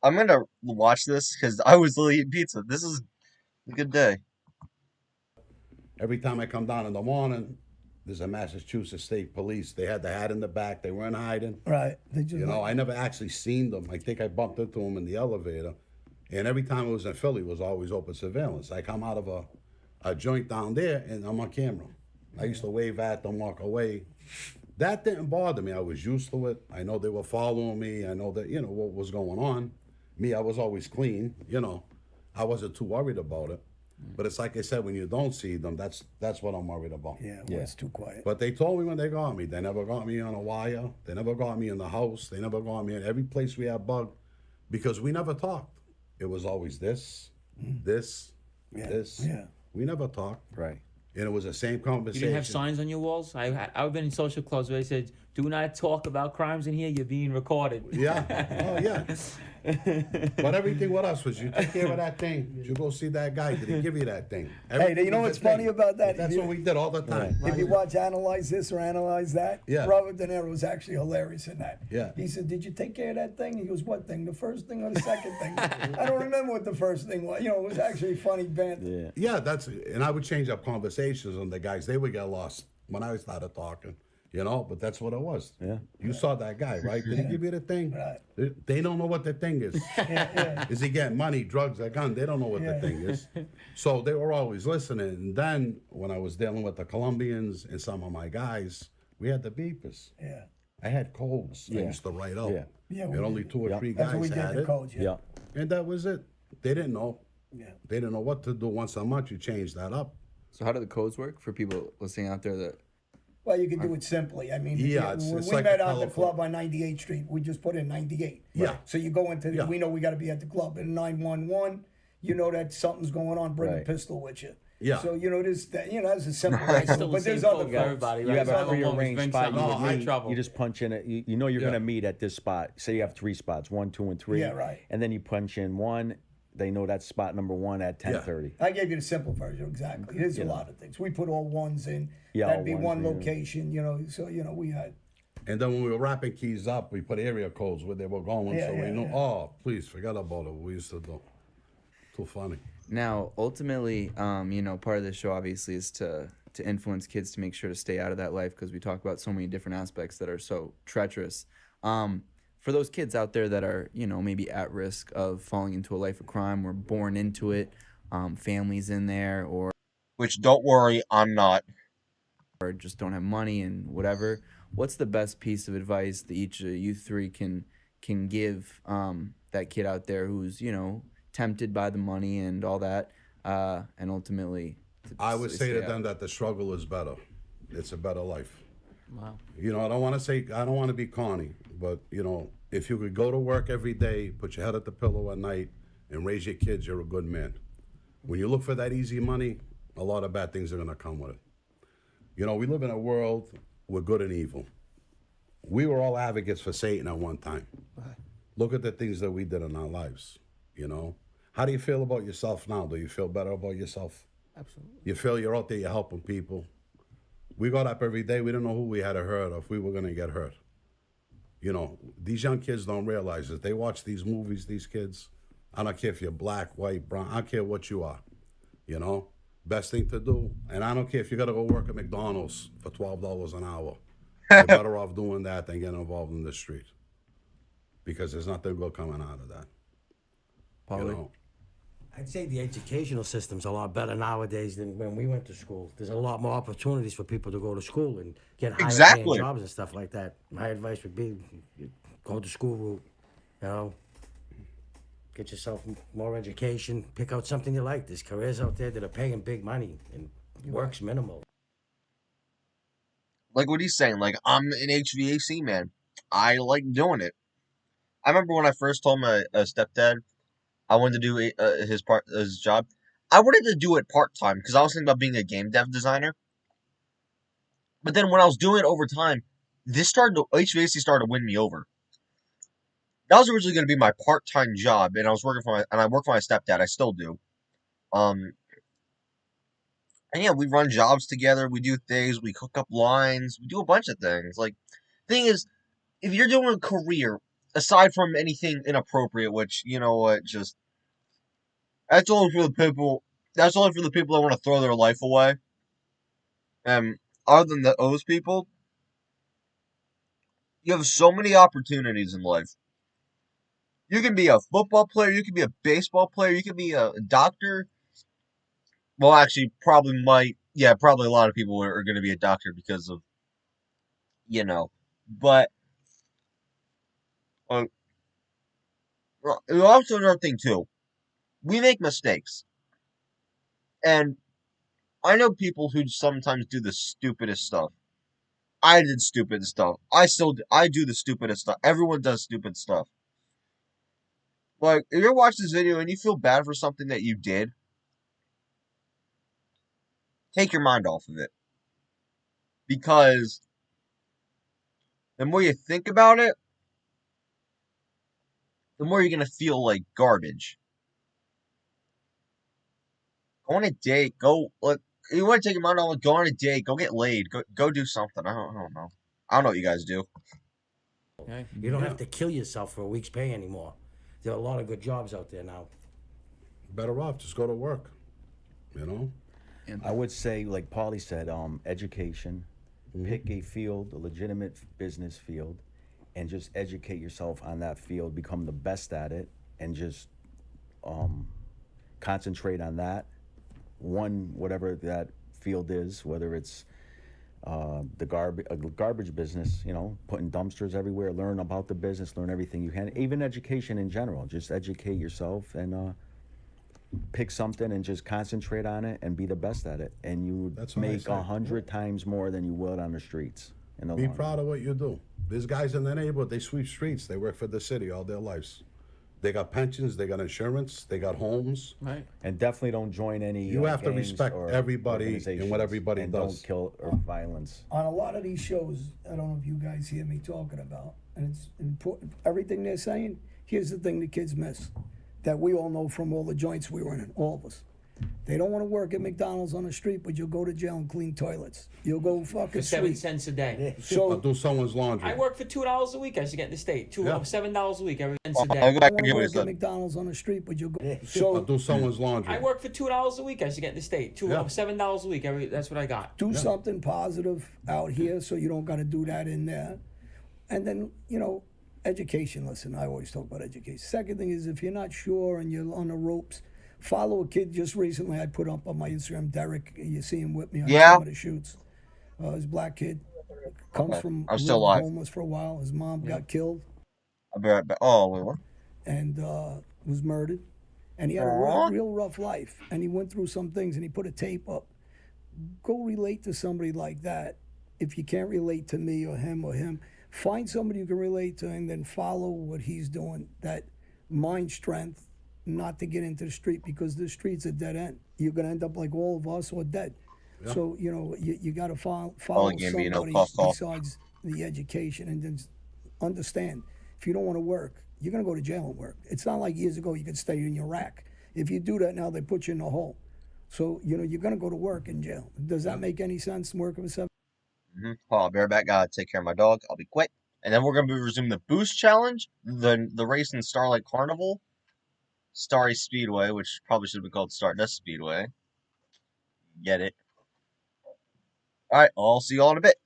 gonna watch this because I was literally eating pizza. This is a good day. Every time I come down in the morning, there's a Massachusetts State Police. They had the hat in the back. They weren't hiding. Right. They just You know, I never actually seen them. I think I bumped into them in the elevator. And every time I was in Philly, it was always open surveillance. I come out of a joint down there, and I'm on camera. I used to wave at them, walk away. That didn't bother me. I was used to it. I know they were following me. I know that, what was going on. Me, I was always clean. I wasn't too worried about it. But it's like I said, when you don't see them, that's what I'm worried about. Yeah, well, it's too quiet. But they told me when they got me. They never got me on a wire. They never got me in the house. They never got me in every place we had bugged because we never talked. It was always this. Yeah. We never talked. Right. And it was the same You conversation. didn't have signs on your walls? I've been in social clubs where they said, "Do not talk about crimes in here. You're being recorded." Yeah. Oh, yeah. But everything with us was you take care of that thing. Did you go see that guy? Did he give you that thing? Hey, you know what's funny about that? That's what we did all the time. If you watch Analyze This or Analyze That, Yeah. Robert De Niro was actually hilarious in that. Yeah. He said, "Did you take care of that thing?" He goes, "What thing? The first thing or the second thing?" I don't remember what the first thing was. It was actually funny banter. Yeah, and I would change up conversations on the guys. They would get lost when I started talking, but that's what it was. Yeah. You saw that guy, right? Did he give you the thing? Right. They don't know what the thing is. Is he getting money, drugs, a gun? They don't know what the thing is. So they were always listening. And then when I was dealing with the Colombians and some of my guys, we had the beepers. Yeah. I had codes I used to write out. Yeah, And only 2 or 3 That's what we guys did, had the it. codes, Yeah. And that was it. They didn't know. Yeah. They didn't know what to do. Once a month, you change that up. So how do the codes work for people listening out there that Well, you can do it simply. I mean, Yeah, when it's we like met a out at the telephone. club on 98th Street, we just put in 98. Yeah. So you go into, Yeah. we know we got to be at the club. And 911, you know that something's going on, bring a Right. pistol with you. Yeah. So, that's a simple It's way. still the But same there's other code for codes. everybody, right? You have It's a not no longer prearranged bring spot. something You, with would me meet. trouble. You just punch in it. You know you're Yeah. going to meet at this spot. Say you have 3 spots, 1, 2, and 3. Yeah, right. And then you punch in 1. They know that's spot number 1 at 10:30. I gave you the simple version, exactly. There's a lot of things. We put all ones in. Yeah, That'd all be ones, one yeah. location, so, we had. And then when we were wrapping keys up, we put area codes where they were going, Yeah, so we yeah, knew. yeah. Oh, please forget about it. We used to do. Too funny. now ultimately, part of this show obviously is to influence kids to make sure to stay out of that life because we talk about so many different aspects that are so treacherous. For those kids out there that are, maybe at risk of falling into a life of crime or born into it, families in there or Which, don't worry, I'm not. just don't have money and whatever, what's the best piece of advice that each of you three can give that kid out there who's, tempted by the money and all that, and ultimately I would say to stay them out? that the struggle is better. It's a better life. Wow. I don't want to be corny, but if you could go to work every day, put your head at the pillow at night, and raise your kids, you're a good man. When you look for that easy money, a lot of bad things are gonna come with it. We live in a world with good and evil. We were all advocates for Satan at one time. Look at the things that we did in our lives. How do you feel about yourself now? Do you feel better about yourself? Absolutely. You feel you're out there, you're helping people. We got up every day. We didn't know who we had to hurt or if we were going to get hurt. These young kids don't realize it. They watch these movies, these kids. I don't care if you're black, white, brown. I don't care what you are. Best thing to do. And I don't care if you got to go work at McDonald's for $12 an hour. You're better off doing that than getting involved in the street. Because there's nothing good coming out of that. Paulie? I'd say the educational system's a lot better nowadays than when we went to school. There's a lot more opportunities for people to go to school and get higher Exactly. paying jobs and stuff like that. My advice would be, go the school route, get yourself more education, pick out something you like. There's careers out there that are paying big money and work's minimal. Like what he's saying, like, I'm an HVAC man. I like doing it. I remember when I first told my stepdad I wanted to do his job. I wanted to do it part-time because I was thinking about being a game dev designer. But then when I was doing it over time, HVAC started to win me over. That was originally going to be my part-time job, and I work for my stepdad. I still do. And yeah, we run jobs together, we do things, we hook up lines, we do a bunch of things. Like, thing is, if you're doing a career, aside from anything inappropriate, which, you know what, just, that's only for the people, that's only for the people that want to throw their life away. And other than those people, you have so many opportunities in life. You can be a football player, you can be a baseball player, you can be a doctor. Well, actually, probably a lot of people are going to be a doctor because of, you know. But, uh, also another thing, too. We make mistakes. And I know people who sometimes do the stupidest stuff. I did stupid stuff. I do the stupidest stuff. Everyone does stupid stuff. Like, if you're watching this video and you feel bad for something that you did, take your mind off of it. Because the more you think about it, the more you're gonna feel like garbage. Go on a date. Go look. You want to take your mind off? Go on a date. Go get laid. Go do something. I don't know. I don't know what you guys do. You don't have to kill yourself for a week's pay anymore. There are a lot of good jobs out there now. Better off, just go to work. I would say, like Paulie said, education. Pick a field, a legitimate business field, and just educate yourself on that field. Become the best at it, and just concentrate on that. Whatever that field is, whether it's the garbage business, putting dumpsters everywhere. Learn about the business, learn everything you can. Even education in general, just educate yourself and pick something and just concentrate on it and be the best at it. And you would make 100 times more than you would on the streets. Be proud of what you do. There's guys in the neighborhood, they sweep streets. They work for the city all their lives. They got pensions, they got insurance, they got homes. Right. And definitely don't join any. You have to respect everybody and what everybody and does. Don't kill or violence. On a lot of these shows, I don't know if you guys hear me talking about, and it's important. Everything they're saying. Here's the thing: the kids miss, that we all know from all the joints we were in, all of us. They don't want to work at McDonald's on the street, but you'll go to jail and clean toilets. You'll go fucking for 7 cents a day. So I'll do someone's laundry. I work for $2 a week. I used to get in the state. $7 a week, every cents a day. I'll go back you and don't get what he want to work at said. McDonald's on the street, but you'll go. I'll So do someone's laundry. I work for $2 a week. I used to get in the state. $7 a week. That's what I got. do something positive out here, so you don't got to do that in there. And then education. Listen, I always talk about education. Second thing is, if you're not sure and you're on the ropes, follow a kid. Just recently, I put up on my Instagram, Derek. You see him with me on some of the shoots. His black kid comes from I'm still alive. homeless for a while. His mom got killed I'll be right back. Oh, wait, what? and was murdered. And he had a real rough life. And he went through some things, and he put a tape up. Go relate to somebody like that. If you can't relate to me or him, find somebody you can relate to and then follow what he's doing. That mind strength not to get into the street, because the street's a dead end. You're going to end up like all of us or dead. Yeah. So, you got to follow somebody besides the education, and then understand, if you don't want to work, you're going to go to jail and work. It's not like years ago you could stay in your rack. If you do that now, they put you in a hole. So, you're going to go to work in jail. Does that make any sense, working with 7? I'll be right back. Gotta take care of my dog. I'll be quick. And then we're going to resume the Boost Challenge, the race in Starlight Carnival, Starry Speedway, which probably should have been called Stardust Speedway. Get it? Alright, I'll see you all in a bit.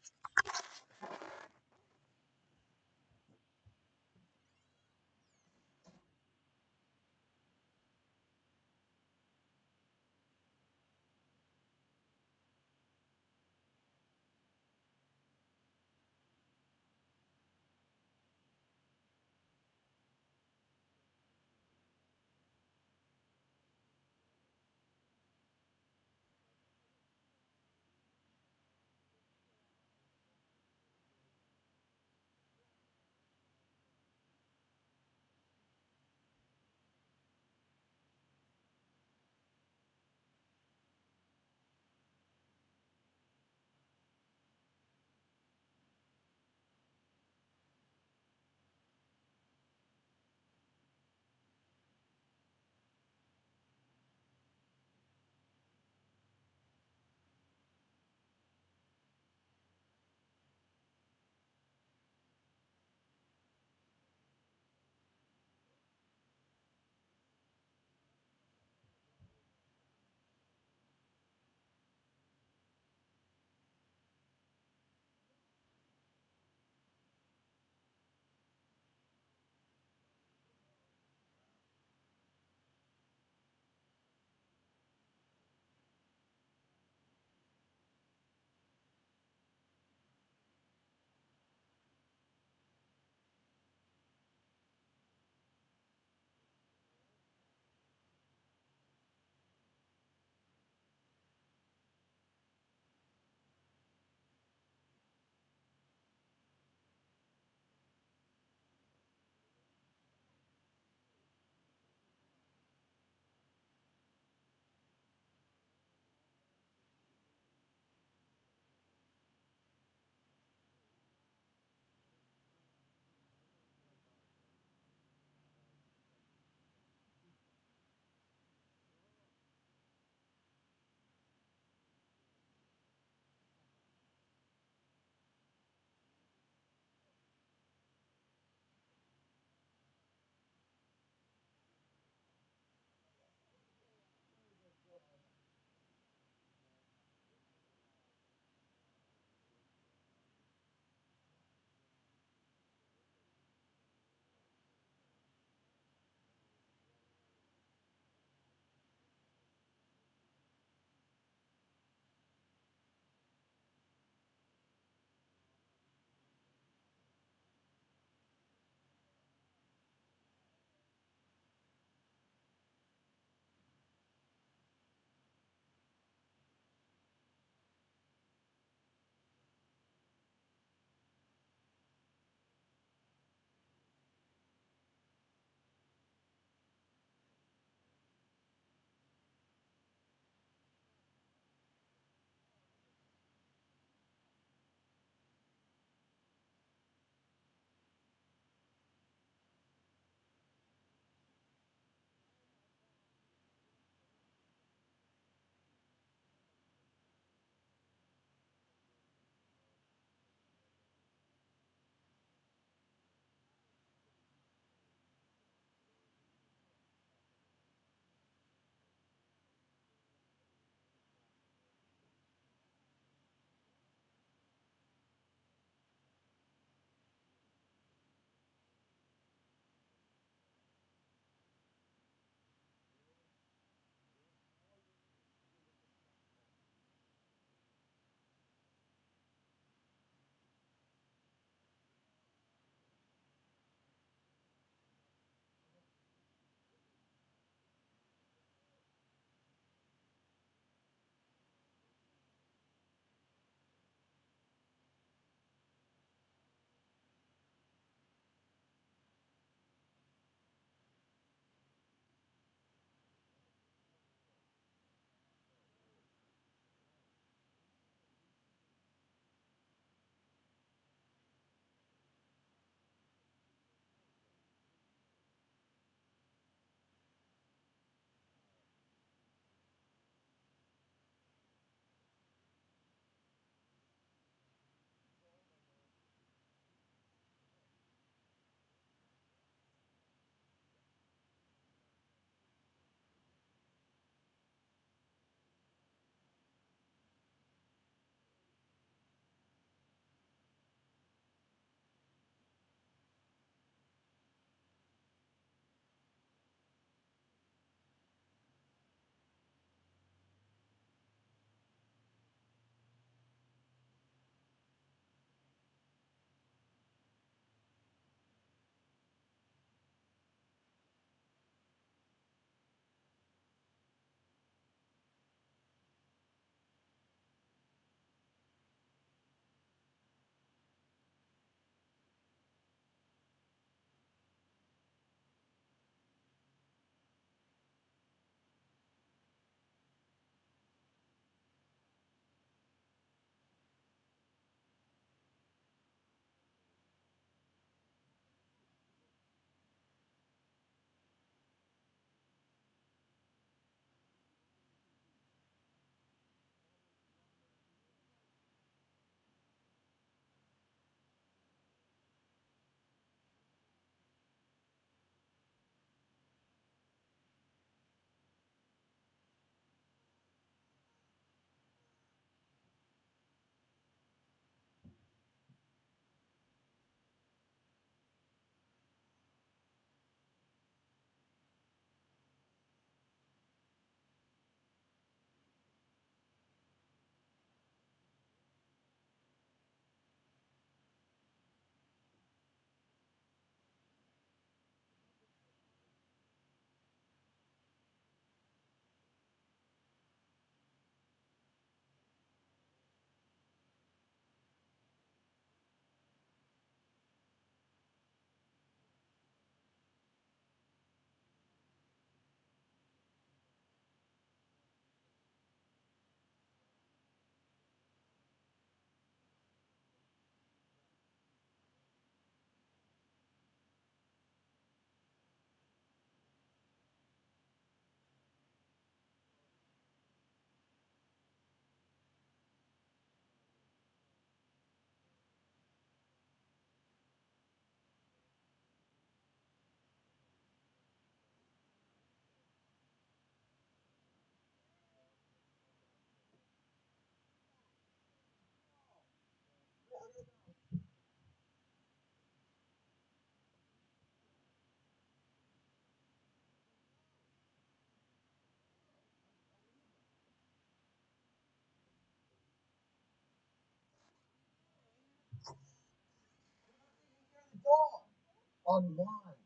unwind.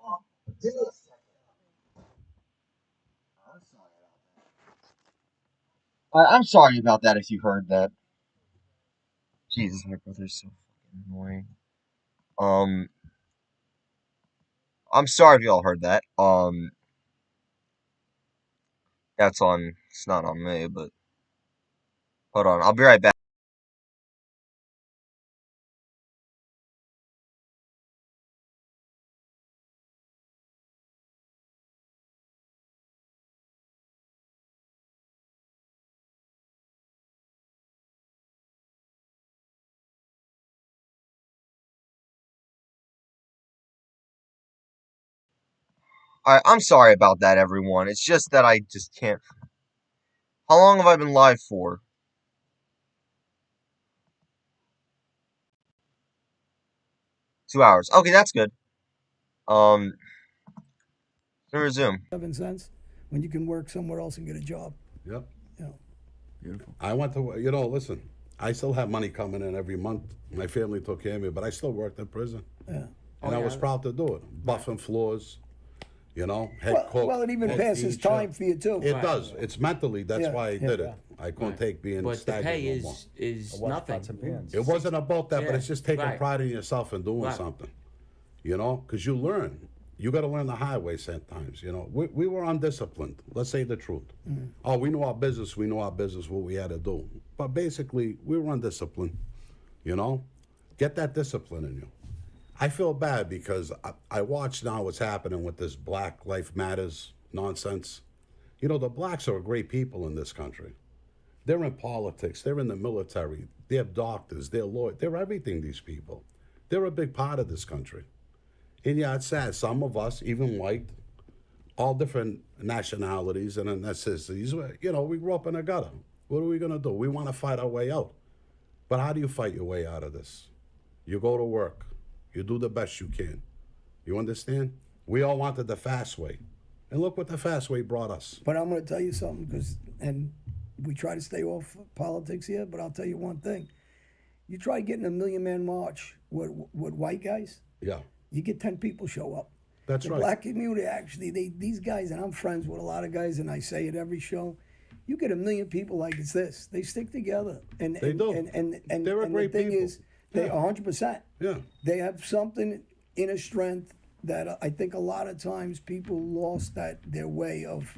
Oh, give me a second. I'm sorry about that if you heard that. Jesus, my brother's so fucking annoying. I'm sorry if y'all heard that. It's not on me, but hold on, I'll be right back. I'm sorry about that, everyone. It's just that I just can't. How long have I been live for? 2 hours. Okay, that's good. Let me resume. 7 cents when you can work somewhere else and get a job. Yep. You know. Beautiful. I went to, listen, I still have money coming in every month. My family took care of me, but I still worked in prison. Yeah. And I was proud to do it. Buffing floors, head cook. Well, it even head passes teacher. time for you too. It does. It's mentally. That's Yeah, why I did yeah. it. I couldn't take being But the stagnant pay no more. is Wash nothing. pots and pans. It wasn't about that, but Yeah, it's just taking right. pride in yourself and doing Right. something. Because you learn. You got to learn the highway sometimes. We were undisciplined. Let's say the truth. Oh, we knew our business. We knew our business, what we had to do. But basically, we were undisciplined. Get that discipline in you. I feel bad because I watch now what's happening with this Black Life Matters nonsense. The blacks are great people in this country. They're in politics. They're in the military. They're doctors. They're lawyers. They're everything, these people. They're a big part of this country. And yeah, it's sad. Some of us, even white, all different nationalities and ethnicities, we grew up in a gutter. What are we going to do? We want to fight our way out. But how do you fight your way out of this? You go to work. You do the best you can. You understand? We all wanted the fast way. And look what the fast way brought us. But I'm going to tell you something, and we try to stay off politics here, but I'll tell you one thing. You try getting a million-man march with white guys, Yeah. you get 10 people show up. That's the right. black community, actually, these guys, and I'm friends with a lot of guys, and I say it every show, you get a million people like it's this. They stick together. And They do. And They're a and great the thing people. is, they 100%. Yeah. They have something inner strength that I think a lot of times people lost their way of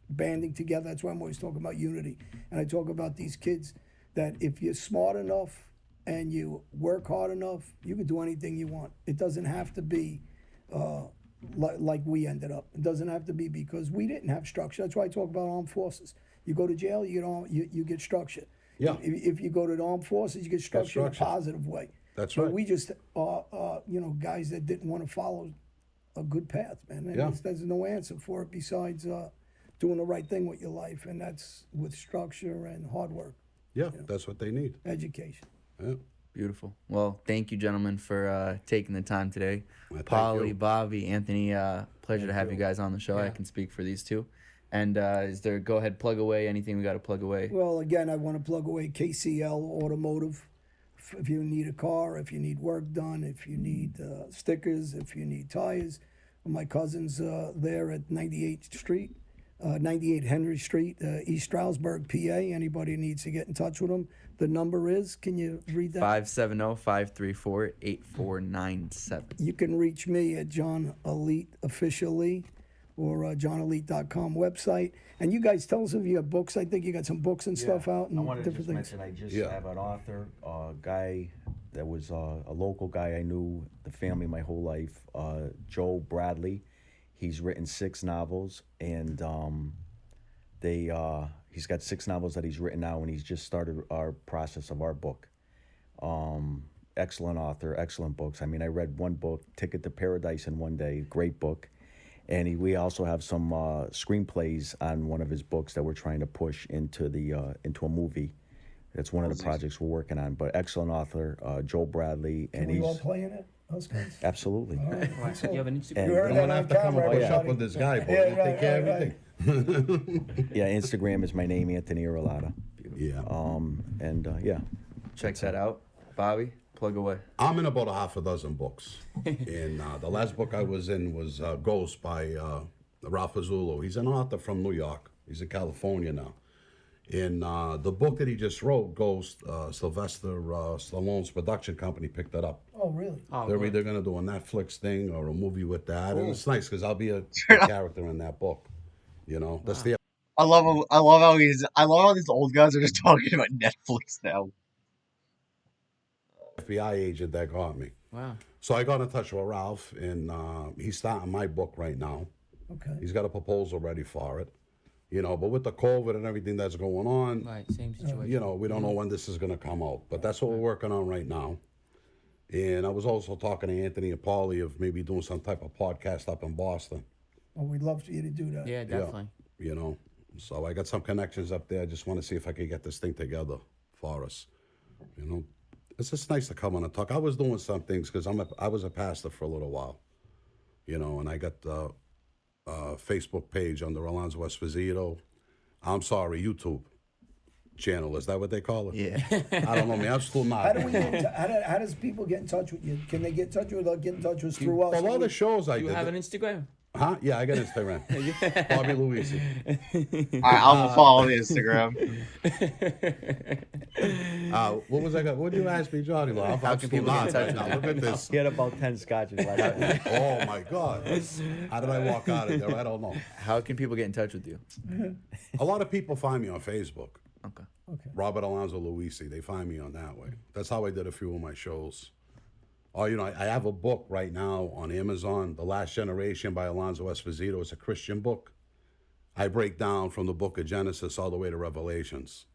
banding together. That's why I'm always talking about unity. And I talk about these kids that if you're smart enough and you work hard enough, you can do anything you want. It doesn't have to be like we ended up. It doesn't have to be because we didn't have structure. That's why I talk about armed forces. You go to jail, you get structure. Yeah. If you go to the armed forces, you get structure in a positive way. That's But right. we just are, guys that didn't want to follow a good path, man. And Yeah. there's no answer for it besides doing the right thing with your life, and that's with structure and hard work, Yeah, that's what they need. education. Yeah. Beautiful. Well, thank you, gentlemen, for taking the time today. Well, thank Polly, you. Bobby, Anthony, pleasure to have you guys on the show. I Yeah. can speak for these two. And go ahead, plug away anything we got to plug away. Well, again, I want to plug away KCL Automotive. If you need a car, if you need work done, if you need stickers, if you need tires. My cousin's there at 98th Street, 98 Henry Street, East Stroudsburg, PA. Anybody needs to get in touch with them. The number is, can you read that? 570-534-8497. You can reach me at John Elite Officially or johnelite.com website. And you guys tell us if you have books. I think you got some books and stuff out and I wanted to different just things. mention I just Yeah. have an author, a guy that was a local guy I knew the family my whole life, Joe Bradley. He's written 6 novels, and he's got 6 novels that he's written now, and he's just started our process of our book. Excellent author, excellent books. I mean, I read one book, Ticket to Paradise, in one day. Great book. And we also have some screenplays on one of his books that we're trying to push into a movie. That's one of the projects we're working on. But excellent author, Joel Bradley, Can and we he's all play in it? Us guys? absolutely. All right, let's You hope. have an Instagram? And You heard I'm that gonna on have to come and camera, push up everybody. with this guy, but Yeah, you take care of right. everything. Yeah, Instagram is my name, Anthony Arolata. Yeah. Yeah. Check that out. Bobby? Plug away. I'm in about a half a dozen books. And the last book I was in was Ghost by Ralph Azzullo. He's an author from New York. He's in California now. And the book that he just wrote, Ghost, Sylvester Stallone's production company picked it up. Oh, really? Oh, They're good. either going to do a Netflix thing or a movie with that. And it's nice because I'll be a character in that book. You know, that's the I love how these old guys are just talking about Netflix now. FBI agent that got me. Wow. So I got in touch with Ralph, and he's starting my book right now. Okay. He's got a proposal ready for it. You know, but with the COVID and everything that's going on, Right, same situation. you know, we don't know when this is going to come out. But that's what we're working on right now. And I was also talking to Anthony and Paulie of maybe doing some type of podcast up in Boston. Oh, we'd love for you to do that. Yeah, definitely. You know, so I got some connections up there. I just want to see if I could get this thing together for us. You know, it's just nice to come on and talk. I was doing some things because I was a pastor for a little while. You know, and I got the Facebook page under Alonzo Esposito. I'm sorry, YouTube channel. Is that what they call it? Yeah. I don't know, man. I'm still not. How does people get in touch with you? Can they get in touch with us? Get in touch with us through us? A lot of the shows I You did. have an Instagram? Huh? Yeah, I got Instagram. Bobby Luisi. All right, I'll follow the Instagram. What was I got? What did you ask me, Johnny? Well, How can people get in touch now? with Look at this. He had about 10 scotches last night. Oh my God! How did I walk out of there? I don't know. How can people get in touch with you? A lot of people find me on Facebook. Okay. Robert Alonzo Luisi. They find me on that way. That's how I did a few of my shows. Oh, you know, I have a book right now on Amazon, The Last Generation by Alonzo Esposito. It's a Christian book. I break down from the book of Genesis all the way to Revelations.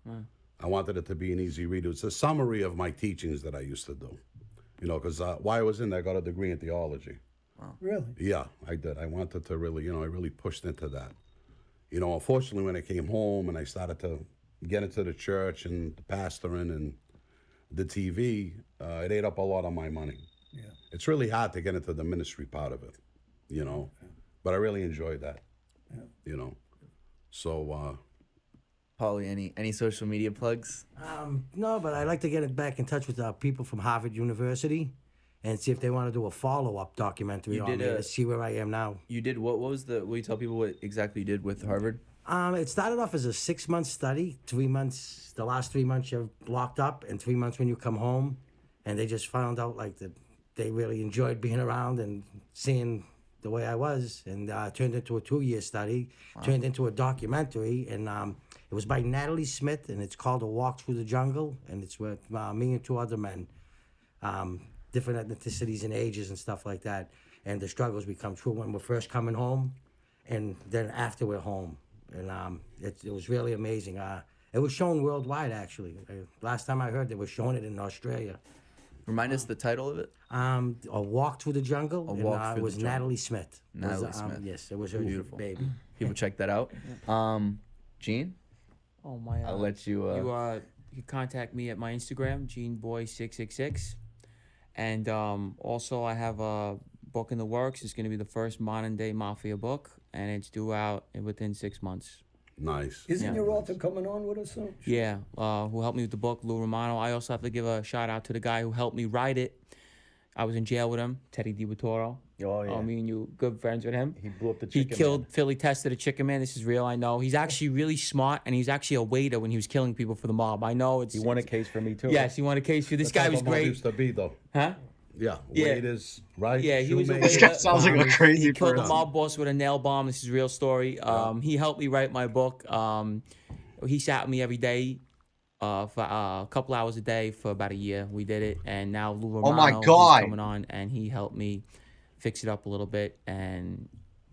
I wanted it to be an easy read. It's a summary of my teachings that I used to do. You know, because while I was in there, I got a degree in theology. Really? Yeah, I did. I wanted to really, you know, I really pushed into that. You know, unfortunately, when I came home and I started to get into the church and the pastoring and the TV, it ate up a lot of my money. Yeah. It's really hard to get into the ministry part of it, you know, but I really enjoyed that, you know. So, Paulie, any social media plugs? No, but I'd like to get back in touch with people from Harvard University and see if they want to do a follow-up documentary You on did me a- to see where I am now. You did what was the? Will you tell people what exactly you did with Harvard? It started off as a 6-month study. 3 months, the last 3 months you're locked up, and 3 months when you come home. And they just found out like that they really enjoyed being around and seeing the way I was, and turned into a 2-year study, turned into a documentary, and it was by Natalie Smith, and it's called A Walk Through the Jungle, and it's with me and 2 other men, different ethnicities and ages and stuff like that, and the struggles become true when we're first coming home, and then after we're home, and it was really amazing. It was shown worldwide, actually. Last time I heard, they were showing it in Australia. Remind us the title of it. A Walk Through the Jungle. A Walk and, Through it was the Jungle. Natalie Smith. Natalie Smith. Yes, it was her Beautiful. baby. People check that out. Gene, Oh my! I'll let you. You can contact me at my Instagram, GeneBoy666, and also I have a book in the works. It's going to be the first modern day mafia book, and it's due out within 6 months. nice. Isn't your author coming on with us soon? Yeah, who helped me with the book, Lou Romano. I also have to give a shout out to the guy who helped me write it. I was in jail with him, Teddy DiButoro. Oh, yeah. Me and you, good friends with him. He blew up the He chicken. killed man. Philly Tested, a chicken man. This is real, I know. He's actually really smart, and he's actually a waiter when he was killing people for the mob. I know it's. He won a case for me, too. Yes, he won a case for you. This That's guy how was the mob great. used to be, though. Huh? Yeah, Yeah. waiters, right? Yeah, he was a Shoemakers. waiter. Sounds like a crazy He killed a person. mob boss with a nail bomb. This is a real story. He helped me write my book. He sat with me every day for a couple hours a day for about a year. We did it, and now Lou Romano my is God. coming on, and he helped me fix it up a little bit, and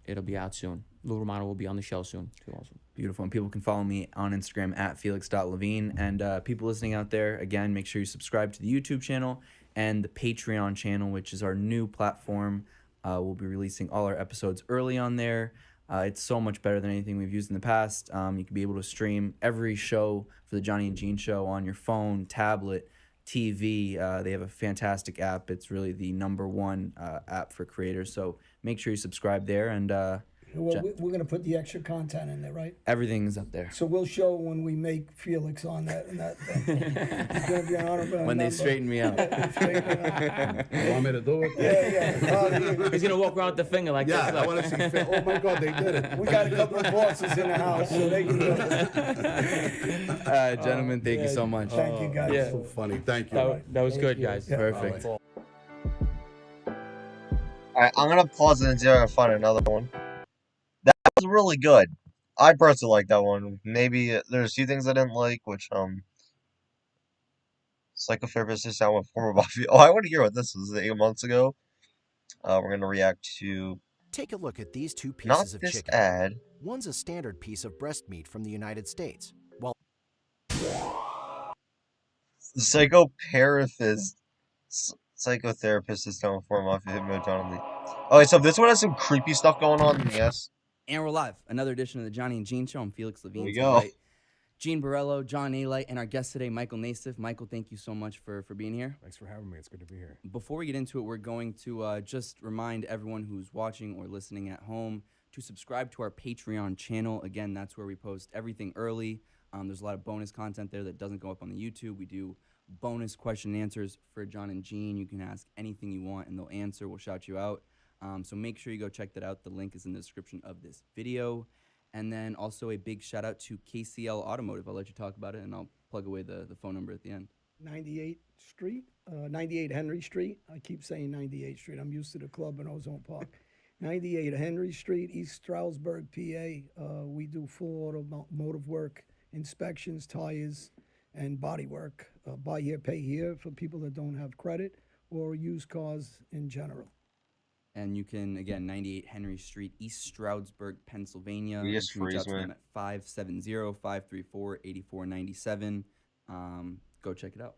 it'll be out soon. Lou Romano will be on the show soon, too, also. Beautiful. And people can follow me on Instagram at felix.levine. And people listening out there, again, make sure you subscribe to the YouTube channel and the Patreon channel, which is our new platform. We'll be releasing all our episodes early on there. It's so much better than anything we've used in the past. You can be able to stream every show for the Johnny and Gene Show on your phone, tablet, TV. They have a fantastic app. It's really the #1 app for creators. So make sure you subscribe there. And Well, we're going to put the extra content in there, right? Everything's up there. So we'll show when we make Felix on that thing. He's going to be an honorable When they member. straighten me out. You want me to do it? Yeah. He's gonna walk around with the finger like Yeah, this. I want to see. Oh my God, they did it. We got a couple of bosses in the house, so they can do it. Gentlemen, thank you so much. Thank you, guys. Yeah. So funny. Thank you. That was good, you. guys. Yeah. Perfect. All Alright, I'm gonna pause it and see if I can find another one. That was really good. I personally like that one. Maybe there's a few things I didn't like, which psychotherapist is sound with former Buffy. Oh, I want to hear what this was 8 months ago. We're gonna react to Take a look at these two not pieces of this chicken. ad. One's a standard piece of breast meat from the United States, while Psychotherapist is sound with former Buffy. Okay, so this one has some creepy stuff going on. Yes. And we're live. Another edition of the Johnny and Gene Show. I'm Felix Levine. Here we to the go. right. Gene Borello, John Alite, and our guest today, Michael Nassif. Michael, thank you so much for being here. Thanks for having me. It's good to be here. Before we get into it, we're going to just remind everyone who's watching or listening at home to subscribe to our Patreon channel. Again, that's where we post everything early. There's a lot of bonus content there that doesn't go up on the YouTube. We do bonus question and answers for John and Gene. You can ask anything you want, and they'll answer. We'll shout you out. So make sure you go check that out. The link is in the description of this video. And then also a big shout out to KCL Automotive. I'll let you talk about it, and I'll plug away the phone number at the end. 98 Henry Street. I keep saying 98th Street. I'm used to the club in Ozone Park. 98 Henry Street, East Stroudsburg, PA. We do full automotive work, inspections, tires, and body work. Buy here, pay here for people that don't have credit or used cars in general. And you can, again, 98 Henry Street, East Stroudsburg, Pennsylvania. We You just can reach out to freeze, them at 570-534-8497. Go check it out.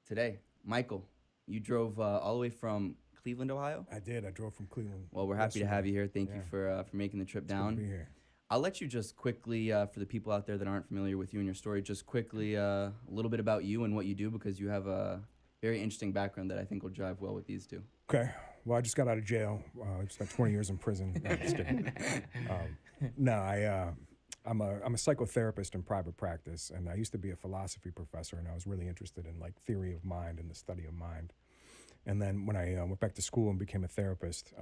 Today, Michael, you drove all the way from Cleveland, Ohio? I did. I drove from Cleveland. Well, we're happy to have you here. Thank you for making the trip down. Good to be here. I'll let you just quickly, for the people out there that aren't familiar with you and your story, just quickly a little bit about you and what you do, because you have a very interesting background that I think will jive well with these two. Okay. Well, I just got out of jail. I spent 20 years in prison. No, just kidding. I'm a psychotherapist in private practice, and I used to be a philosophy professor, and I was really interested in like theory of mind and the study of mind. And then when I went back to school and became a therapist,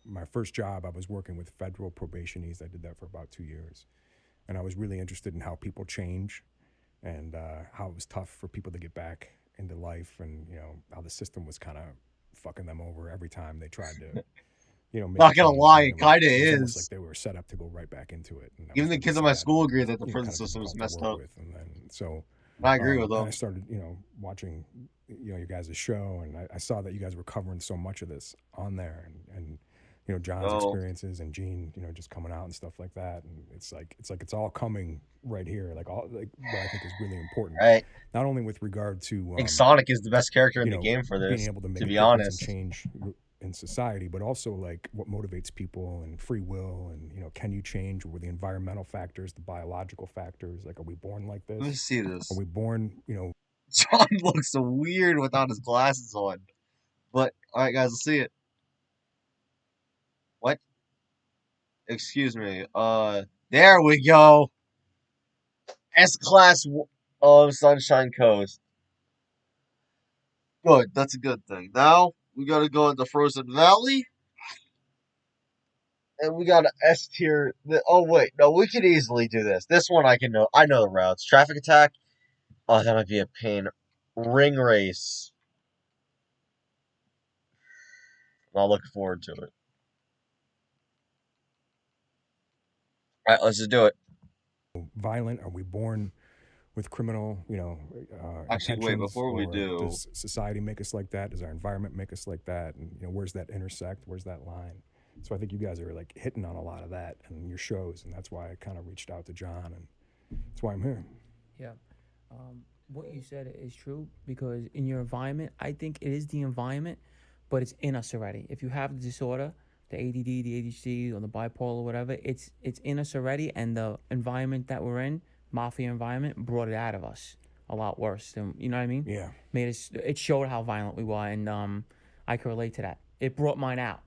my first job, I was working with federal probationees. I did that for about 2 years. And I was really interested in how people change and how it was tough for people to get back into life, and, you know, how the system was kind of fucking them over every time they tried to, you know, make Not gonna change. lie, And it kinda was almost is. like they were set up to go right back into it. And that Even was the really kids in my sad school and, agree that the you know, prison kind of system is difficult to messed work up. with. And then, so I agree with them. I started, you know, watching, you know, you guys' show, and I saw that you guys were covering so much of this on there, and you know, John's experiences and Gene, you know, just coming out and stuff like that, and it's all coming right here, like all like what I think is really important, Right. Not only with regard to I think Sonic is the best character in you the know, game for this, being able to make to a be difference honest. and change in society, but also like what motivates people and free will, and, you know, can you change with the environmental factors, the biological factors, like, are we born like this? Let me see this. Are we born, you know? John looks so weird without his glasses on. But, alright guys, let's see it. What? Excuse me. There we go. S-Class of Sunshine Coast. Good, that's a good thing. Now, we gotta go into Frozen Valley. And we got an S tier. Oh, wait. No, we could easily do this. This one I know the routes. Traffic Attack. Oh, that might be a pain. Ring Race. I'm not looking forward to it. Alright, let's just do it. Violent? Are we born with criminal, you know, Actually, wait, intentions, before we or do, does society make us like that? Does our environment make us like that? And, you know, where's that intersect? Where's that line? So I think you guys are like hitting on a lot of that in your shows, and that's why I kind of reached out to John, and that's why I'm here. Yeah. What you said is true, because in your environment, I think it is the environment, but it's in us already. If you have the disorder, the ADD, the ADHD, or the bipolar, whatever, it's in us already, and the environment that we're in, mafia environment, brought it out of us a lot worse than, you know what I mean? Yeah. It showed how violent we were, and I can relate to that. It brought mine out.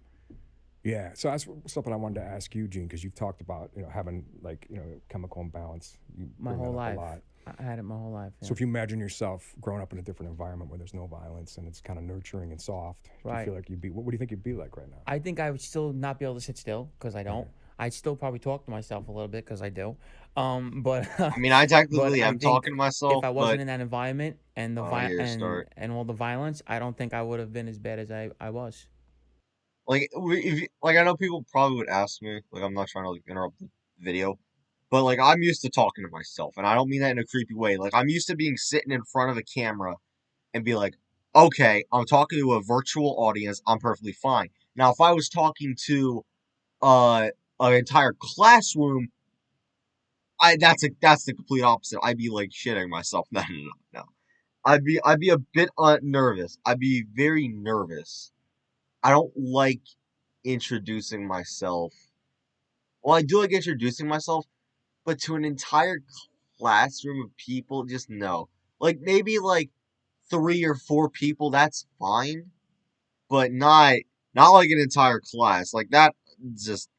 Yeah, so that's something I wanted to ask you, Gene, because you've talked about having like chemical imbalance. You My bring that whole up life. a lot. I had it my whole life. So if you imagine yourself growing up in a different environment where there's no violence and it's kind of nurturing and soft, do you Right. feel like you'd be? What do you think you'd be like right now? I think I would still not be able to sit still because I don't. I'd still probably talk to myself a little bit because I do. But I mean, I but technically I am think talking to myself, if I but wasn't in that environment and the I hear your story. and all the violence, I don't think I would have been as bad as I was. Like, like I know people probably would ask me, like I'm not trying to like interrupt the video, but like I'm used to talking to myself, and I don't mean that in a creepy way. Like I'm used to being sitting in front of a camera and be like, okay, I'm talking to a virtual audience, I'm perfectly fine. Now, if I was talking to an entire classroom, that's the complete opposite. I'd be like shitting myself. No. I'd be a bit nervous. I'd be very nervous. I don't like introducing myself. Well, I do like introducing myself, but to an entire classroom of people, just no. Like maybe like 3 or 4 people, that's fine, but not like an entire class. Like that, just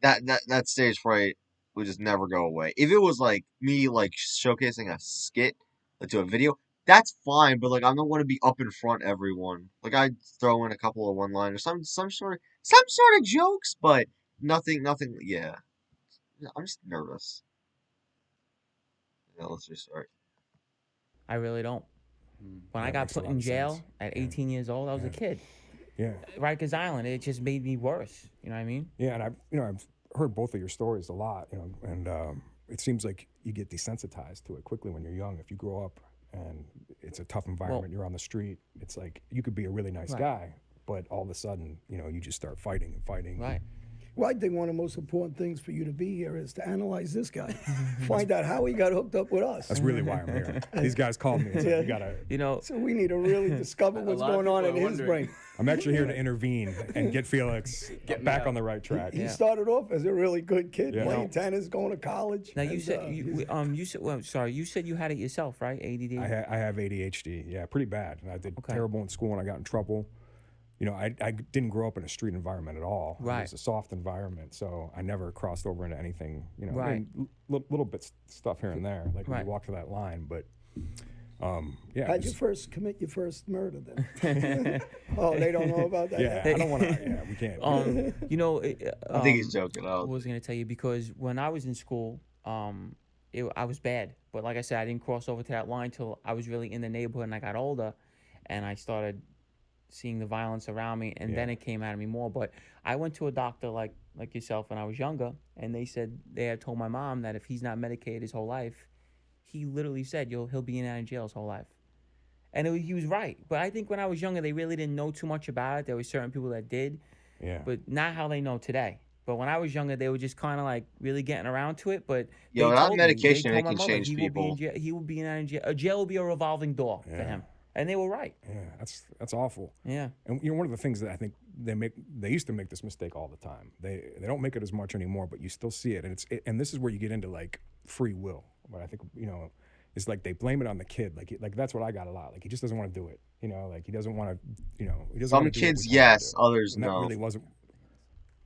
that stage fright would just never go away. If it was like me like showcasing a skit like, to a video, that's fine. But like I don't want to be up in front of everyone. Like I'd throw in a couple of one-liners, some sort of jokes, but nothing. Yeah, I'm just nervous. Yeah, let's restart. I really don't. When I That got makes a put lot in of jail sense. at 18 years old, I was a kid. Yeah. Rikers Island, it just made me worse. You know what I mean? Yeah, and I've heard both of your stories a lot, and it seems like you get desensitized to it quickly when you're young. If you grow up and it's a tough environment, you're on the street, it's like you could be a really nice guy, but all of a sudden, you just start fighting and fighting. Right. Well, I think one of the most important things for you to be here is to analyze this guy, find out how he got hooked up with us. That's really why I'm here. These guys called me and said, you gotta. So we need to really discover what's going on in his brain. I'm actually here to intervene and get Felix back on the right track. He started off as a really good kid, Yeah. playing tennis, going to college. Now you and, said you said well, sorry, you said you had it yourself, right? ADD. I have ADHD. Yeah, pretty bad. And I did terrible in school and I got in trouble. I didn't grow up in a street environment at all. Right. It was a soft environment, so I never crossed over into anything. Right. I mean, little bits stuff here and there, like when you walk to that line. But yeah. How'd you first commit your first murder then? Oh, they don't know about that? Yeah, I don't want to. Yeah, we can't. I think he's joking. What was I gonna tell you? Because when I was in school, I was bad. But like I said, I didn't cross over to that line till I was really in the neighborhood and I got older, and I started seeing the violence around me, and then it came out of me more. But I went to a doctor like yourself when I was younger, and they said they had told my mom that if he's not medicated his whole life, he literally said he'll be in and out of jail his whole life. And he was right. But I think when I was younger, they really didn't know too much about it. There were certain people that did, but not how they know today. But when I was younger, they were just kind of like really getting around to it. But that medication it can change people. He will be in and out of jail. A jail will be a revolving door for him. And they were right. Yeah, that's awful. Yeah. And one of the things that I think they used to make this mistake all the time. They don't make it as much anymore, but you still see it. And and this is where you get into like free will. But I think it's like they blame it on the kid. Like that's what I got a lot. Like he just doesn't want to do it. Like he doesn't want to. He doesn't. Some wanna do what kids, we tell him to yes. do. Others, and no. That really wasn't.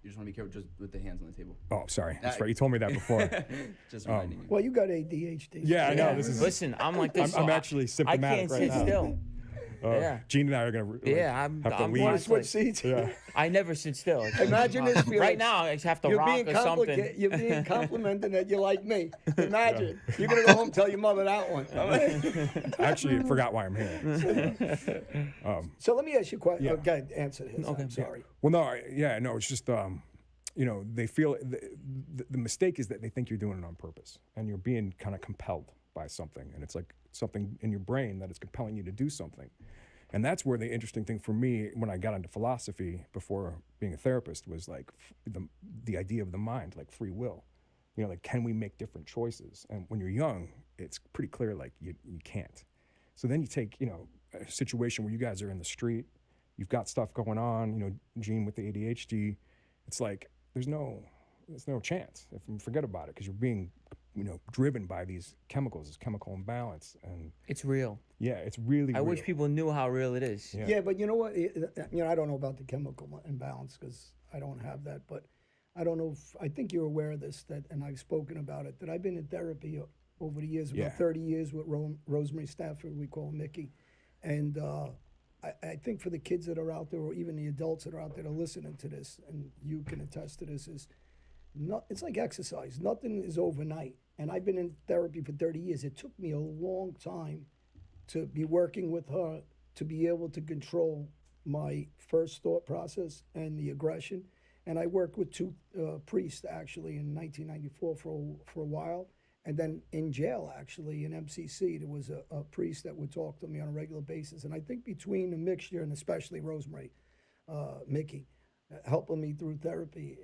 You just want to be careful just with the hands on the table. Oh, sorry. That's right. You told me that before. Just reminding you. Well, you got ADHD. Yeah, I know. This is. Listen, I'm like this. I'm actually symptomatic I can't sit still. Yeah. Gene and I are gonna. I'm have to leave. Want to switch seats? Yeah. I never sit still. Imagine this, Felix. Right now, I just have to rock or something. You're being complimented that you like me. Imagine. You're going to go home and tell your mother that one. I actually forgot why I'm here. So let me ask you a question. Oh, go ahead, answer this. Okay. I'm sorry. Well, no, it's just, they feel the mistake is that they think you're doing it on purpose and you're being kind of compelled by something. And it's like something in your brain that is compelling you to do something. And that's where the interesting thing for me when I got into philosophy before being a therapist was like the idea of the mind, like free will. Like can we make different choices? And when you're young, it's pretty clear like you can't. So then you take, a situation where you guys are in the street, you've got stuff going on, Gene with the ADHD, it's like there's no chance. Forget about it because you're being driven by these chemicals, this chemical imbalance, and it's real. Yeah, it's really. I wish people knew how real it is. Yeah, but you know what? I don't know about the chemical imbalance because I don't have that. But I don't know if, I think you're aware of this, that, and I've spoken about it, that I've been in therapy over the years, about 30 years with Rosemary Stafford, we call Mickey. And I think for the kids that are out there, or even the adults that are out there that are listening to this, and you can attest to this, is it's like exercise. Nothing is overnight. And I've been in therapy for 30 years. It took me a long time to be working with her, to be able to control my first thought process and the aggression. And I worked with two priests, actually, in 1994 for a while. And then in jail, actually, in MCC, there was a priest that would talk to me on a regular basis. And I think between the mixture, and especially Rosemary, Mickey, helping me through therapy,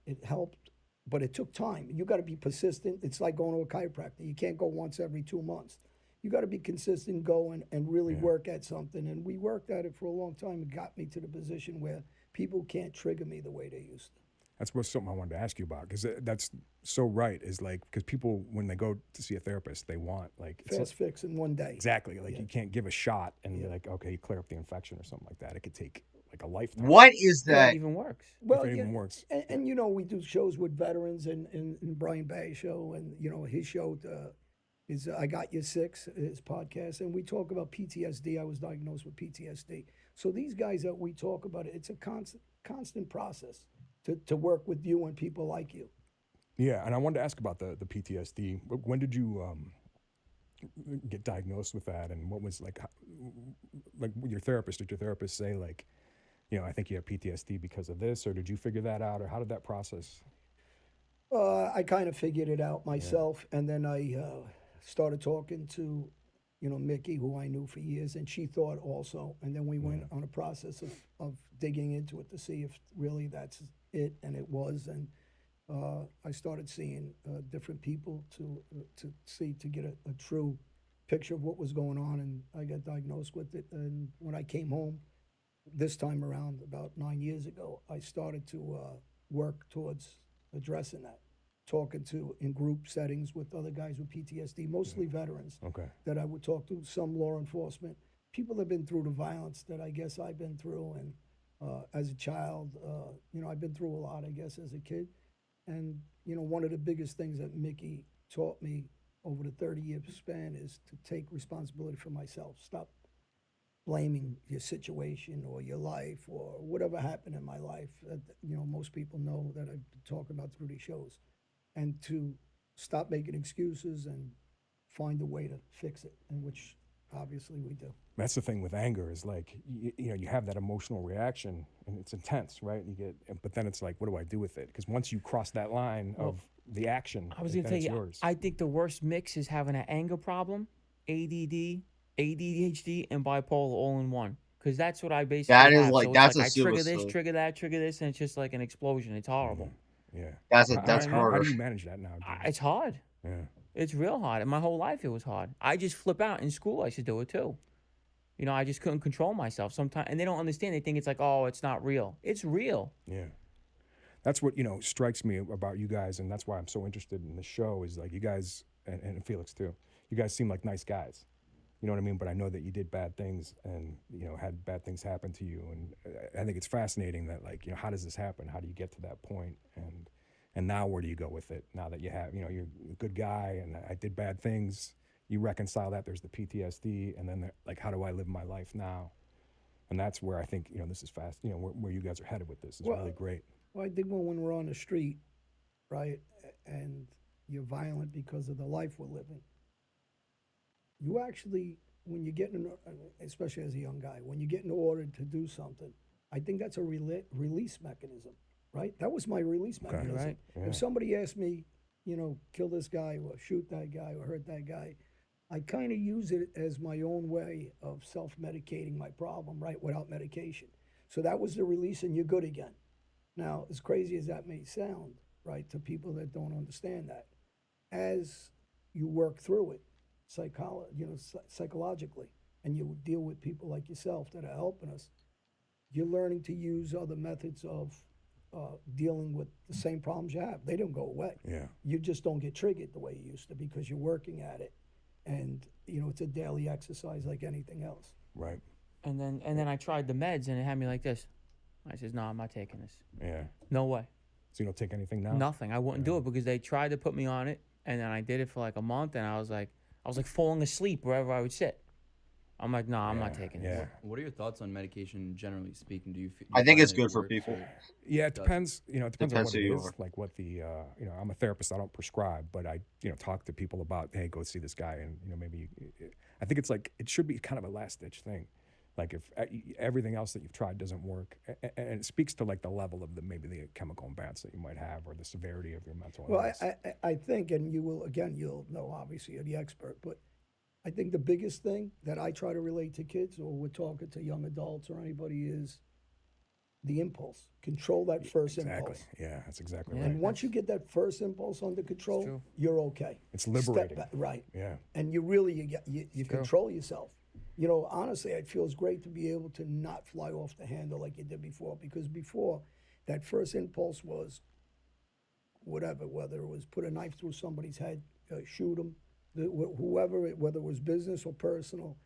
it helped, but it took time. You got to be persistent. It's like going to a chiropractor. You can't go once every 2 months. You got to be consistent, go and really work at something. And we worked at it for a long time. It got me to the position where people can't trigger me the way they used to. That's what's something I wanted to ask you about, because that's so right. Is like, because people, when they go to see a therapist, they want like fast fix in one day. Exactly. Like you can't give a shot and be like, okay, you clear up the infection or something like that. It could take like a lifetime. What is that? It even works. Well, if it even works. And you know, we do shows with veterans, and Brian Bay's show, and you know, his show is I Got You Six, his podcast, and we talk about PTSD. I was diagnosed with PTSD. So these guys that we talk about, it's a constant process to work with you and people like you. Yeah, and I wanted to ask about the PTSD. When did you get diagnosed with that, and what was like your therapist? Did your therapist say like, you know, I think you have PTSD because of this, or did you figure that out, or how did that process? I kind of figured it out myself, and then I started talking to, you know, Mickey, who I knew for years, and she thought also, and then we went on a process of digging into it to see if really that's it, and it was, and I started seeing different people to get a true picture of what was going on, and I got diagnosed with it. And when I came home this time around, about 9 years ago, I started to work towards addressing that, talking to in group settings with other guys with PTSD, mostly veterans that I would talk to, some law enforcement, people that have been through the violence that I guess I've been through, and as a child, you know, I've been through a lot, I guess, as a kid. And, you know, one of the biggest things that Mickey taught me over the 30-year span is to take responsibility for myself. Stop blaming your situation or your life or whatever happened in my life. You know, most people know that I've been talking about through these shows. And to stop making excuses and find a way to fix it, and which obviously we do. That's the thing with anger, is like, you know, you have that emotional reaction and it's intense, right? But then it's like, what do I do with it? Because once you cross that line of the action, I was going to tell you, yours. I think the worst mix is having an anger problem, ADD, ADHD, and bipolar all in one. Because that's what I basically have. So that's like a I suicide. trigger this, and it's just like an explosion. It's horrible. Yeah. That's how do you manage that now? It's hard. Yeah. It's real hard. And my whole life it was hard. I just flip out. In school, I used to do it too. You know, I just couldn't control myself sometimes. And they don't understand. They think it's like, oh, it's not real. It's real. Yeah. That's what, you know, strikes me about you guys. And that's why I'm so interested in the show, is like you guys, and Felix too, you guys seem like nice guys. You know what I mean? But I know that you did bad things and, you know, had bad things happen to you. And I think it's fascinating that, like, you know, how does this happen? How do you get to that point? And now where do you go with it? Now that you have, you know, you're a good guy and I did bad things, you reconcile that, there's the PTSD, and then like, how do I live my life now? And that's where I think, you know, this is fast, you know, where you guys are headed with this is really great. Well, I think when we're on the street, right, and you're violent because of the life we're living, you actually, when you get in, especially as a young guy, when you get in order to do something, I think that's a release mechanism, right? That was my release mechanism. Right. Yeah. If somebody asked me, you know, kill this guy or shoot that guy or hurt that guy, I kind of use it as my own way of self-medicating my problem, right, without medication. So that was the release, and you're good again. Now, as crazy as that may sound, right, to people that don't understand that, as you work through it, psychologically, and you deal with people like yourself that are helping us, you're learning to use other methods of dealing with the same problems you have. They don't go away. Yeah. You just don't get triggered the way you used to because you're working at it. And, you know, it's a daily exercise like anything else. Right. And then I tried the meds, and it had me like this. I says, no, I'm not taking this. Yeah. No way. So you don't take anything now? Nothing. I wouldn't do it because they tried to put me on it, and then I did it for like a month, and I was like falling asleep wherever I would sit. I'm like, no, I'm not taking this. What are your thoughts on medication, generally speaking? Do you? I think it's good for people. Yeah, it depends. You know, it depends on what who it you is. are. Like what the, you know, I'm a therapist. I don't prescribe, but I, you know, talk to people about, hey, go see this guy, and you know, maybe. I think it's like it should be kind of a last ditch thing. Like if everything else that you've tried doesn't work, and it speaks to like the level of maybe the chemical imbalance that you might have or the severity of your mental illness. Well, I think, and you'll know, obviously, you're the expert, but I think the biggest thing that I try to relate to kids, or we're talking to young adults or anybody, is the impulse. Control that first impulse. Yeah, that's exactly right. And once you get that first impulse under control, you're okay. It's liberating. Right. Yeah. And you really, you control yourself. You know, honestly, it feels great to be able to not fly off the handle like you did before, because before, that first impulse was whatever, whether it was put a knife through somebody's head, shoot them, whoever, whether it was business or personal,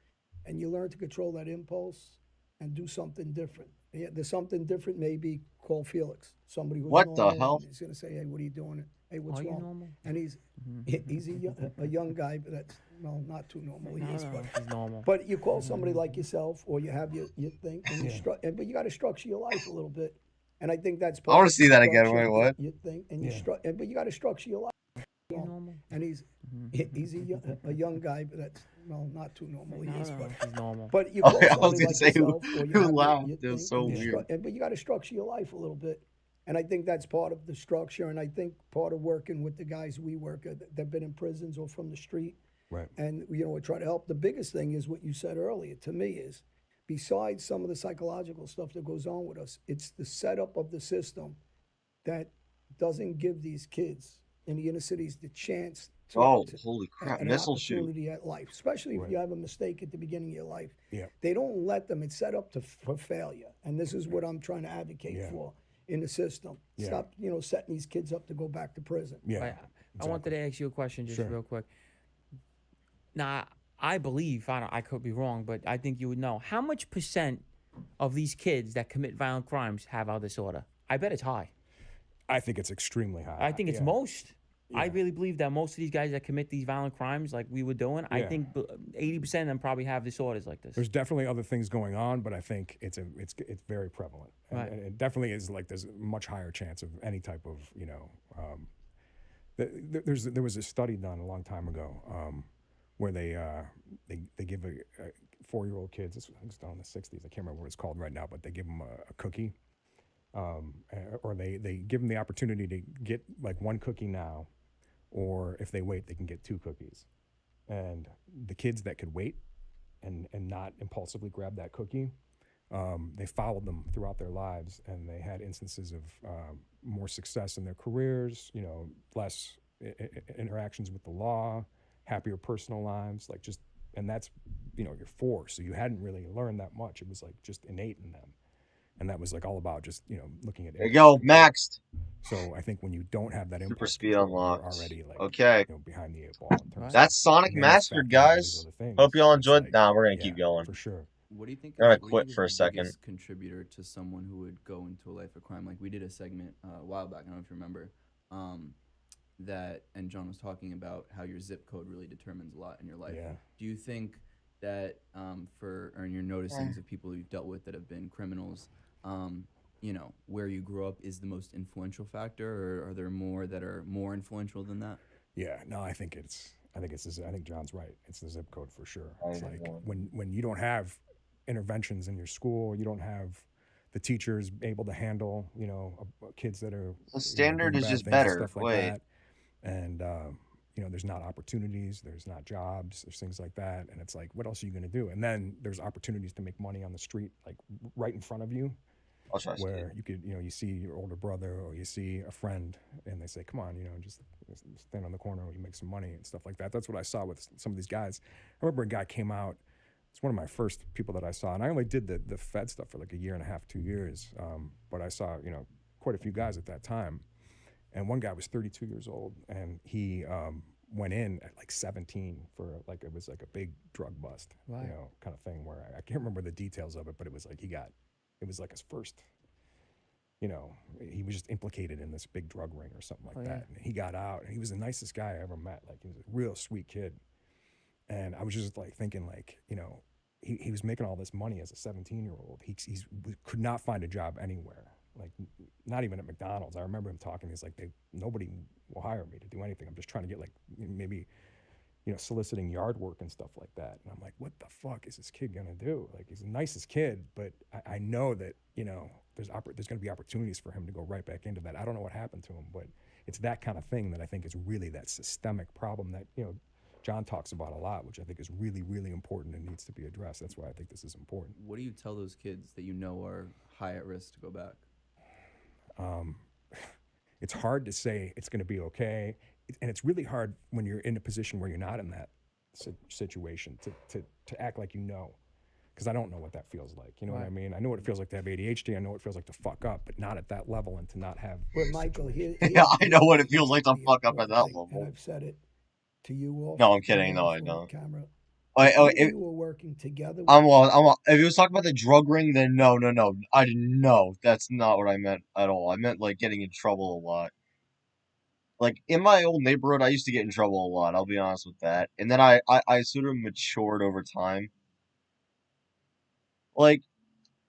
and you learn to control that impulse and do something different. Yeah, there's something different. Maybe call Felix, somebody who's What the normal, hell? and he's gonna say, "Hey, what are you doing? Hey, what's Are you wrong?" normal? And he's a young guy, but that's not too normal. He is, but He's normal. but you call somebody like yourself, or you have your thing, and but you got to structure your life a little bit. And I think that's part I want of to see that again. structure, Wait, what? Your thing, and but you got to structure your life. And he's a young guy, but that's not too normal. He is, but He's normal. but you call I was somebody gonna like say, yourself, or you who have laughed? your It was thing, so and weird. but you got to structure your life a little bit. And I think that's part of the structure. And I think part of working with the guys we work at that've been in prisons or from the street. Right. And, you know, we try to help. The biggest thing is what you said earlier to me is, besides some of the psychological stuff that goes on with us, it's the setup of the system that doesn't give these kids in the inner cities the chance to, Holy crap, an missile shoot. opportunity at life, especially if you have a mistake at the beginning of your life. Yeah. They don't let them. It's set up for failure. And this is what I'm trying to advocate for in the system. Yeah. Stop, setting these kids up to go back to prison. Yeah. I wanted to ask you a question just Sure. real quick. Now, I believe, I could be wrong, but I think you would know. How much % of these kids that commit violent crimes have our disorder? I bet it's high. I think it's extremely high. I think it's most. I really believe that most of these guys that commit these violent crimes like we were doing, I think 80% of them probably have disorders like this. There's definitely other things going on, but I think it's very prevalent. Right. And it definitely is like there's a much higher chance of any type of, there was a study done a long time ago where they give a 4-year-old kids, this was done in the 60s, I can't remember what it's called right now, but they give them a cookie. Or they give them the opportunity to get like one cookie now, or if they wait, they can get 2 cookies. And the kids that could wait and not impulsively grab that cookie, they followed them throughout their lives, and they had instances of more success in their careers, less interactions with the law, happier personal lives, and that's, you're 4, so you hadn't really learned that much. It was like just innate in them. And that was like all about just, looking at it. There you go, maxed. So I think when you don't have that Super impulse speed control, unlocked. you're already like behind the 8 ball. In terms That's of Sonic the Mastered, effect and all these guys. other things. Hope y'all It's enjoyed. like, Nah, we're gonna keep going. for sure. What do you think? I'm gonna what do you quit think for is a the second. biggest contributor to someone who would go into a life of crime? Like we did a segment a while back. I don't know if you remember. That and John was talking about how your zip code really determines a lot in your life. Yeah. Do you think that or in your noticings of people you've dealt with that have been criminals, where you grew up is the most influential factor, or are there more that are more influential than that? Yeah, no, I think John's right. It's the zip code for sure. It's like when you don't have interventions in your school, you don't have the teachers able to handle, kids that are The standard doing is bad just things and better. stuff like Wait. that. And there's not opportunities, there's not jobs, there's things like that, and it's like, what else are you going to do? And then there's opportunities to make money on the street, like right in front of you. Where you could, you see your older brother or you see a friend and they say, come on, just stand on the corner and you make some money and stuff like that. That's what I saw with some of these guys. I remember a guy came out, it's one of my first people that I saw, and I only did the Fed stuff for like a year and a half, 2 years. But I saw, quite a few guys at that time. And one guy was 32 years old, and he went in at like 17 for it was like a big drug bust, Right. kind of thing where I can't remember the details of it, but it was like it was like his first you know, he was just implicated in this big drug ring or something like Oh, that. And he got out, and he was the nicest guy I ever met. Like, he was a real sweet kid. And I was just like thinking, like, you know, he was making all this money as a 17-year-old. Could not find a job anywhere, like not even at McDonald's. I remember him talking. He's like, nobody will hire me to do anything. I'm just trying to get like maybe, you know, soliciting yard work and stuff like that. And I'm like, what the fuck is this kid gonna do? Like, he's the nicest kid, but I know that, you know, there's gonna be opportunities for him to go right back into that. I don't know what happened to him, but it's that kind of thing that I think is really that systemic problem that, you know, John talks about a lot, which I think is really, really important and needs to be addressed. That's why I think this is important. What do you tell those kids that you know are high at risk to go back? It's hard to say it's going to be okay, and it's really hard when you're in a position where you're not in that situation to act like you know, because I don't know what that feels like. You know what I mean? I know what it feels like to have ADHD. I know what it feels like to fuck up, but not at that level, and to not have. But Michael, Yeah, I know what it feels like to fuck up at that level. And I've said it to you all. No, I'm kidding. No, I don't. Camera. If you were working together. if you was talking about the drug ring, then no. I didn't know. That's not what I meant at all. I meant like getting in trouble a lot. Like in my old neighborhood, I used to get in trouble a lot. I'll be honest with that. And then I sort of matured over time. Like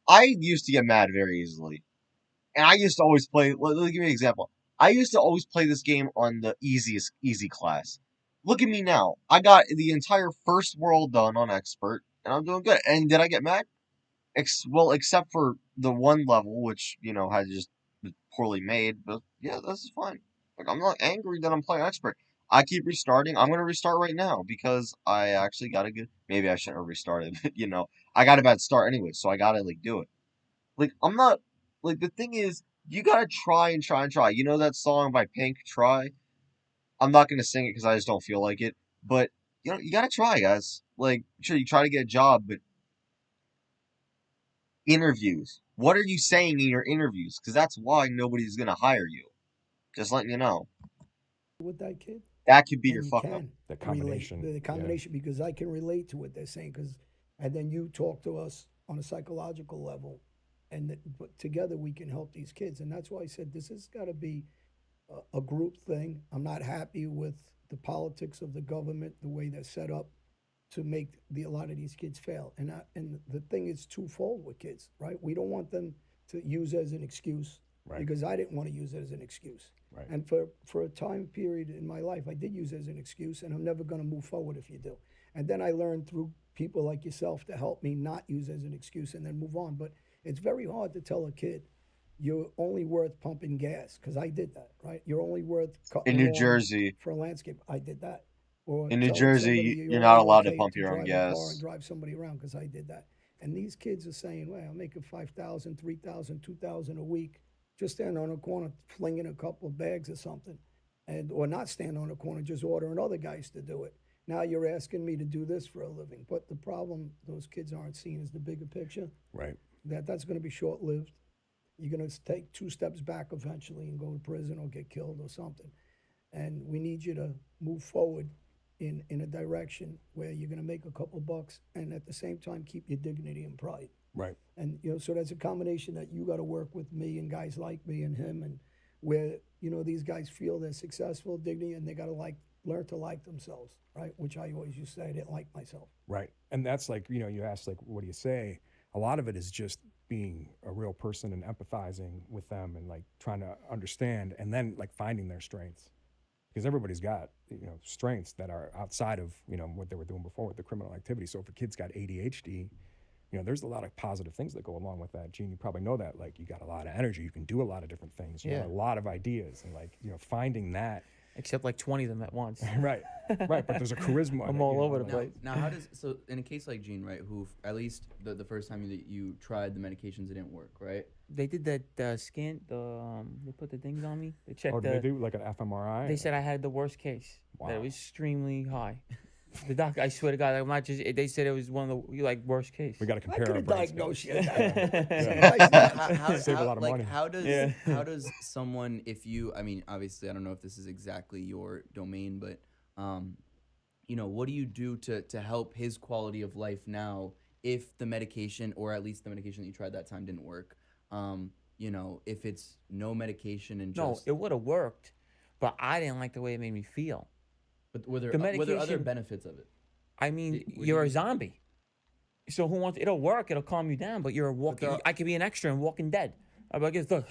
I used to get mad very easily, and I used to always play. Let me give you an example. I used to always play this game on the easy class. Look at me now. I got the entire first world done on expert, and I'm doing good. And did I get mad? Except for the one level, which, you know, had just poorly made. But yeah, this is fine. Like, I'm not angry that I'm playing expert. I keep restarting. I'm gonna restart right now because I actually got a good. Maybe I shouldn't have restarted. But, you know, I got a bad start anyway, so I gotta like do it. Like, I'm not. Like, the thing is, you gotta try and try and try. You know that song by Pink, Try? I'm not gonna sing it because I just don't feel like it. But, you know, you gotta try, guys. Like, sure, you try to get a job, but interviews. What are you saying in your interviews? Because that's why nobody's gonna hire you. Just letting you know. With that kid. That could be and your you fuck can up. The combination. The combination, because I can relate to what they're saying. And then you talk to us on a psychological level, but together we can help these kids. And that's why I said this has got to be a group thing. I'm not happy with the politics of the government, the way they're set up to make a lot of these kids fail. And the thing is twofold with kids, right? We don't want them to use it as an excuse, because I didn't want to use it as an excuse. Right. And for a time period in my life, I did use it as an excuse, and I'm never going to move forward if you do. And then I learned through people like yourself to help me not use it as an excuse and then move on. But it's very hard to tell a kid you're only worth pumping gas, because I did that, right? You're only worth in New Jersey for a landscape. I did that. Or in New telling Jersey, somebody you're not allowed to okay pump your own drive a car gas. and drive somebody around, because I did that. And these kids are saying, well, I'm making 5,000, 3,000, 2,000 a week, just standing on a corner flinging a couple of bags or something, or not stand on a corner, just ordering other guys to do it. Now you're asking me to do this for a living. But the problem those kids aren't seeing is the bigger picture. Right. That's going to be short-lived. You're going to take 2 steps back eventually and go to prison or get killed or something. And we need you to move forward in a direction where you're going to make a couple bucks and at the same time keep your dignity and pride. Right. And, you know, so that's a combination that you got to work with me and guys like me and him, and where, you know, these guys feel they're successful, dignity, and they got to learn to like themselves, right? Which I always used to say I didn't like myself. Right. And that's like, you know, you asked, like, what do you say? A lot of it is just being a real person and empathizing with them and like trying to understand, and then like finding their strengths. Because everybody's got, you know, strengths that are outside of, you know, what they were doing before with the criminal activity. So if a kid's got ADHD, you know, there's a lot of positive things that go along with that. Gene, you probably know that. Like, you got a lot of energy. You can do a lot of different things. You have a lot of ideas. And, like, you know, finding that. Except like 20 of them at once. Right. Right. But there's a charisma. I'm all over the place. Now, how does, so in a case like Gene, right, who at least the first time that you tried the medications, it didn't work, right? They did that scan, they put the things on me. They checked. Oh, did they do like an fMRI? They said I had the worst case. Wow. That it was extremely high. The doctor, I swear to God, I'm not just. They said it was one of the like worst case. We got to compare. I could have diagnosed you. Save a lot of money. How does someone, if you, I mean, obviously, I don't know if this is exactly your domain, but you know, what do you do to help his quality of life now if the medication, or at least the medication that you tried that time, didn't work? you know, if it's no medication and No, just it would have worked, but I didn't like the way it made me feel. but were there The were there other medication- benefits of it? I mean, Did- would you're you- a zombie. So who wants? It'll work. It'll calm you down. But you're a walking. there are- I could be an extra in Walking Dead. I'm like, look.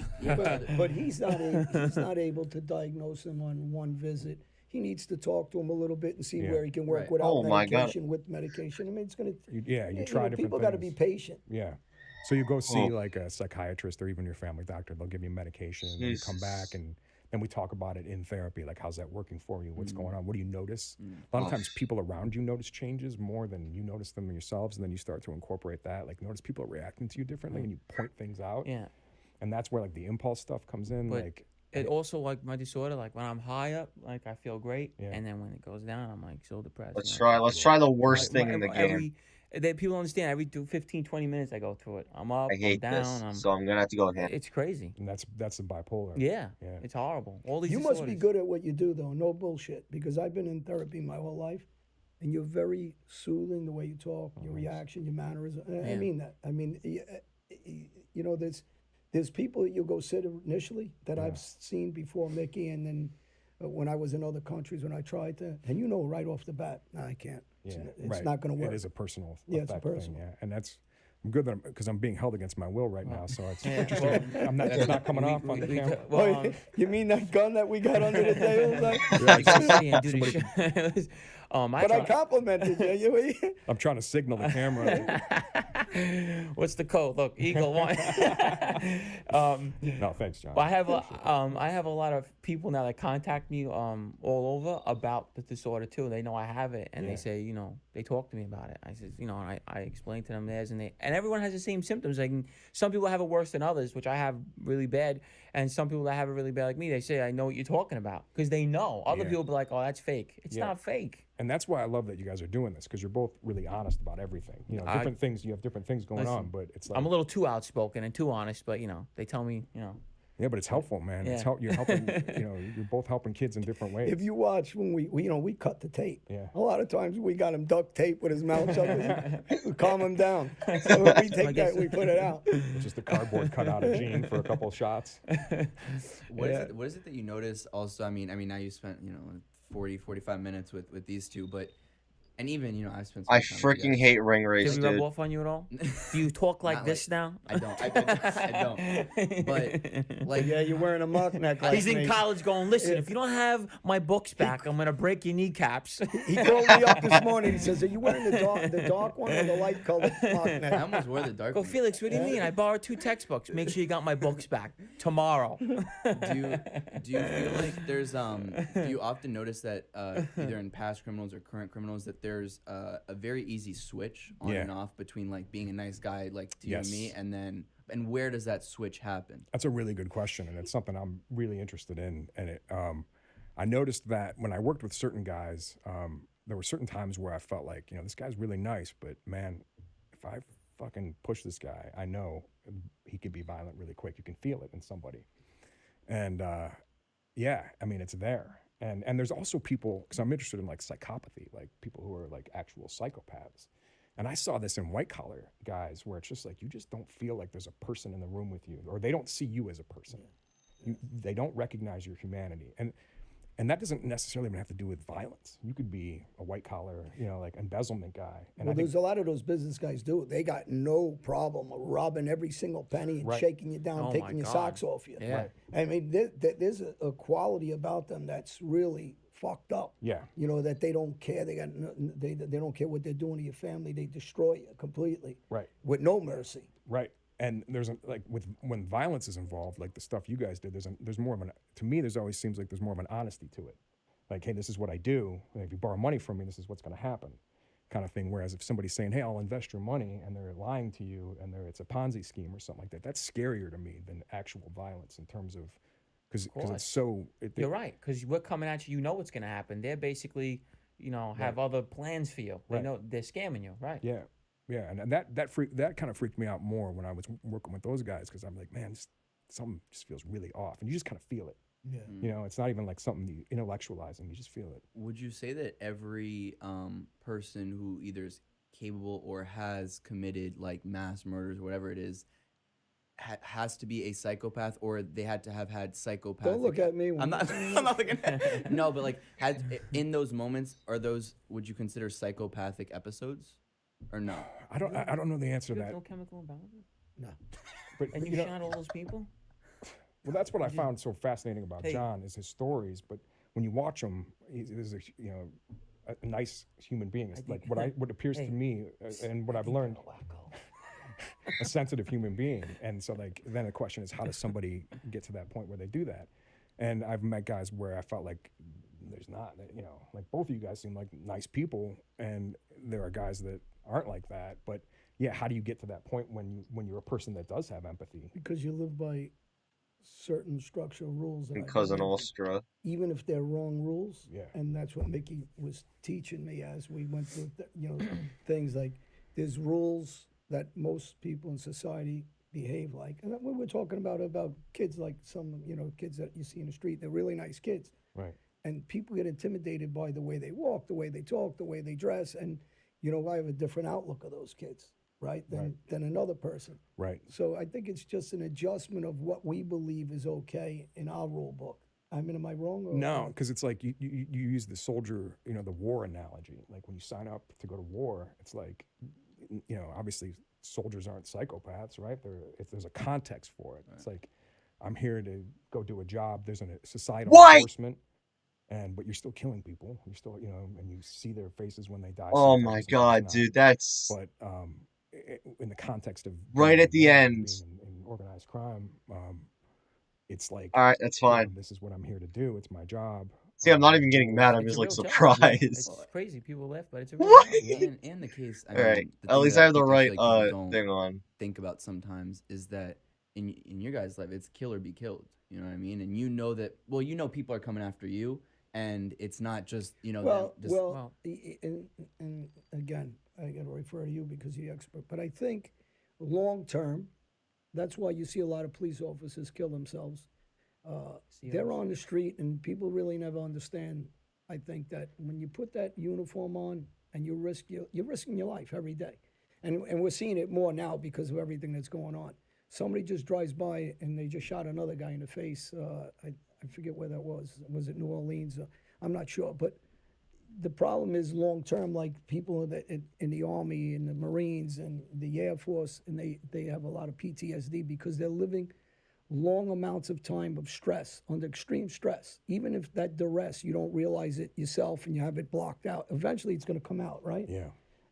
But he's not able to diagnose him on one visit. He needs to talk to him a little bit and see Yeah. where he can work Right. without Oh, my God. medication, with medication. I mean, it's gonna. You you try know, different people things. got to be patient. Yeah. So you go see Oh. like a psychiatrist or even your family doctor. They'll give you medication, and then you come back, Jesus. and then we talk about it in therapy. Like, how's that working for you? What's going on? What do you notice? Mm. A lot of Oh. times, people around you notice changes more than you notice them yourselves, and then you start to incorporate that. Like, notice people are reacting to you differently, and you point things out. Yeah. And that's where like the impulse stuff comes in. But like, it also, like my disorder, like when I'm high up, like I feel great, Yeah. and then when it goes down, I'm like so depressed. Let's you know? try the worst thing in the game. People understand. Every 15, 20 minutes, I go through it. I'm up, I hate I'm down. this, so I'm gonna have to go ahead. It's crazy. and that's the bipolar. Yeah, Yeah. it's horrible. All these You must be disorders. good at what you do, though. No bullshit. Because I've been in therapy my whole life, and you're very soothing the way you talk, your reaction, your mannerism. I Yeah. mean that. I mean, you know, there's people that you'll go sit initially that I've seen before Mickey, and then when I was in other countries, when I tried to, and you know right off the bat, no, I can't. It's, Yeah, it's right. not going to work. It is a personal Yeah, it's a effect thing, personal. yeah. And that's I'm good that because I'm being held against my will right now, so it's Yeah. interesting. It's not coming off on the camera. Oh, you mean that gun that we got under the table? Like, I gotta see and do the show. but I complimented you. I'm trying to signal the camera. What's the code? Look, Eagle One. No, thanks, John. Well, I have a lot of people now that contact me all over about the disorder too. They know I have it, and they say, you know, they talk to me about it. I says, you know, and I explain to them theirs, and everyone has the same symptoms. Like some people have it worse than others, which I have really bad, and some people that have it really bad like me, they say I know what you're talking about because they know. Other people be like, oh, that's fake. It's not fake. And that's why I love that you guys are doing this because you're both really honest about everything. You know, different things. You have different things going on, but it's like I'm a little too outspoken and too honest, but you know, they tell me, you know. Yeah, but it's helpful, man. It's Yeah. You're helping. You know, you're both helping kids in different ways. If you watch when we cut the tape, Yeah. a lot of times we got him duct tape with his mouth shut, we calm him down. So we take that, we put it out. It's just a cardboard cutout of Gene for a couple of shots. What is it that you notice also? I mean now you spent, you know, 40, 45 minutes with these two, but and even, you know, I've spent some I time with you freaking guys. hate ring race, Did we rub dude. off on you at all? Do you talk like Not this now? I don't. I don't. But like, Yeah, you're wearing a mock neck. Like He's in me. college going, listen, if you don't have my books back, I'm going to break your kneecaps. He called me up this morning. He says, "Are you wearing the dark one or the light colored mock I neck?" almost wore the dark Go, one. Felix, what do you mean? I borrowed 2 textbooks. Make sure you got my books back tomorrow. Do you feel like there's do you often notice that either in past criminals or current criminals that there's a very easy switch on and off between like being a nice guy like to you and me, and where does that switch happen? That's a really good question, and it's something I'm really interested in. And I noticed that when I worked with certain guys, there were certain times where I felt like, you know, this guy's really nice, but man, if I fucking push this guy, I know he could be violent really quick. You can feel it in somebody. And yeah, I mean, it's there. And there's also people, because I'm interested in like psychopathy, like people who are like actual psychopaths. And I saw this in white collar guys where it's just like, you just don't feel like there's a person in the room with you, or they don't see you as a person. They don't recognize your humanity. And that doesn't necessarily even have to do with violence. You could be a white collar, you know, like embezzlement guy. And Well, there's a lot of those business guys do. They got no problem robbing every single penny and shaking you down, taking your socks off you. Yeah. I mean, there's a quality about them that's really fucked up. Yeah. You know, that they don't care. They don't care what they're doing to your family. They destroy you completely. Right. With no mercy. Right. And there's when violence is involved, like the stuff you guys did, there's more of to me, there's always seems like there's more of an honesty to it. Like, hey, this is what I do. And if you borrow money from me, this is what's going to happen, kind of thing. Whereas if somebody's saying, hey, I'll invest your money, and they're lying to you, and it's a Ponzi scheme or something like that, that's scarier to me than actual violence in terms of, because it's so. You're right, because we're coming at you. You know what's going to happen. They're basically, you know, have other plans for you. They know they're scamming you, right? Yeah. Yeah, and that kind of freaked me out more when I was working with those guys, because I'm like, man, something just feels really off, and you just kind of feel it. Yeah. You know, it's not even like something you intellectualizing; you just feel it. Would you say that every person who either is capable or has committed like mass murders or whatever it is, has to be a psychopath, or they had to have had psychopathic. Don't look at me. When I'm not. I'm not looking at. No, but like, in those moments, are those? Would you consider psychopathic episodes, or no? I don't know the answer to that. No chemical imbalance. No. But And you shot all those people. Well, that's what I found so fascinating about John is his stories. But when you watch him, he's a nice human being. It's like what appears to me, and what I've learned, a sensitive human being. And so like then the question is, how does somebody get to that point where they do that? And I've met guys where I felt like there's not, like both of you guys seem like nice people, and there are guys that aren't like that. But yeah, how do you get to that point when you're a person that does have empathy? Because you live by certain structural rules. And Cousin Austria. Even if they're wrong rules. Yeah. And that's what Mickey was teaching me as we went through, things like there's rules that most people in society behave like. And we were talking about kids like some, kids that you see in the street. They're really nice kids. Right. And people get intimidated by the way they walk, the way they talk, the way they dress. And, I have a different outlook of those kids. Right, than another person. Right. So I think it's just an adjustment of what we believe is okay in our rule book. I mean, am I wrong? No, because it's like you use the soldier, the war analogy. Like when you sign up to go to war, it's like, obviously soldiers aren't psychopaths, right? There's a context for it. Right. It's like, I'm here to go do a job. There's a societal enforcement. But you're still killing people. You're still, and you see their faces when they die. Oh my God, dude, that's. But in the context of right at the end, in organized crime, it's like, all right, that's fine. This is what I'm here to do. It's my job. See, I'm not even getting mad. I'm just like surprised. It's crazy. People laugh, but it's a real job. And the case. All right, at least I have the right thing on. Think about sometimes is that in your guys' life, it's kill or be killed. You know what I mean? And you know that. Well, people are coming after you. And it's not just, and again, I got to refer to you because you're the expert. But I think long term, that's why you see a lot of police officers kill themselves. They're on the street, and people really never understand. I think that when you put that uniform on and you're risking your life every day, and we're seeing it more now because of everything that's going on. Somebody just drives by and they just shot another guy in the face. I forget where that was. Was it New Orleans? I'm not sure. But the problem is long term, like people in the Army and the Marines and the Air Force, and they have a lot of PTSD because they're living long amounts of time of stress, under extreme stress. Even if that duress, you don't realize it yourself and you have it blocked out, eventually it's going to come out, right? Yeah.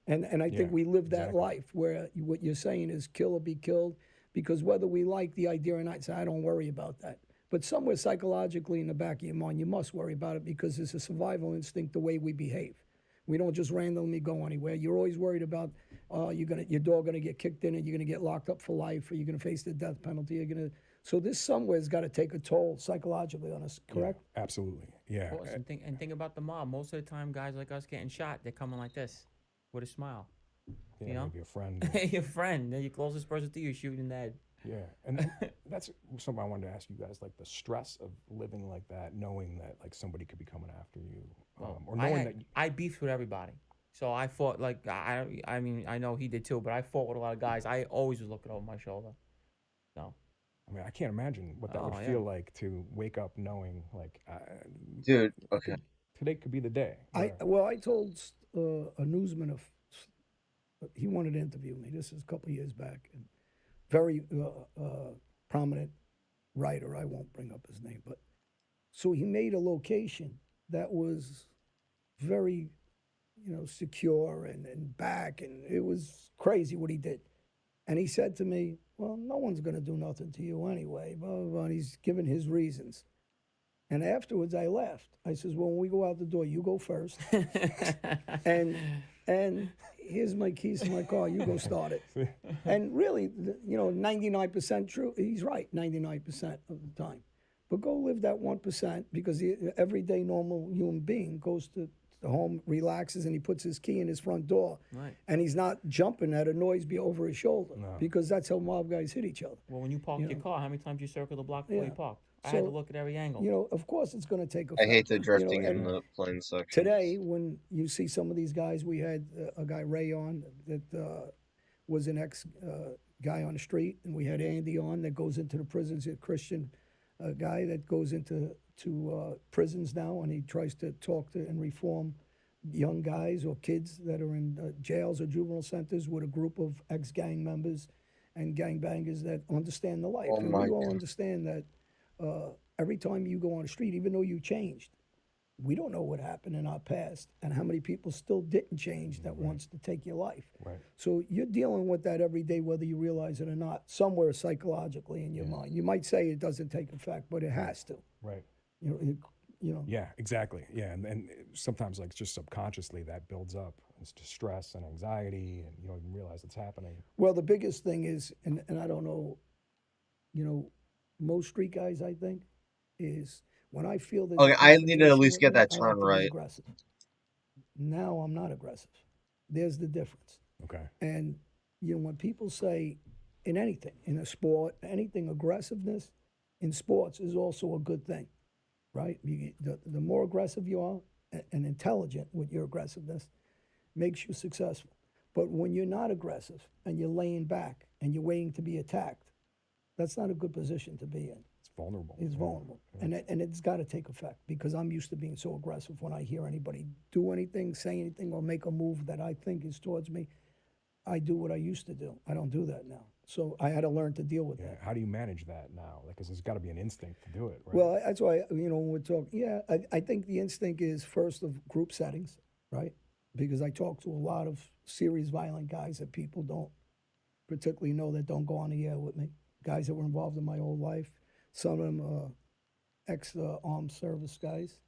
And I think we live that life where what you're saying is kill or be killed, because whether we like the idea or not, say, I don't worry about that. But somewhere psychologically in the back of your mind, you must worry about it because it's a survival instinct the way we behave. We don't just randomly go anywhere. You're always worried about your dog gonna get kicked in and you're gonna get locked up for life, or you're gonna face the death penalty. So this somewhere's got to take a toll psychologically on us. Correct? Yeah, absolutely. Yeah. Of course, and think about the mob. Most of the time, guys like us getting shot, they're coming like this, with a smile. Yeah, maybe a friend. Your friend, your closest person to you, shooting that. Yeah, and that's something I wanted to ask you guys, like the stress of living like that, knowing that like somebody could be coming after you, or knowing I beefed with everybody. So I fought I mean I know he did too, but I fought with a lot of guys. I always was looking over my shoulder. No. I mean, I can't imagine what that would feel like to wake up knowing like, dude, okay, today could be the day. I told a newsman he wanted to interview me. This is a couple of years back. And very prominent writer. I won't bring up his name, but so he made a location that was very, secure and back, and it was crazy what he did. And he said to me, "Well, no one's going to do nothing to you anyway." Blah, blah, blah. And he's given his reasons. And afterwards, I left. I says, "Well, when we go out the door, you go first, and here's my keys to my car. You go start it." And really, 99% true. He's right, 99% of the time. But go live that 1%, because the everyday normal human being goes to the home, relaxes, and he puts his key in his front door. Right. And he's not jumping at a noise over his shoulder, because that's how mob guys hit each other. Well, when you park your car, how many times you circle the block before you park? I had to look at every angle. Of course it's going to take effect. I hate the drifting in the plane section. Today, when you see some of these guys, we had a guy, Ray, on that was an guy on the street, and we had Andy on that goes into the prisons, a Christian guy that goes into prisons now, and he tries to talk to and reform young guys or kids that are in jails or juvenile centers with a group of ex-gang members and gangbangers that understand the life. Oh And my we all God. understand that every time you go on the street, even though you changed, we don't know what happened in our past and how many people still didn't change that wants to take your life. Right. So you're dealing with that every day, whether you realize it or not, somewhere psychologically in your mind. You might say it doesn't take effect, but it has to. Right. You know. Yeah, exactly. Yeah, and sometimes like just subconsciously that builds up. It's just stress and anxiety, and you don't even realize it's happening. Well, the biggest thing is, and I don't know, most street guys, I think, is when I feel there's Okay, a I need to at confrontation least with get me, that I term like to be right. aggressive. Now I'm not aggressive. There's the difference. Okay. And when people say in anything, in a sport, anything, aggressiveness in sports is also a good thing, right? The more aggressive you are and intelligent with your aggressiveness makes you successful. But when you're not aggressive and you're laying back and you're waiting to be attacked, that's not a good position to be in. It's vulnerable. It's vulnerable. And it's got to take effect, because I'm used to being so aggressive. When I hear anybody do anything, say anything, or make a move that I think is towards me, I do what I used to do. I don't do that now. So I had to learn to deal with that. How do you manage that now? Because there's got to be an instinct to do it, right? Well, that's why, when we're talking, I think the instinct is first of group settings, right? Because I talk to a lot of serious violent guys that people don't particularly know, that don't go on the air with me. Guys that were involved in my whole life. Some of them ex-armed service guys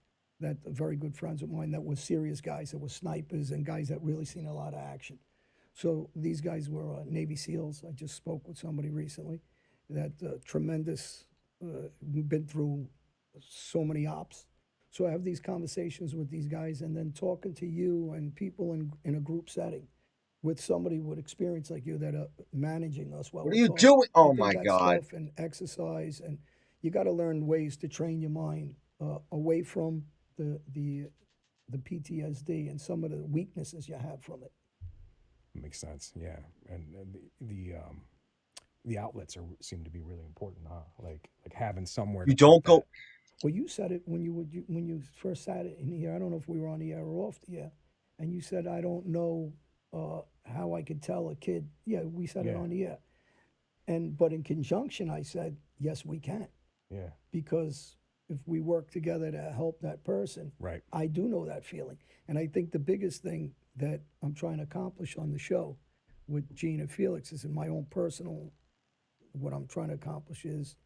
that are very good friends of mine, that were serious guys, that were snipers and guys that really seen a lot of action. So these guys were Navy SEALs. I just spoke with somebody recently that tremendous, been through so many ops. So I have these conversations with these guys, and then talking to you and people in a group setting with somebody with experience like you that are managing us while What are we're you talking. doing? I Oh think my that God. stuff and exercise, and you got to learn ways to train your mind away from the PTSD and some of the weaknesses you have from it. Makes sense. Yeah, and the outlets seem to be really important, huh? Like having somewhere. You to don't put go. that. Well, you said it when you first sat in here. I don't know if we were on the air or off the air, and you said, "I don't know how I could tell a kid." Yeah, we said it on the air, but in conjunction, I said, "Yes, we can." Yeah. Because if we work together to help that person, right? I do know that feeling, and I think the biggest thing that I'm trying to accomplish on the show with Gene and Felix is, in my own personal, what I'm trying to accomplish is.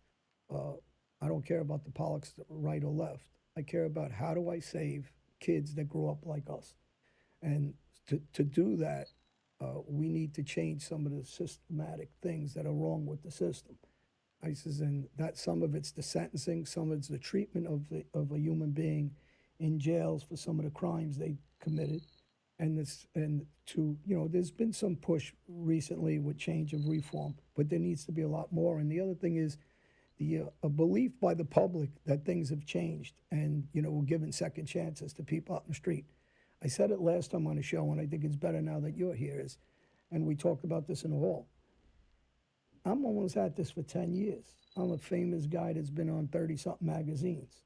I don't care about the politics, right or left. I care about how do I save kids that grow up like us. And to do that, we need to change some of the systematic things that are wrong with the system. I says, and that some of it's the sentencing, some of it's the treatment of a human being in jails for some of the crimes they committed. And there's been some push recently with change of reform, but there needs to be a lot more. And the other thing is, a belief by the public that things have changed, and we're giving second chances to people out in the street. I said it last time on the show, and I think it's better now that you're here, and we talked about this in the hall. I'm almost at this for 10 years. I'm a famous guy that's been on 30-something magazines.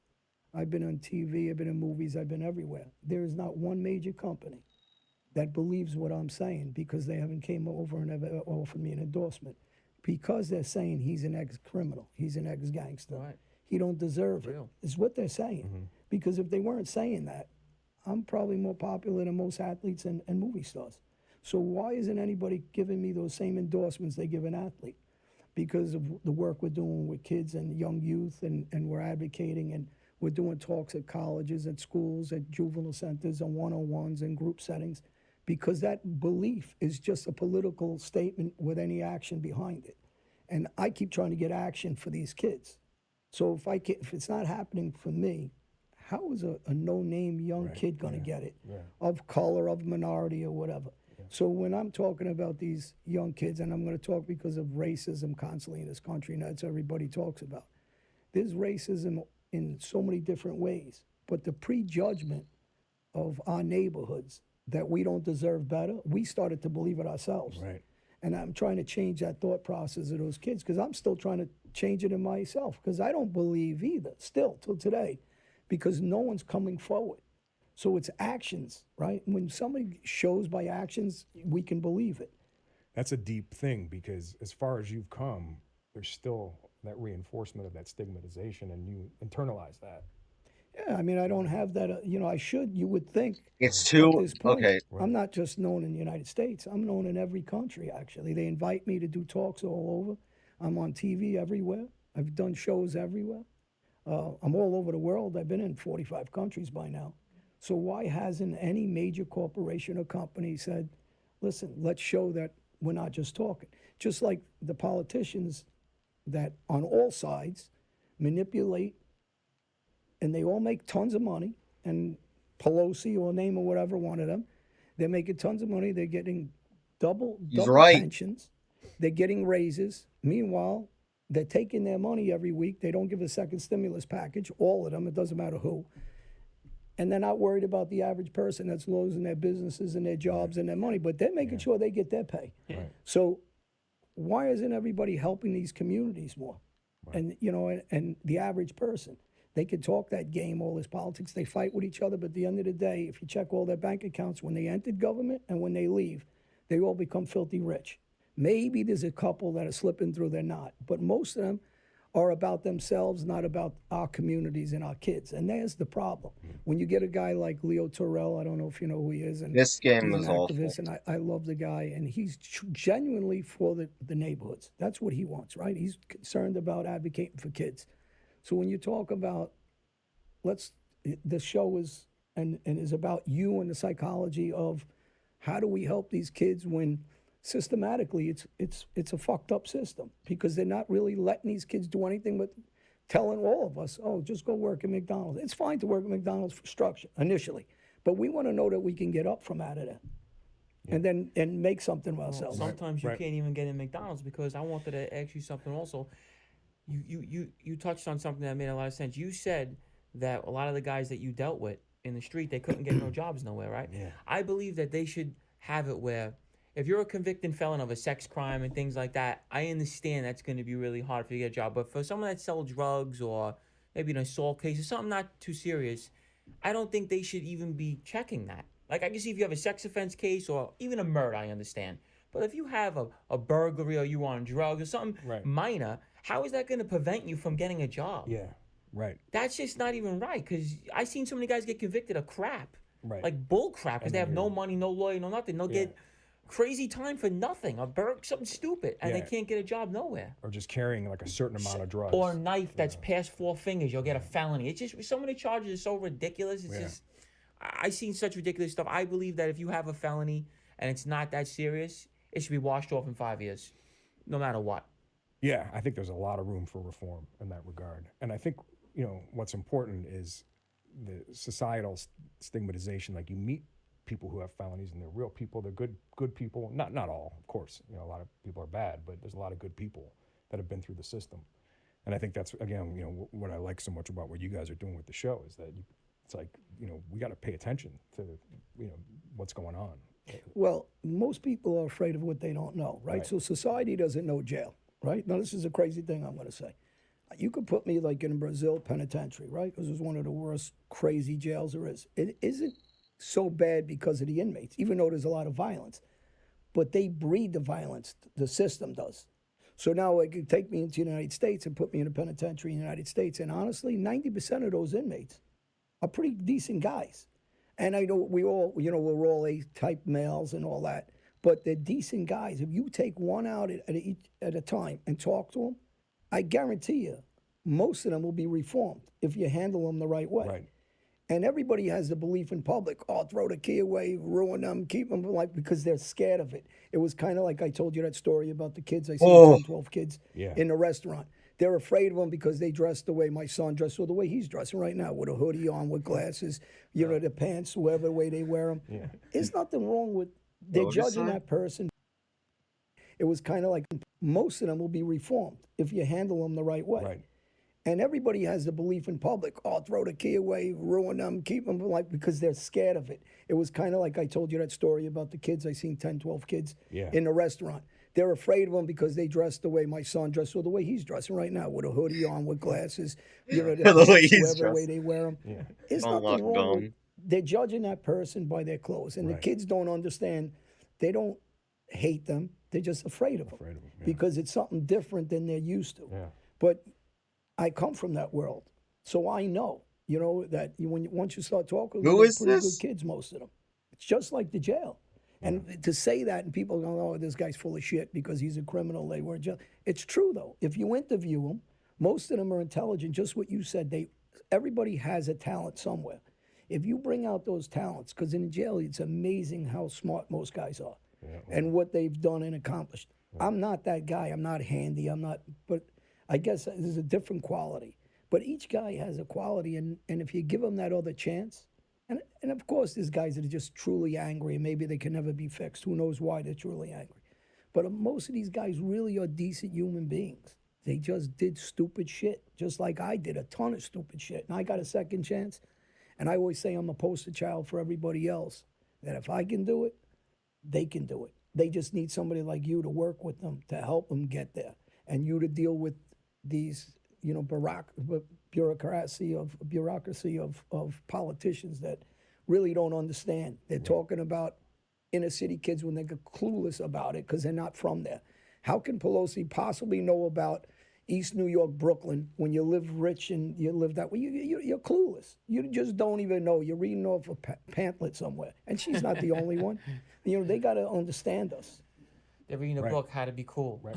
I've been on TV, I've been in movies, I've been everywhere. There is not one major company that believes what I'm saying, because they haven't came over and ever offered me an endorsement. Because they're saying he's an ex-criminal, he's an ex-gangster. Right. He don't deserve it. Is what they're saying. Mm-hmm. Because if they weren't saying that, I'm probably more popular than most athletes and movie stars. So why isn't anybody giving me those same endorsements they give an athlete? Because of the work we're doing with kids and young youth, and we're advocating, and we're doing talks at colleges, at schools, at juvenile centers, and one-on-ones and group settings. Because that belief is just a political statement with any action behind it. And I keep trying to get action for these kids. So if it's not happening for me, how is a no-name young kid going to get it? Of color, of minority, or whatever. So when I'm talking about these young kids, and I'm going to talk because of racism constantly in this country, and that's what everybody talks about. There's racism in so many different ways, but the prejudgment of our neighborhoods that we don't deserve better, we started to believe it ourselves. Right. And I'm trying to change that thought process of those kids because I'm still trying to change it in myself because I don't believe either, still, till today, because no one's coming forward. So it's actions, right? When somebody shows by actions, we can believe it. That's a deep thing because as far as you've come, there's still that reinforcement of that stigmatization and you internalize that. Yeah, I mean, I don't have that, I should, you would think. It's At too this point, okay. I'm not just known in the United States. I'm known in every country, actually. They invite me to do talks all over. I'm on TV everywhere. I've done shows everywhere. I'm all over the world. I've been in 45 countries by now. So why hasn't any major corporation or company said, listen, let's show that we're not just talking? Just like the politicians that on all sides manipulate, and they all make tons of money, and Pelosi or name or whatever, one of them, they're making tons of money. They're getting double right. pensions. They're getting raises. Meanwhile, they're taking their money every week. They don't give a second stimulus package, all of them, it doesn't matter who. And they're not worried about the average person that's losing their businesses and their jobs and their money, but they're making sure they get their pay. Right. So why isn't everybody helping these communities more? Right. And, and the average person, they can talk that game, all this politics, they fight with each other, but at the end of the day, if you check all their bank accounts, when they entered government and when they leave, they all become filthy rich. Maybe there's a couple that are slipping through, they're not, but most of them are about themselves, not about our communities and our kids. And there's the problem. When you get a guy like Leo Terrell, I don't know if you know who he is, and This game he's was an awful. activist, and I love the guy, and he's genuinely for the neighborhoods. That's what he wants, right? He's concerned about advocating for kids. So when you talk about, the show is and is about you and the psychology of how do we help these kids when systematically it's a fucked up system because they're not really letting these kids do anything but telling all of us, oh, just go work at McDonald's. It's fine to work at McDonald's for structure initially, but we want to know that we can get up from out of that. Yeah. and make something of ourselves. Sometimes you can't even get in McDonald's because I wanted to ask you something also. You touched on something that made a lot of sense. You said that a lot of the guys that you dealt with in the street, they couldn't get no jobs nowhere, right? Yeah. I believe that they should have it where if you're a convicted felon of a sex crime and things like that, I understand that's going to be really hard for you to get a job. But for someone that sells drugs or maybe an assault case or something not too serious, I don't think they should even be checking that. Like, I can see if you have a sex offense case or even a murder, I understand. But if you have a burglary or you on drugs or something minor, how is that going to prevent you from getting a job? Yeah, right. That's just not even right, because I've seen so many guys get convicted of crap. Right. Like bull crap, because they have no money, no lawyer, no nothing. They'll get crazy time for nothing, something stupid, and they can't get a job nowhere. Or just carrying like a certain amount of drugs. Or a knife that's past 4 fingers, you'll get a felony. It's just, so many charges are so ridiculous. It's just, I've seen such ridiculous stuff. I believe that if you have a felony and it's not that serious, it should be washed off in 5 years, no matter what. Yeah, I think there's a lot of room for reform in that regard. And I think, what's important is the societal stigmatization. Like, you meet people who have felonies and they're real people, they're good people. Not all, of course. A lot of people are bad, but there's a lot of good people that have been through the system. And I think that's, again, what I like so much about what you guys are doing with the show is that it's like, we got to pay attention to, what's going on. Well, most people are afraid of what they don't know, right? So society doesn't know jail, right? Now, this is a crazy thing I'm going to say. You could put me like in a Brazil penitentiary, right? Because it's one of the worst crazy jails there is. It isn't so bad because of the inmates, even though there's a lot of violence. But they breed the violence, the system does. So now it could take me into the United States and put me in a penitentiary in the United States. And honestly, 90% of those inmates are pretty decent guys. And I know we're all A-type males and all that, but they're decent guys. If you take one out at a time and talk to them, I guarantee you, most of them will be reformed if you handle them the right way. Right. And everybody has the belief in public, oh, throw the key away, ruin them, keep them alive, because they're scared of it. It was kind of like I told you that story about the kids. I seen 10, 12 kids in the restaurant. They're afraid of them because they dress the way my son dressed, or the way he's dressing right now, with a hoodie on, with glasses, the pants, whatever way they wear them. Yeah. There's nothing wrong with, they're judging that person. It was kind of like most of them will be reformed if you handle them the right way. Right. And everybody has the belief in public, oh, throw the key away, ruin them, keep them alive, because they're scared of it. It was kind of like I told you that story about the kids. I seen 10, 12 kids in the restaurant. they're afraid of them because they dress the way my son dressed, or the way he's dressing right now, with a hoodie on, with glasses, you know, the The way pants, he's whatever way dressed. they wear them. Yeah. There's Don't nothing look wrong with. dumb. They're judging that person by their clothes, and the Right. kids don't understand. They don't hate them. They're just afraid of them, Yeah. because it's something different than they're used to. Yeah. But I come from that world, so I know, you know, that once you start talking, Who they're is pretty this? good kids, most of them. It's just like the jail. And to say that, and people go, "Oh, this guy's full of shit because he's a criminal." They were just. It's true though. If you interview them, most of them are intelligent. Just what you said. Everybody has a talent somewhere. If you bring out those talents, because in jail it's amazing how smart most guys are, and what they've done and accomplished. I'm not that guy. I'm not handy. I'm not. But I guess there's a different quality. But each guy has a quality, and if you give them that other chance. And of course, there's guys that are just truly angry, and maybe they can never be fixed. Who knows why they're truly angry? But most of these guys really are decent human beings. They just did stupid shit, just like I did a ton of stupid shit. And I got a second chance. And I always say I'm a poster child for everybody else, that if I can do it, they can do it. They just need somebody like you to work with them, to help them get there. And you to deal with these, you know, bureaucracy of politicians that really don't understand. They're talking about inner city kids when they're clueless about it because they're not from there. How can Pelosi possibly know about East New York, Brooklyn, when you live rich and you live that way? You're clueless. You just don't even know. You're reading off a pamphlet somewhere. And she's not the only one. You know, they got to understand us. They're reading a book, How to Be Cool. Right.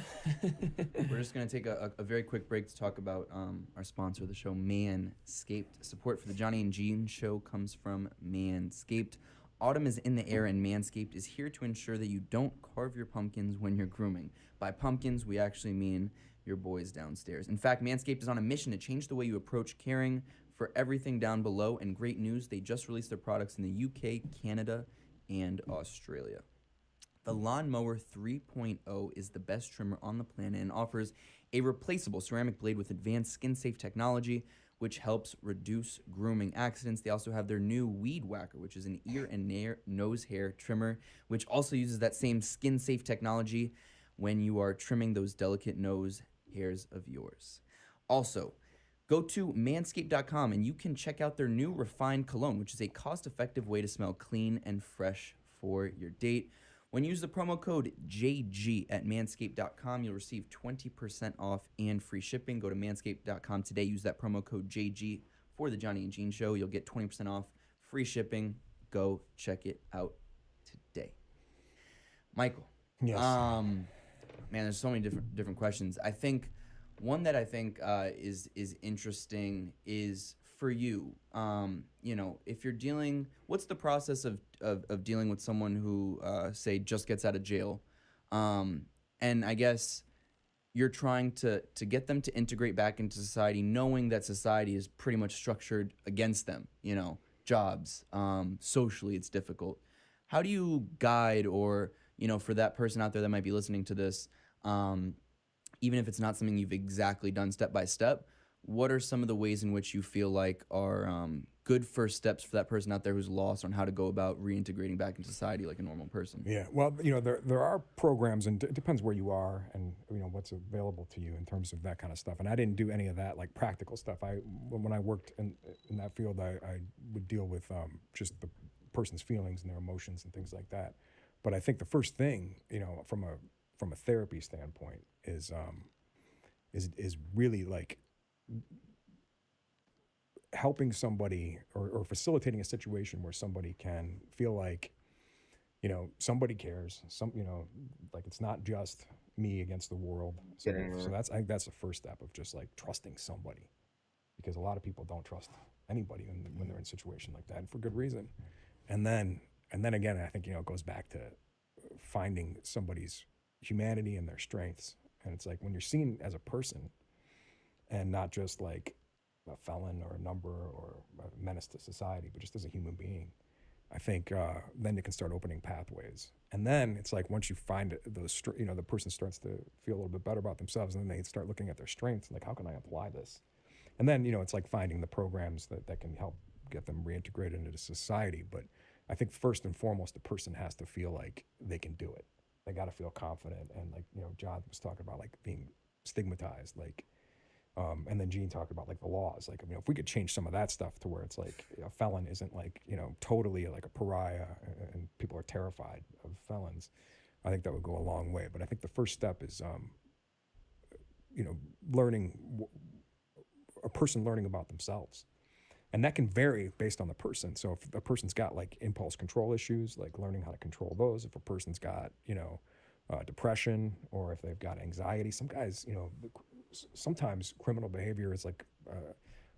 We're just going to take a very quick break to talk about our sponsor of the show, Manscaped. Support for the Johnny and Gene show comes from Manscaped. Autumn is in the air, and Manscaped is here to ensure that you don't carve your pumpkins when you're grooming. By pumpkins, we actually mean your boys downstairs. In fact, Manscaped is on a mission to change the way you approach caring for everything down below. And great news, they just released their products in the UK, Canada, and Australia. The Lawnmower 3.0 is the best trimmer on the planet and offers a replaceable ceramic blade with advanced skin-safe technology, which helps reduce grooming accidents. They also have their new Weed Whacker, which is an ear and nose hair trimmer, which also uses that same skin-safe technology when you are trimming those delicate nose hairs of yours. Also, go to manscaped.com and you can check out their new Refined Cologne, which is a cost-effective way to smell clean and fresh for your date. When you use the promo code JG at manscaped.com, you'll receive 20% off and free shipping. Go to manscaped.com today. Use that promo code JG for the Johnny and Gene show. You'll get 20% off, free shipping. Go check it out today. Michael. Yes. Man, there's so many different questions. I think one that I think is interesting is for you. You know, if you're dealing, what's the process of dealing with someone who say just gets out of jail, and I guess you're trying to get them to integrate back into society, knowing that society is pretty much structured against them. You know, jobs, socially, it's difficult. How do you guide, or you know, for that person out there that might be listening to this, even if it's not something you've exactly done step by step, what are some of the ways in which you feel like are good first steps for that person out there who's lost on how to go about reintegrating back into society like a normal person? Yeah, well, you know, there are programs, and it depends where you are and, you know, what's available to you in terms of that kind of stuff. And I didn't do any of that, like practical stuff. When I worked in that field, I would deal with just the person's feelings and their emotions and things like that. But I think the first thing, you know, from a therapy standpoint is really like helping somebody or facilitating a situation where somebody can feel like, you know, somebody cares, you know, like it's not just me against the world. So I think that's the first step of just like trusting somebody, because a lot of people don't trust anybody when they're in a situation like that, and for good reason. And then again, I think, you know, it goes back to finding somebody's humanity and their strengths. And it's like when you're seen as a person and not just like a felon or a number or a menace to society, but just as a human being, I think then you can start opening pathways. And then it's like once you find those, you know, the person starts to feel a little bit better about themselves, and then they start looking at their strengths, like how can I apply this? And then, you know, it's like finding the programs that can help get them reintegrated into society. But I think first and foremost, the person has to feel like they can do it. They got to feel confident. And like, John was talking about like being stigmatized, like, and then Gene talked about like the laws. Like, if we could change some of that stuff to where it's like a felon isn't like, totally like a pariah and people are terrified of felons, I think that would go a long way. But I think the first step is, learning, a person learning about themselves. And that can vary based on the person. So if a person's got like impulse control issues, like learning how to control those. If a person's got, depression, or if they've got anxiety, some guys, sometimes criminal behavior is like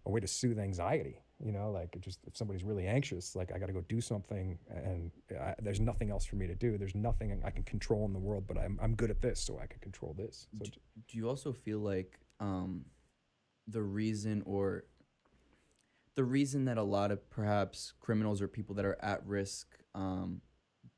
a way to soothe anxiety. Like just if somebody's really anxious, like I got to go do something, and there's nothing else for me to do. There's nothing I can control in the world, but I'm good at this, so I can control this. So do you also feel like the reason that a lot of perhaps criminals or people that are at risk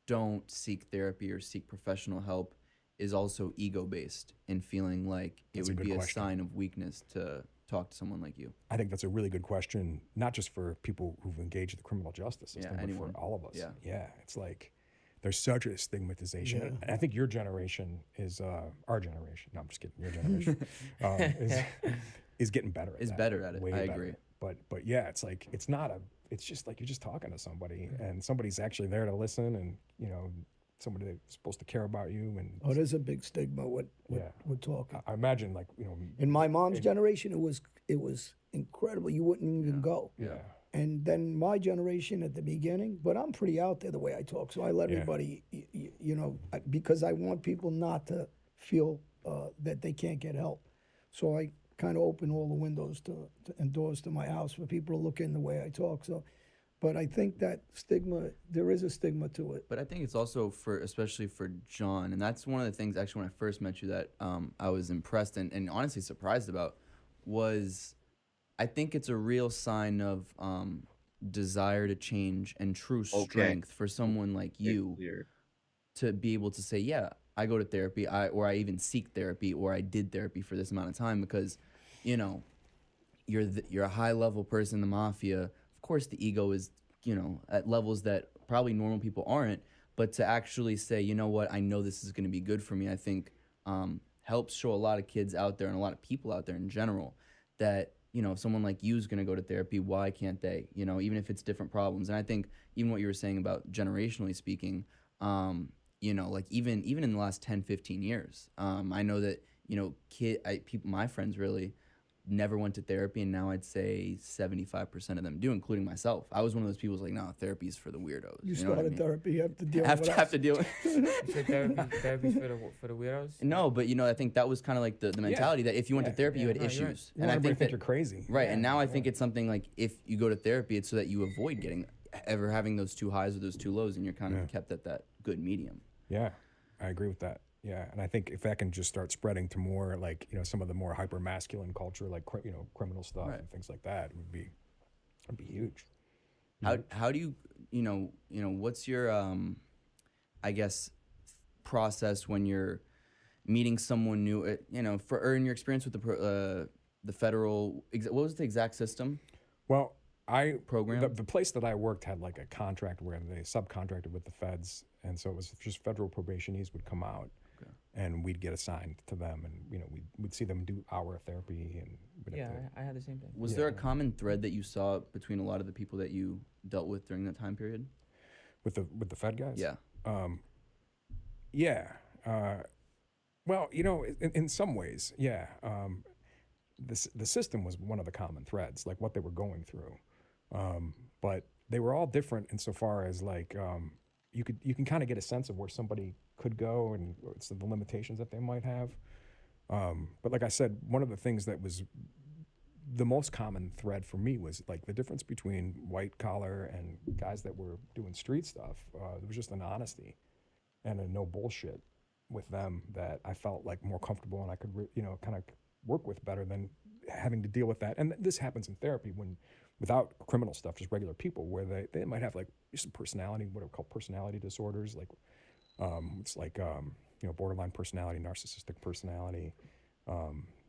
don't seek therapy or seek professional help is also ego-based and feeling like it would be a sign of weakness to talk to someone like you? I think that's a really good question, not just for people who've engaged the criminal justice system, but for all of us. Yeah, it's like there's such a stigmatization. Yeah. And I think your generation is, our generation, no, I'm just kidding, your generation, is getting better at that. Is better at it, I agree. But yeah, it's like, it's just like you're just talking to somebody, and somebody's actually there to listen, and, somebody that's supposed to care about you. And there's a big stigma with talking. I imagine, like, in my mom's generation, it was incredible. You wouldn't even go. Yeah. And then my generation at the beginning, but I'm pretty out there the way I talk. So I let everybody, because I want people not to feel that they can't get help. So I kind of open all the windows and doors to my house for people to look in the way I talk. So, but I think that stigma, there is a stigma to it. But I think it's also especially for John, and that's one of the things actually when I first met you that I was impressed and honestly surprised about was I think it's a real sign of desire to change and true strength for someone like you to be able to say, yeah, I go to therapy, or I even seek therapy, or I did therapy for this amount of time, because, you're a high level person in the mafia. Of course, the ego is, at levels that probably normal people aren't. But to actually say, you know what, I know this is going to be good for me, I think helps show a lot of kids out there and a lot of people out there in general that, if someone like you is going to go to therapy, why can't they? Even if it's different problems. And I think even what you were saying about generationally speaking, like even in the last 10, 15 years, I know that, people, my friends really never went to therapy, and now I'd say 75% of them do, including myself. I was one of those people who's like, no, therapy is for the weirdos. You started therapy, you have to deal with have to deal with You said therapy's for the weirdos? No, but I think that was kind of like the mentality that if you went to therapy, you had issues. Right. And I think you're crazy. Right, and now I think it's something like if you go to therapy, it's so that you avoid ever having those two highs or those two lows, and you're kind of kept at that good medium. Yeah, I agree with that. Yeah, and I think if that can just start spreading to more like, some of the more hyper masculine culture, like criminal stuff and things like that, it'd be huge. How do you what's your I guess process when you're meeting someone new, or in your experience with the federal, what was the exact system? Well, program? The place that I worked had like a contract where they subcontracted with the feds, and so it was just federal probationees would come out, and we'd get assigned to them, and we'd see them do hour therapy, and I had the same thing. Was there a common thread that you saw between a lot of the people that you dealt with during that time period? With the Fed guys? Yeah. Well, in some ways, yeah. The system was one of the common threads, like what they were going through. But they were all different insofar as like you can kind of get a sense of where somebody could go and the limitations that they might have. But like I said, one of the things that was the most common thread for me was like the difference between white collar and guys that were doing street stuff. There was just an honesty and a no bullshit with them that I felt like more comfortable, and I could kind of work with better than having to deal with that. And this happens in therapy without criminal stuff, just regular people, where they might have like some personality, what are called personality disorders, like it's like borderline personality, narcissistic personality,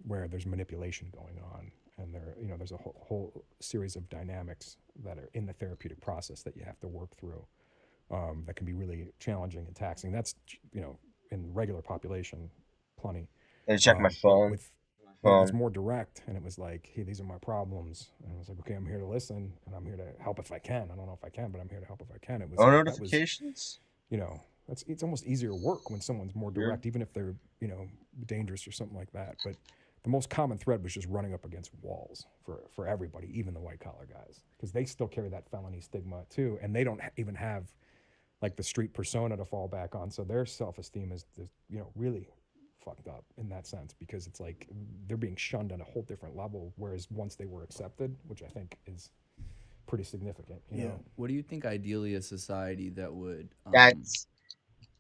where there's manipulation going on, and there's a whole series of dynamics that are in the therapeutic process that you have to work through, that can be really challenging and taxing. That's in regular population, plenty. I check my But phone. with it was more direct, and it was like, hey, these are my problems, and I was like, okay, I'm here to listen, and I'm here to help if I can. I don't know if I can, but I'm here to help if I can. It was Oh, like, notifications. You know, it's almost easier work when someone's more direct, even if they're, you know, dangerous or something like that. But the most common thread was just running up against walls for everybody, even the white collar guys, because they still carry that felony stigma too, and they don't even have like the street persona to fall back on. So their self-esteem is, you know, really fucked up in that sense, because it's like they're being shunned on a whole different level, whereas once they were accepted, which I think is pretty significant, you know. What do you think ideally a society that would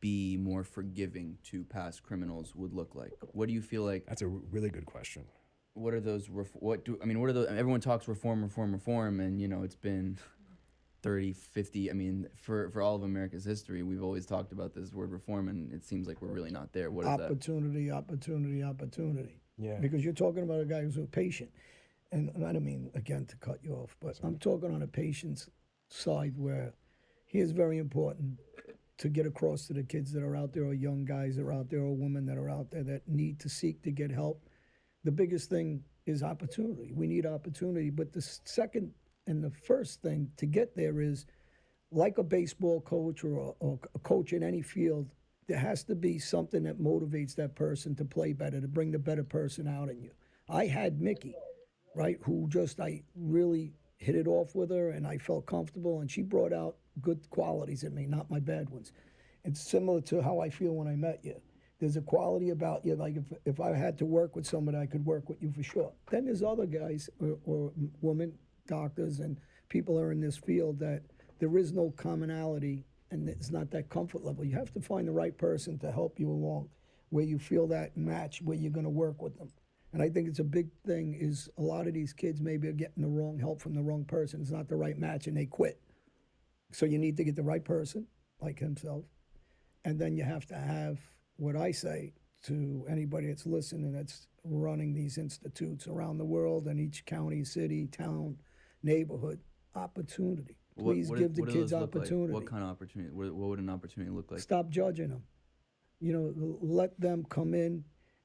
be more forgiving to past criminals would look like? What do you feel like? That's a really good question. What are those what are those? Everyone talks reform, and you know, it's been 30, 50, I mean, for all of America's history, we've always talked about this word reform, and it seems like we're really not there. What is that? Opportunity. Yeah. Because you're talking about a guy who's a patient. And I don't mean, again, to cut you off, but I'm talking on a patient's side where he is very important to get across to the kids that are out there, or young guys that are out there, or women that are out there that need to seek to get help. The biggest thing is opportunity. We need opportunity. But the second and the first thing to get there is, like a baseball coach or a coach in any field, there has to be something that motivates that person to play better, to bring the better person out in you. I had Mickey, right, who I really hit it off with her, and I felt comfortable, and she brought out good qualities in me, not my bad ones. It's similar to how I feel when I met you. There's a quality about you, like if I had to work with somebody, I could work with you for sure. Then there's other guys or women, doctors, and people are in this field that there is no commonality, and it's not that comfort level. You have to find the right person to help you along, where you feel that match, where you're going to work with them. And I think it's a big thing is a lot of these kids maybe are getting the wrong help from the wrong person. It's not the right match, and they quit. So you need to get the right person, like himself. And then you have to have what I say to anybody that's listening, that's running these institutes around the world, in each county, city, town, neighborhood, opportunity. Please give the kids opportunity. What kind of opportunity? What would an opportunity look like? Stop judging them. You know, let them come in,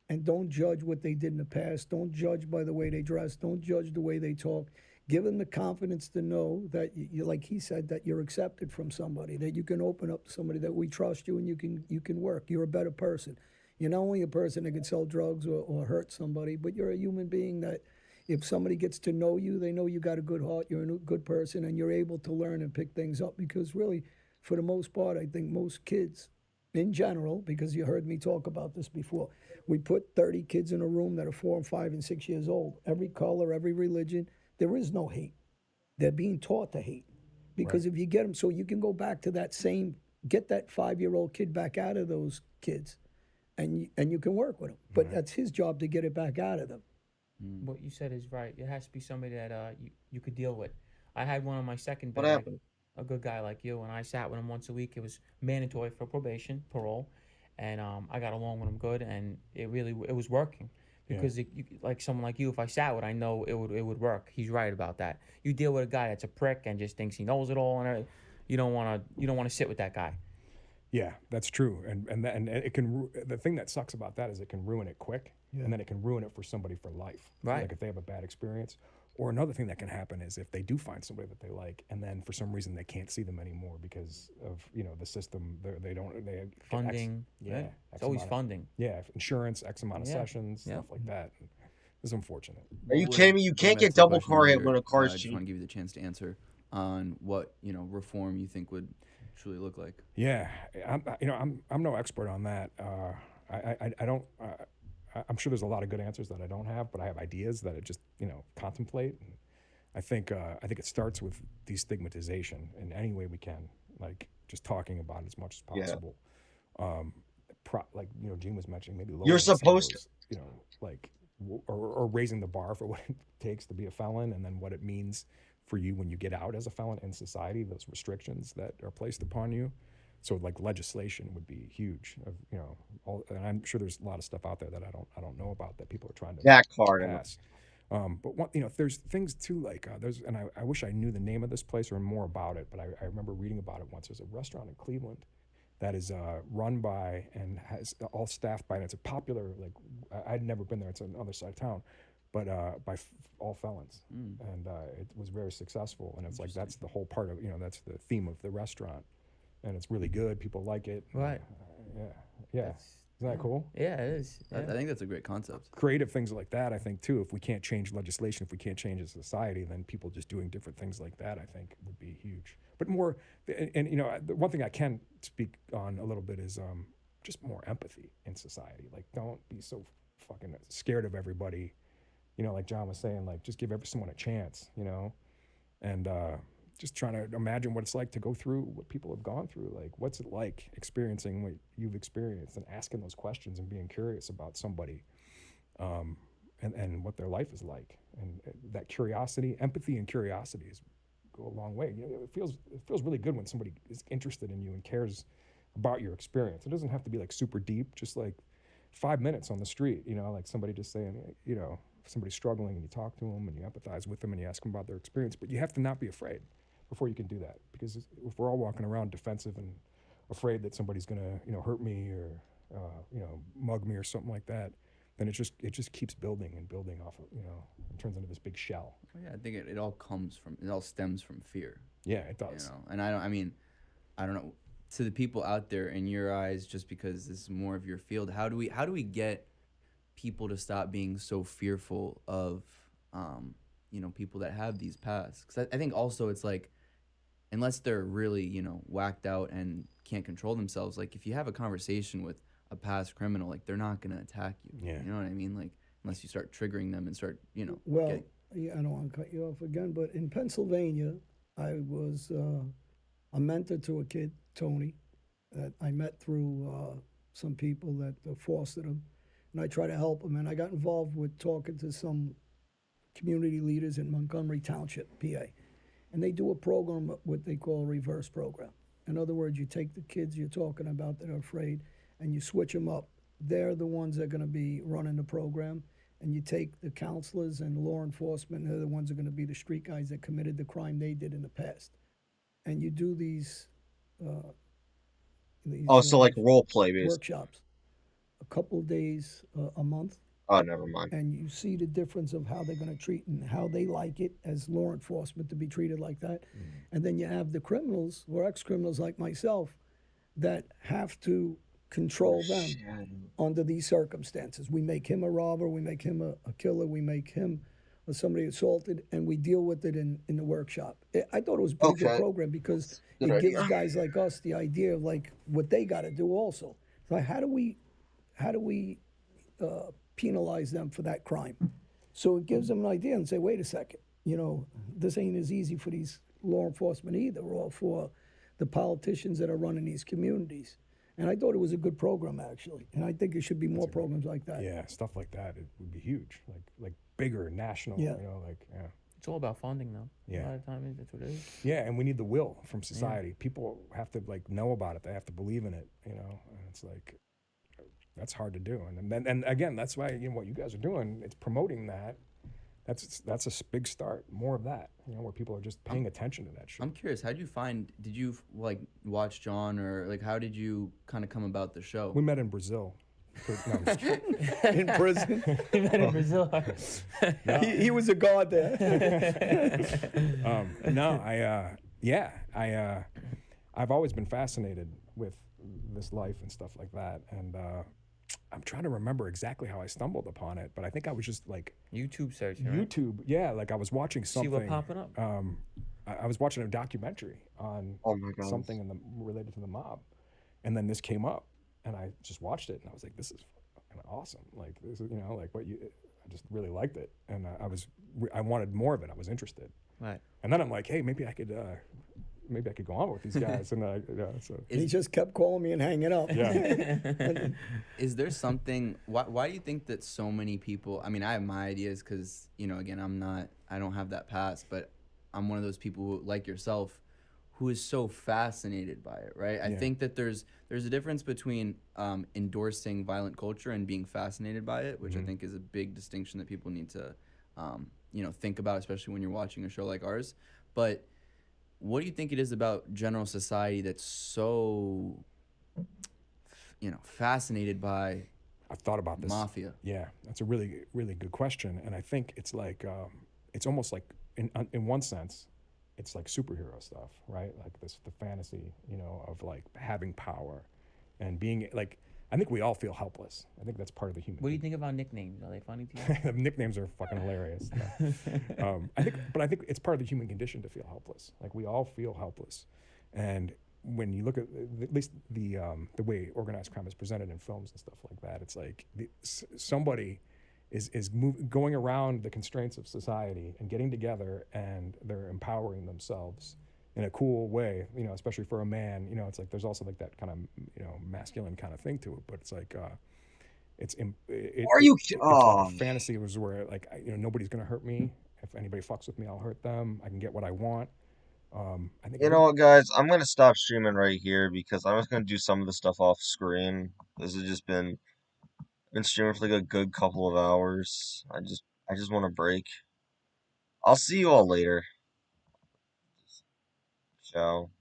and don't judge what they did in the past. Don't judge by the way they dress. Don't judge the way they talk. Give them the confidence to know that, you, like he said, that you're accepted from somebody, that you can open up to somebody, that we trust you, and you can work. You're a better person. You're not only a person that can sell drugs or hurt somebody, but you're a human being that if somebody gets to know you, they know you got a good heart, you're a good person, and you're able to learn and pick things up. Because really, for the most part, I think most kids, in general, because you heard me talk about this before, we put 30 kids in a room that are 4 and 5 and 6 years old. Every color, every religion. There is no hate. They're being taught to hate. Because if you get them, so you can go back to that get that 5-year-old kid back out of those kids, and you can work with him. But that's his job to get it back out of them. What you said is right. It has to be somebody that you could deal with. I had one on my second bed, a good guy like you, and I sat with him once a week. It was mandatory for parole, and I got along with him good, and it was working. Because like someone like you, if I sat with, I know it would work. He's right about that. You deal with a guy that's a prick and just thinks he knows it all, and you don't want to sit with that guy. Yeah, that's true, and it can. The thing that sucks about that is it can ruin it quick, and then it can ruin it for somebody for life. Right. Like if they have a bad experience, or another thing that can happen is if they do find somebody that they like, and then for some reason they can't see them anymore because of the system. They funding. It's always funding. Yeah, insurance, X amount of sessions, stuff like that. It's unfortunate. Are you kidding me? You can't get double car hit when a car's cheap. I just want to give you the chance to answer on what reform you think would truly look like. Yeah, I'm no expert on that. I don't. I'm sure there's a lot of good answers that I don't have, but I have ideas that I just contemplate. I think it starts with destigmatization in any way we can, like just talking about it as much as possible. Like Gene was mentioning, maybe you're supposed to, like or raising the bar for what it takes to be a felon, and then what it means for you when you get out as a felon in society, those restrictions that are placed upon you. So like legislation would be huge, and I'm sure there's a lot of stuff out there that I don't know about that people are trying to pass. But there's things too, like and I wish I knew the name of this place or more about it, but I remember reading about it once. There's a restaurant in Cleveland, that is run by and has all staffed by, and it's a popular, like, I'd never been there, it's on the other side of town, but by all felons. And it was very successful, and it's like, that's the whole part of, that's the theme of the restaurant, and it's really good, people like it. Right. Yeah. Isn't that cool? Yeah, it is. I think that's a great concept. Creative things like that, I think, too. If we can't change legislation, if we can't change a society, then people just doing different things like that, I think, would be huge. But more, and the one thing I can speak on a little bit is just more empathy in society. Like, don't be so fucking scared of everybody. Like John was saying, like, just give someone a chance, and just trying to imagine what it's like to go through what people have gone through. Like, what's it like experiencing what you've experienced, and asking those questions and being curious about somebody, and what their life is like. And that curiosity, empathy and curiosity go a long way. It feels really good when somebody is interested in you and cares about your experience. It doesn't have to be like super deep, just like 5 minutes on the street, like somebody just saying, if somebody's struggling and you talk to them and you empathize with them and you ask them about their experience. But you have to not be afraid before you can do that, because if we're all walking around defensive and afraid that somebody's gonna hurt me or mug me or something like that, then it just keeps building and building off of, it turns into this big shell. Yeah, I think it all stems from fear. Yeah, it does. And I don't know, to the people out there, in your eyes, just because this is more of your field, how do we get people to stop being so fearful of people that have these pasts? Because I think also it's like, unless they're really whacked out and can't control themselves, like, if you have a conversation with a past criminal, like, they're not gonna attack you. Yeah. You know what I mean? Like, unless you start triggering them and start Well, yeah, I don't want to cut you off again, but in Pennsylvania, I was a mentor to a kid, Tony, that I met through some people that fostered him, and I try to help him. And I got involved with talking to some community leaders in Montgomery Township, PA, and they do a program, what they call a reverse program. In other words, you take the kids you're talking about that are afraid, and you switch them up. They're the ones that are going to be running the program, and you take the counselors and law enforcement, they're the ones that are going to be the street guys that committed the crime they did in the past. And you do these so like role play, basically. Workshops, a couple of days a month. Oh, never mind. And you see the difference of how they're going to treat and how they like it as law enforcement to be treated like that. And then you have the criminals or ex-criminals like myself that have to control them under these circumstances. We make him a robber, we make him a killer, we make him somebody assaulted, and we deal with it in the workshop. I thought it was a pretty good program, because it gives guys like us the idea of like what they got to do also. So how do we penalize them for that crime? So it gives them an idea and say, wait a second, this ain't as easy for these law enforcement either, or for the politicians that are running these communities. And I thought it was a good program, actually. And I think there should be more programs like that. Yeah, stuff like that, it would be huge, like bigger, national. Yeah. It's all about funding, though. Yeah. A lot of times, that's what it is. Yeah, and we need the will from society. People have to know about it. They have to believe in it. And it's like, that's hard to do. And again, that's why what you guys are doing, it's promoting that. That's a big start. More of that, where people are just paying attention to that shit. I'm curious, did you watch John, or like, how did you kind of come about the show? We met in Brazil. No, I'm just kidding. In prison? He met in Brazil. No. He was a guard there. I've always been fascinated with this life and stuff like that. And I'm trying to remember exactly how I stumbled upon it, but I think I was just like YouTube searching. Right? YouTube, yeah. Like I was watching something. See what popping up. I was watching a documentary on something related to the mob, and then this came up, and I just watched it, and I was like, "This is fucking awesome!" Like this is, like what you. I just really liked it, and I wanted more of it. I was interested. Right. And then I'm like, "Hey, maybe I could go on with these guys." And so he just kept calling me and hanging up. Yeah. Is there something? Why do you think that so many people? I mean, I have my ideas because again, I don't have that past, but I'm one of those people who, like yourself, who is so fascinated by it. Right. I think that there's a difference between endorsing violent culture and being fascinated by it, which I think is a big distinction that people need to think about, especially when you're watching a show like ours. But what do you think it is about general society that's so fascinated by I've thought about this. mafia. Yeah, that's a really, really good question, and I think it's like it's almost like in one sense, it's like superhero stuff, right? Like the fantasy, of like having power and being like. I think we all feel helpless. I think that's part of the human. What do you think about nicknames? Are they funny to you? Nicknames are fucking hilarious. I think it's part of the human condition to feel helpless. Like we all feel helpless, and when you look at least the way organized crime is presented in films and stuff like that, it's like somebody is going around the constraints of society and getting together, and they're empowering themselves in a cool way, especially for a man. It's like there's also like that kind of masculine kind of thing to it, but it's like the fantasy was where like nobody's gonna hurt me. If anybody fucks with me, I'll hurt them. I can get what I want. I think You know what, guys? I'm gonna stop streaming right here because I'm just gonna do some of the stuff off screen. This has just been streaming for like a good couple of hours. I just want a break. I'll see you all later. Ciao.